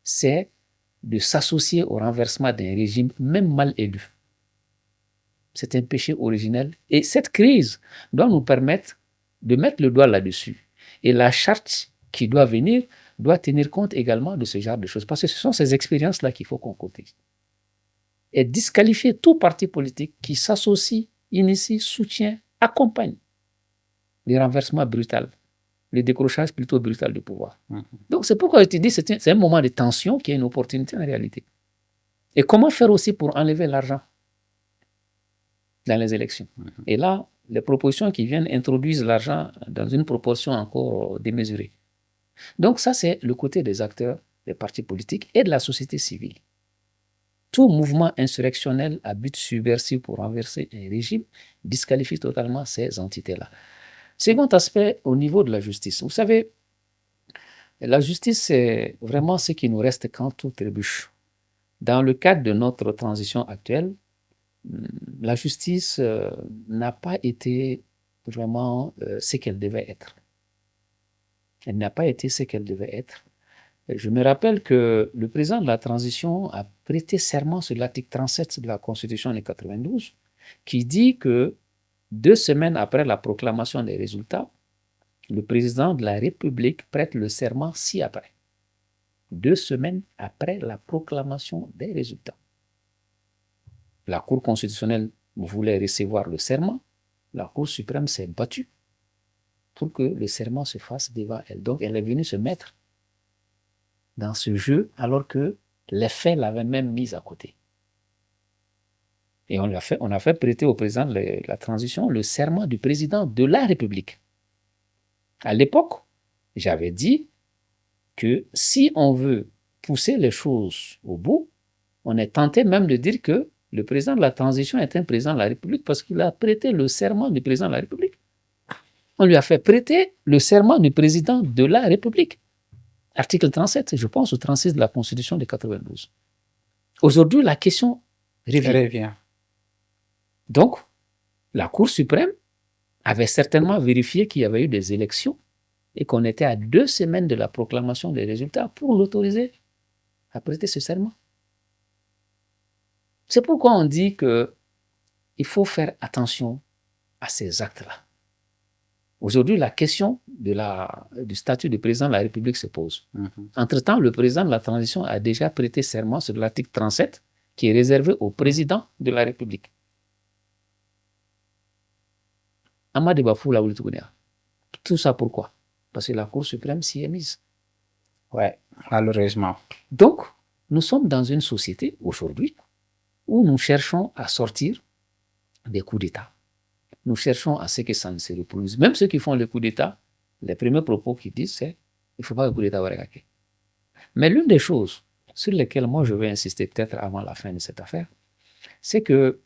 c'est de s'associer au renversement d'un régime même mal élu. C'est un péché originel et cette crise doit nous permettre de mettre le doigt là-dessus Et la charte qui doit venir doit tenir compte également de ce genre de choses. Parce que ce sont ces expériences-là qu'il faut qu'on cotise. Et disqualifier tout parti politique qui s'associe, initie, soutient, accompagne les renversements brutaux, le décrochage plutôt brutal du pouvoir. Donc c'est pourquoi je te dis que c'est un moment de tension qui est une opportunité en réalité. Et comment faire aussi pour enlever l'argent dans les élections. Et là, les propositions qui viennent introduisent l'argent dans une proportion encore démesurée. Donc ça, c'est le côté des acteurs, des partis politiques et de la société civile. Tout mouvement insurrectionnel à but subversif pour renverser un régime disqualifie totalement ces entités-là. Second aspect, au niveau de la justice. Vous savez, la justice, c'est vraiment ce qui nous reste quand tout trébuche. Dans le cadre de notre transition actuelle, la justice n'a pas été vraiment ce qu'elle devait être. Elle n'a pas été ce qu'elle devait être. Je me rappelle que le président de la transition a prêté serment sur l'article 37 de la Constitution de 92 qui dit que 2 semaines après la proclamation des résultats, le président de la République prête le serment ci-après. 2 semaines après la proclamation des résultats. La Cour constitutionnelle voulait recevoir le serment. La Cour suprême s'est battue pour que le serment se fasse devant elle. Donc, elle est venue se mettre dans ce jeu alors que les faits l'avaient même mise à côté. Et on a fait prêter au président de la transition le serment du président de la République. À l'époque, j'avais dit que si on veut pousser les choses au bout, on est tenté même de dire que le président de la transition est un président de la République parce qu'il a prêté le serment du président de la République. On lui a fait prêter le serment du président de la République. Article 37, je pense, ou 36 de la Constitution de 92. Aujourd'hui, la question revient. Donc, la Cour suprême avait certainement vérifié qu'il y avait eu des élections et qu'on était à 2 semaines de la proclamation des résultats pour l'autoriser à prêter ce serment. C'est pourquoi on dit qu'il faut faire attention à ces actes-là. Aujourd'hui, la question du statut du président de la République se pose. Entre-temps, le président de la transition a déjà prêté serment sur l'article 37 qui est réservé au président de la République. Amadi Bafou l'a voulu tout connaître. Tout ça pourquoi? Parce que la Cour suprême s'y est mise. Ouais, malheureusement. Donc, nous sommes dans une société aujourd'hui où nous cherchons à sortir des coups d'État. Nous cherchons à ce que ça ne se reproduise. Même ceux qui font les coups d'État, les premiers propos qu'ils disent, c'est il ne faut pas que le coup d'État soit. Mais l'une des choses sur lesquelles moi je vais insister peut-être avant la fin de cette affaire, c'est que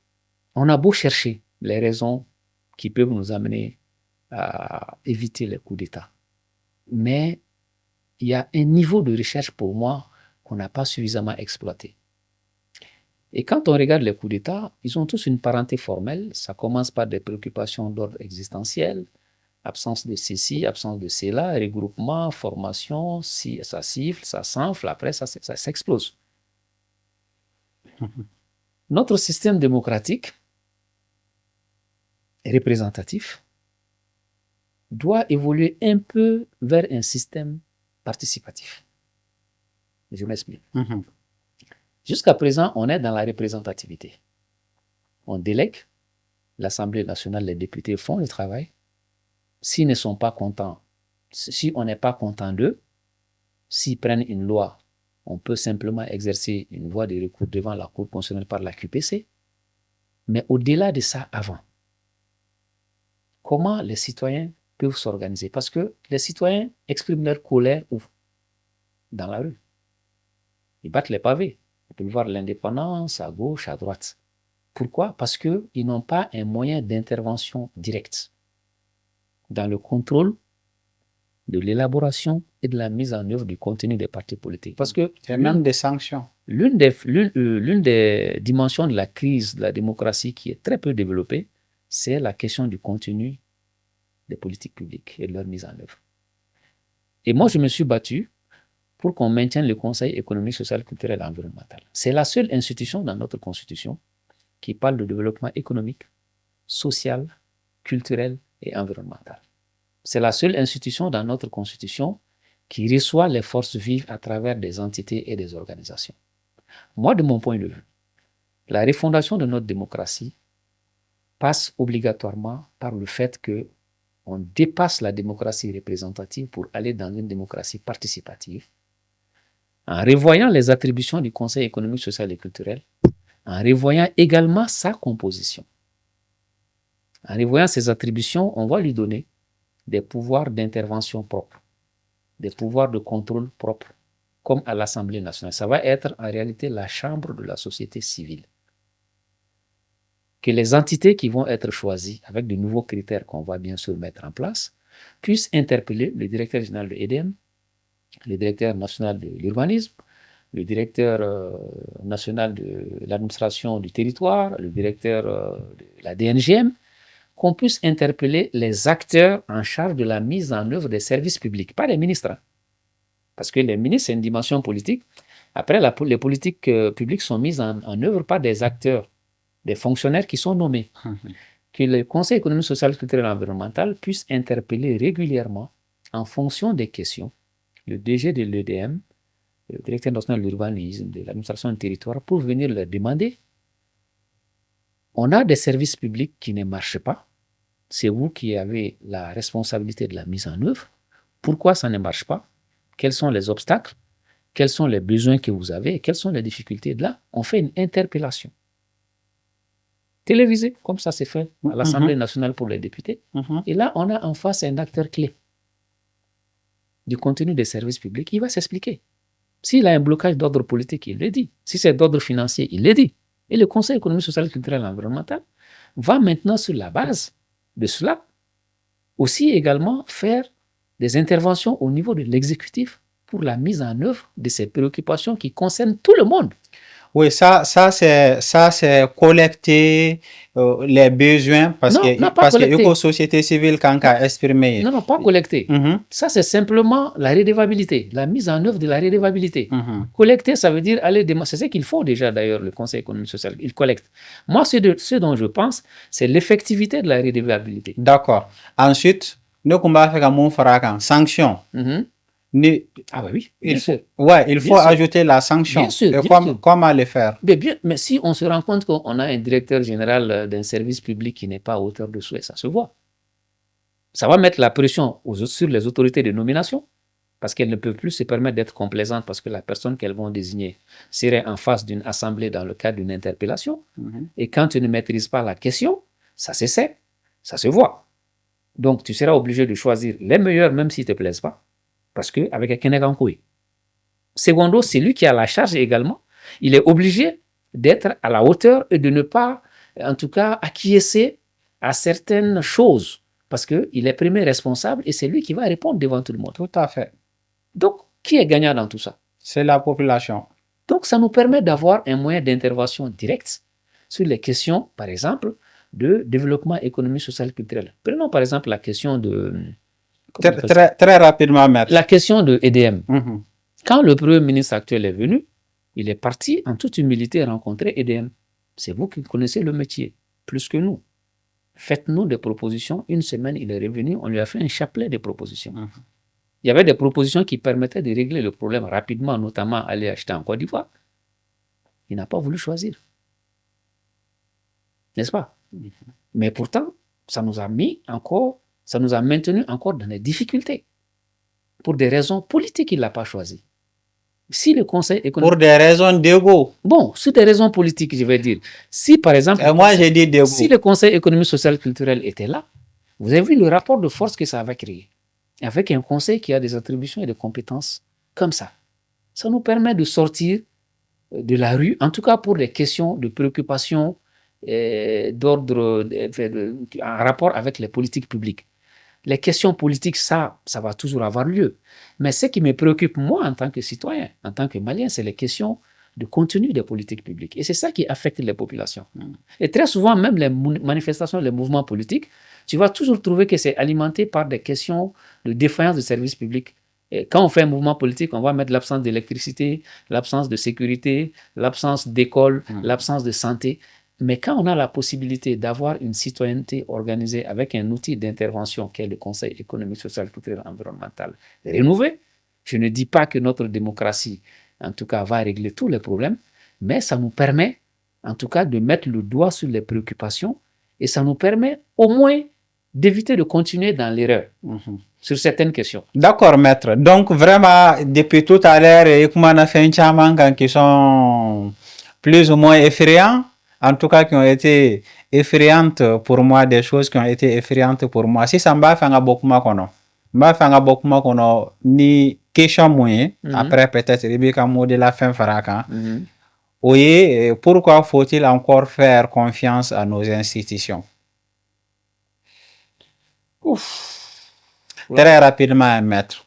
on a beau chercher les raisons qui peuvent nous amener à éviter les coups d'État. Mais il y a un niveau de recherche pour moi qu'on n'a pas suffisamment exploité. Et quand on regarde les coups d'État, ils ont tous une parenté formelle. Ça commence par des préoccupations d'ordre existentiel, absence de ceci, absence de cela, regroupement, formation, si ça siffle, ça s'enfle, après ça s'explose. Notre système démocratique représentatif doit évoluer un peu vers un système participatif. Je m'explique. Jusqu'à présent, on est dans la représentativité. On délègue, l'Assemblée nationale, les députés font le travail. S'ils ne sont pas contents, si on n'est pas content d'eux, s'ils prennent une loi, on peut simplement exercer une voie de recours devant la Cour constitutionnelle par la QPC. Mais au-delà de ça, avant, comment les citoyens peuvent s'organiser? Parce que les citoyens expriment leur colère où? Dans la rue. Ils battent les pavés. On peut voir l'indépendance à gauche, à droite. Pourquoi? Parce qu'ils n'ont pas un moyen d'intervention directe dans le contrôle de l'élaboration et de la mise en œuvre du contenu des partis politiques. Parce que il y a même des sanctions. L'une des dimensions de la crise de la démocratie qui est très peu développée, c'est la question du contenu des politiques publiques et de leur mise en œuvre. Et moi, je me suis battu pour qu'on maintienne le Conseil économique, social, culturel et environnemental. C'est la seule institution dans notre Constitution qui parle de développement économique, social, culturel et environnemental. C'est la seule institution dans notre constitution qui reçoit les forces vives à travers des entités et des organisations. Moi, de mon point de vue, la refondation de notre démocratie passe obligatoirement par le fait qu'on dépasse la démocratie représentative pour aller dans une démocratie participative, en revoyant les attributions du Conseil économique, social et culturel, en revoyant également sa composition. En revoyant ses attributions, on va lui donner des pouvoirs d'intervention propres, des pouvoirs de contrôle propres, comme à l'Assemblée nationale. Ça va être en réalité la chambre de la société civile. Que les entités qui vont être choisies avec de nouveaux critères qu'on va bien sûr mettre en place puissent interpeller le directeur général de l'EDM, le directeur national de l'urbanisme, le directeur national de l'administration du territoire, le directeur de la DNGM, qu'on puisse interpeller les acteurs en charge de la mise en œuvre des services publics, pas les ministres. Hein. Parce que les ministres, c'est une dimension politique. Après, les politiques publiques sont mises en œuvre par des acteurs, des fonctionnaires qui sont nommés. Que le Conseil économique, social, culturel et environnemental puisse interpeller régulièrement en fonction des questions le DG de l'EDM, le directeur national de l'urbanisme, de l'administration du territoire, pour venir leur demander: on a des services publics qui ne marchent pas, c'est vous qui avez la responsabilité de la mise en œuvre. Pourquoi ça ne marche pas? Quels sont les obstacles? Quels sont les besoins que vous avez? Quelles sont les difficultés? Là, on fait une interpellation télévisée, comme ça s'est fait à l'Assemblée nationale pour les députés. Et là, on a en face un acteur clé du contenu des services publics. Il va s'expliquer. S'il a un blocage d'ordre politique, il le dit. Si c'est d'ordre financier, il le dit. Et le Conseil économique, social, culturel et environnemental va maintenant, sur la base de cela, aussi également faire des interventions au niveau de l'exécutif pour la mise en œuvre de ces préoccupations qui concernent tout le monde. Oui, ça c'est collecter les besoins parce que société civile quand a exprimé. Non, pas collecter. Ça, c'est simplement la redevabilité, la mise en œuvre de la redevabilité. Collecter, ça veut dire aller c'est ce qu'il faut déjà d'ailleurs, le Conseil économique social, il collecte. Moi, ce dont je pense, c'est l'effectivité de la redevabilité. D'accord. Ensuite, nous combat avec un sanction. Ah bah oui, bien sûr. Ouais, il faut ajouter la sanction. Bien sûr, comment le faire? Mais si on se rend compte qu'on a un directeur général d'un service public qui n'est pas à hauteur de souhait, ça se voit. Ça va mettre la pression sur les autorités de nomination parce qu'elles ne peuvent plus se permettre d'être complaisantes parce que la personne qu'elles vont désigner serait en face d'une assemblée dans le cadre d'une interpellation. Et quand tu ne maîtrises pas la question, ça s'essaie, ça se voit. Donc, tu seras obligé de choisir les meilleurs même s'ils ne te plaisent pas. Parce qu'avec un Kenegankoui. Secondo, c'est lui qui a la charge également. Il est obligé d'être à la hauteur et de ne pas, en tout cas, acquiescer à certaines choses. Parce qu'il est premier responsable et c'est lui qui va répondre devant tout le monde. Tout à fait. Donc, qui est gagnant dans tout ça? C'est la population. Donc, ça nous permet d'avoir un moyen d'intervention direct sur les questions, par exemple, de développement économique, social, culturel. Prenons par exemple la question de... Très rapidement, maître. La question de EDM. Quand le Premier ministre actuel est venu, il est parti en toute humilité rencontrer EDM. C'est vous qui connaissez le métier, plus que nous. Faites-nous des propositions. Une semaine, il est revenu, on lui a fait un chapelet de propositions. Il y avait des propositions qui permettaient de régler le problème rapidement, notamment aller acheter en Côte d'Ivoire. Il n'a pas voulu choisir. N'est-ce pas? Mais pourtant, ça nous a maintenu encore dans des difficultés. Pour des raisons politiques, il ne l'a pas choisi. Si le Conseil économique... Pour des raisons d'ego. Bon, sur des raisons politiques, je vais dire. Si, par exemple... moi, j'ai dit d'ego. Si le Conseil économique, social et culturel était là, vous avez vu le rapport de force que ça avait créé. Avec un conseil qui a des attributions et des compétences comme ça. Ça nous permet de sortir de la rue, en tout cas pour des questions de préoccupation d'ordre en rapport avec les politiques publiques. Les questions politiques, ça va toujours avoir lieu. Mais ce qui me préoccupe, moi, en tant que citoyen, en tant que Malien, c'est les questions de contenu des politiques publiques. Et c'est ça qui affecte les populations. Et très souvent, même les manifestations, les mouvements politiques, tu vas toujours trouver que c'est alimenté par des questions de défaillance de services publics. Et quand on fait un mouvement politique, on va mettre l'absence d'électricité, l'absence de sécurité, l'absence d'école, l'absence de santé. Mais quand on a la possibilité d'avoir une citoyenneté organisée avec un outil d'intervention qu'est le Conseil économique, social, culturel, environnemental rénové, je ne dis pas que notre démocratie, en tout cas, va régler tous les problèmes, mais ça nous permet, en tout cas, de mettre le doigt sur les préoccupations et ça nous permet au moins d'éviter de continuer dans l'erreur sur certaines questions. D'accord, maître. Donc, vraiment, depuis tout à l'heure, on a fait un chaman qui sont plus ou moins effrayants, en tout cas qui ont été effrayantes pour moi, des choses qui ont été effrayantes pour moi. Si ça m'a fait un beaucoup ni question moyen, après peut-être, Rebecca de la fin faraka. Oui, pourquoi faut-il encore faire confiance à nos institutions? Ouf. Très rapidement, maître.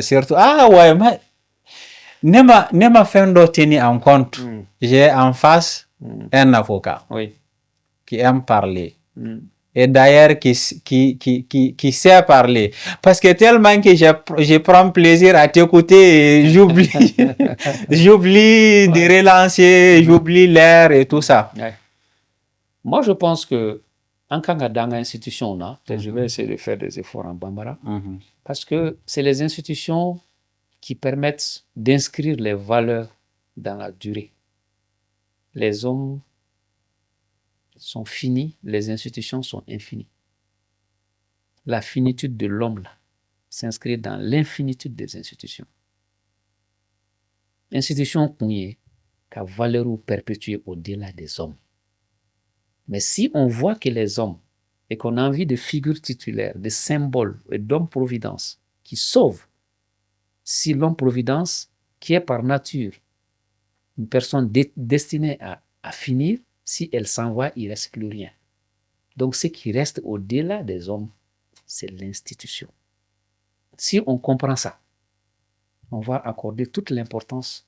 Surtout, ouais, mais ne m'a fait tenir en compte. J'ai en face un avocat qui aime parler. Et d'ailleurs, qui sait parler. Parce que tellement que je prends plaisir à t'écouter, j'oublie de relancer, j'oublie l'air et tout ça. Moi, je pense que en Kanga dans l'institution, je vais essayer de faire des efforts en Bambara, parce que c'est les institutions qui permettent d'inscrire les valeurs dans la durée. Les hommes sont finis, les institutions sont infinies. La finitude de l'homme s'inscrit dans l'infinitude des institutions. Institution qui a valeur ou perpétuée au-delà des hommes. Mais si on voit que les hommes, et qu'on a envie de figures titulaires, de symboles et d'hommes-providence qui sauvent, si l'homme-providence, qui est par nature une personne destinée à finir, si elle s'en va, il ne reste plus rien. Donc ce qui reste au-delà des hommes, c'est l'institution. Si on comprend ça, on va accorder toute l'importance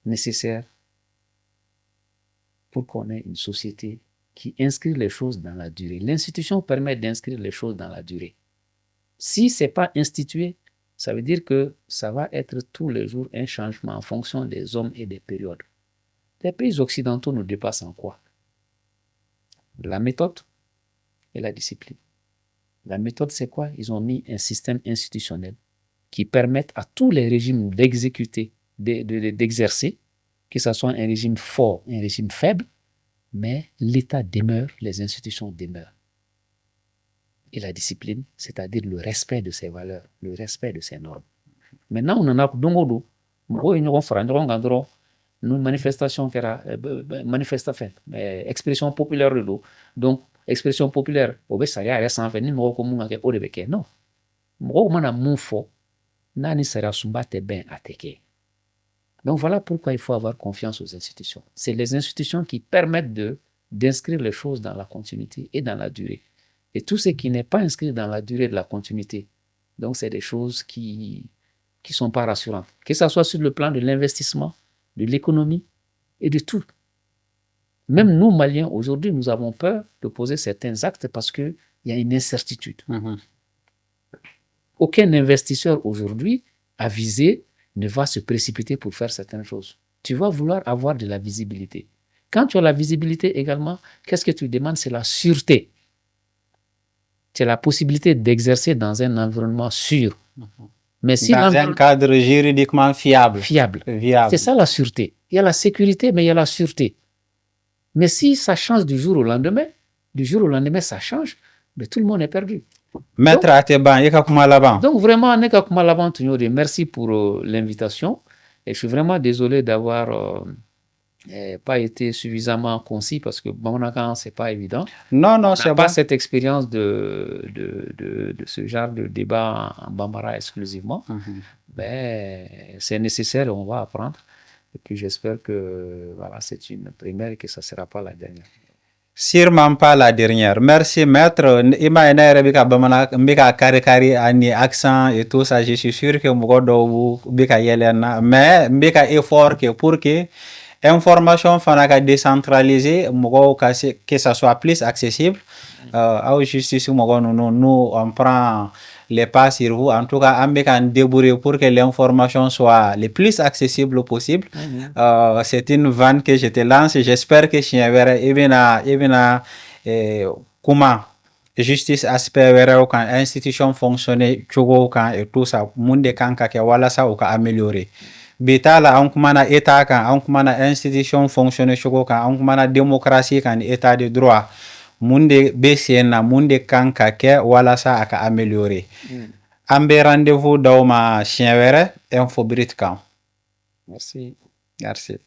nécessaire pour qu'on ait une société qui inscrit les choses dans la durée. L'institution permet d'inscrire les choses dans la durée. Si ce n'est pas institué, ça veut dire que ça va être tous les jours un changement en fonction des hommes et des périodes. Les pays occidentaux nous dépassent en quoi? La méthode et la discipline. La méthode, c'est quoi? Ils ont mis un système institutionnel qui permet à tous les régimes d'exécuter, d'exercer, que ce soit un régime fort, un régime faible, mais l'État demeure, les institutions demeurent. Et la discipline, c'est-à-dire le respect de ses valeurs, le respect de ses normes. Maintenant, on en a dongodo. Une manifestation qui era expression populaire de l'eau. Donc, expression populaire, ça y est, sans venir, non. Donc voilà pourquoi il faut avoir confiance aux institutions. C'est les institutions qui permettent d'inscrire les choses dans la continuité et dans la durée. Et tout ce qui n'est pas inscrit dans la durée de la continuité, donc c'est des choses qui ne sont pas rassurantes. Que ce soit sur le plan de l'investissement, de l'économie et de tout. Même nous, Maliens, aujourd'hui, nous avons peur de poser certains actes parce qu'il y a une incertitude. Aucun investisseur aujourd'hui avisé ne va se précipiter pour faire certaines choses. Tu vas vouloir avoir de la visibilité. Quand tu as la visibilité également, qu'est-ce que tu demandes? C'est la sûreté. C'est la possibilité d'exercer dans un environnement sûr. Mais si dans un cadre juridiquement fiable. C'est ça la sûreté. Il y a la sécurité, mais il y a la sûreté. Mais si ça change du jour au lendemain, ça change, mais tout le monde est perdu. Maître Donc vraiment, merci pour l'invitation. Et je suis vraiment désolé d'avoir pas été suffisamment concis parce que Bamanakan, c'est pas évident. Non, c'est pas cette expérience de ce genre de débat en Bambara exclusivement. Mais c'est nécessaire et on va apprendre. Et puis j'espère que voilà, c'est une première et que ça ne sera pas la dernière. Sûrement pas la dernière. Merci, maître. Accent et tout ça, je suis sûr que mais effort pour que information fanaka décentralisée, que ça soit plus accessible. À justice, nous on prend les pas sur vous. En tout cas, on peut débrouiller pour que l'information soit le plus accessible possible. C'est une vanne que je te lance. J'espère que chien verra comment justice aspect verra quand institution fonctionner et tout ça monde kan ka ke wala sa ou ka améliorer. Betala an kuma na état kan, an kuma na institution fonctionner kan, an kuma na démocratie kan, état de droit. Munde BCN munde kan ka ke wala sa aka améliorer. Ambe rendez-vous dans ma chien verre info brit kan. Merci. Merci.